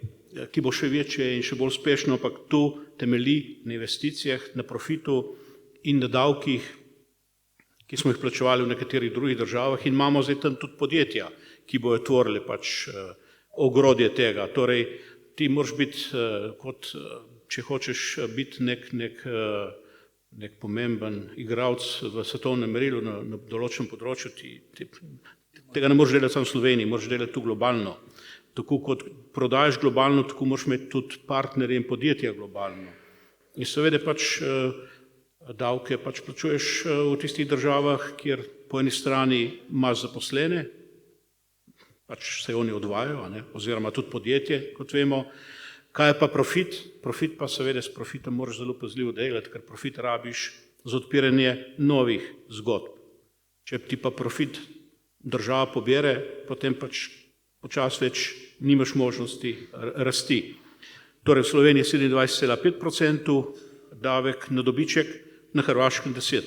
B: ki bo še večje in še bolj uspešno, ampak tu temelji na investicijah, na profitu in na davkih, ki smo jih plačevali v nekaterih drugih državah in imamo zdaj tam tudi podjetja, ki bojo tvorili pač ogrodje tega. Torej, ti moraš biti, kot če hočeš biti nek pomemben igralec v svetovnem merilu na določenem področju, tega ne moreš delati samo v Sloveniji, moraš delati tu globalno. Tako kot prodajaš globalno, tako moraš imeti tudi partnerje in podjetja globalno. In seveda pač davke pač plačuješ v tistih državah, kjer po eni strani imaš zaposlene, pač se oni odvajajo, ne, oziroma tudi podjetje, kot vemo. Kaj je pa profit? Profit pa seveda s profitom moraš zelo pazljivo delati, ker profit rabiš za odpiranje novih zgodb. Če ti pa profit država pobere, potem pač počas več nimaš možnosti rasti. Torej v Sloveniji 27,5% davek na dobiček, na Hrvaškem 10%.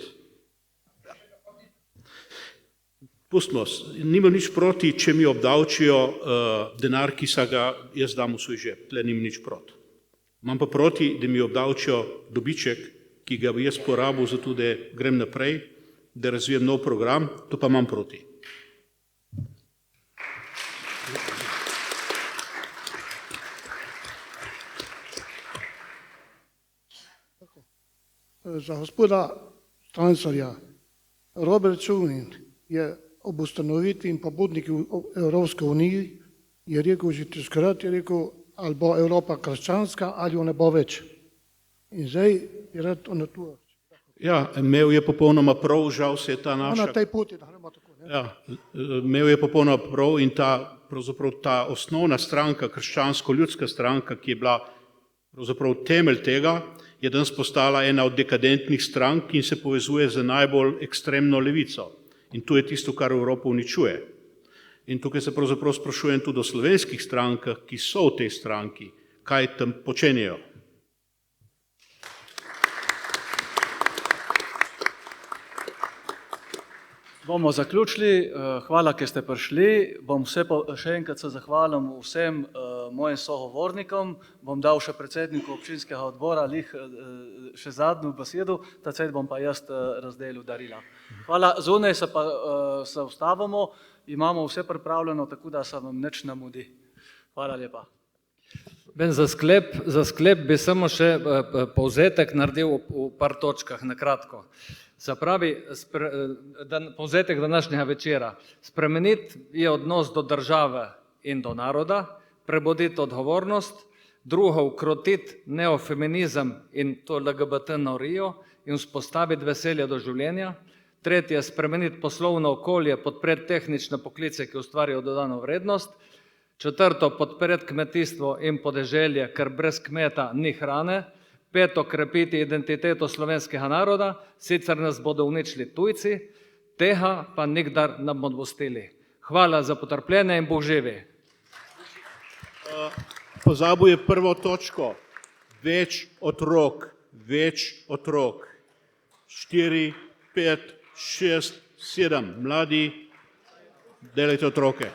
B: Pustimo, nimam nič proti, če mi obdavčijo denar, ki se ga jaz dam v svoj žep, tle nimam nič proti. Imam pa proti, da mi obdavčijo dobiček, ki ga bi jaz porabil za to, da grem naprej, da razvijem nov program, to pa imam proti.
K: Za gospoda Strancarja, Robert Schuman je ob ustanovitvi in pobudniki Evropske unije je rekel že tiskrat, je rekel, ali bo Evropa krščanska, ali jo ne bo več. In zdaj je rad to na to.
B: Ja, imel je popolnoma prav, žal se je ta naša...
K: Na tej poti, da gremo tako. Ne?
B: Ja, imel je popolnoma prav in pravzaprav ta osnovna stranka, krščansko-ljudska stranka, ki je bila pravzaprav temelj tega, je danes postala ena od dekadentnih strank in se povezuje z najbolj ekstremno levico. In to je tisto, kar Evropo uničuje. In tukaj se pravzaprav sprašujem tudi o slovenskih strankah, ki so v tej stranki, kaj tam počenjajo.
A: Bomo zaključili. Hvala, ker ste prišli. Bom še enkrat se zahvalim vsem mojim sogovornikom. Bom dal še predsedniku občinskega odbora še zadnjo besedo, tacet bom pa jaz razdelil darila. Hvala. Zunaj se pa se ustavimo. Imamo vse pripravljeno, tako da se vam nič ne mudi. Hvala lepa.
D: Za sklep bi samo še povzetek naredil v par točkah, na kratko. Se pravi, povzetek današnjega večera. Spremeniti je odnos do države in do naroda, prebuditi odgovornost, drugo, ukrotiti neofeminizem in to LGBT norijo in vzpostaviti veselje do življenja. Tretje, spremeniti poslovno okolje, podpreti tehnične poklice, ki ustvarjajo dodano vrednost. Četrto, podpreti kmetijstvo in podeželje, ker brez kmeta ni hrane. Peto, krepiti identiteto slovenskega naroda, sicer nas bodo uničili tujci, tega pa nikdar ne bomo dopustili. Hvala za potrpljenje in Bog živi.
B: Pozabil je prvo točko. Več otrok. 4, 5, 6, 7. Mladi, delajte otroke.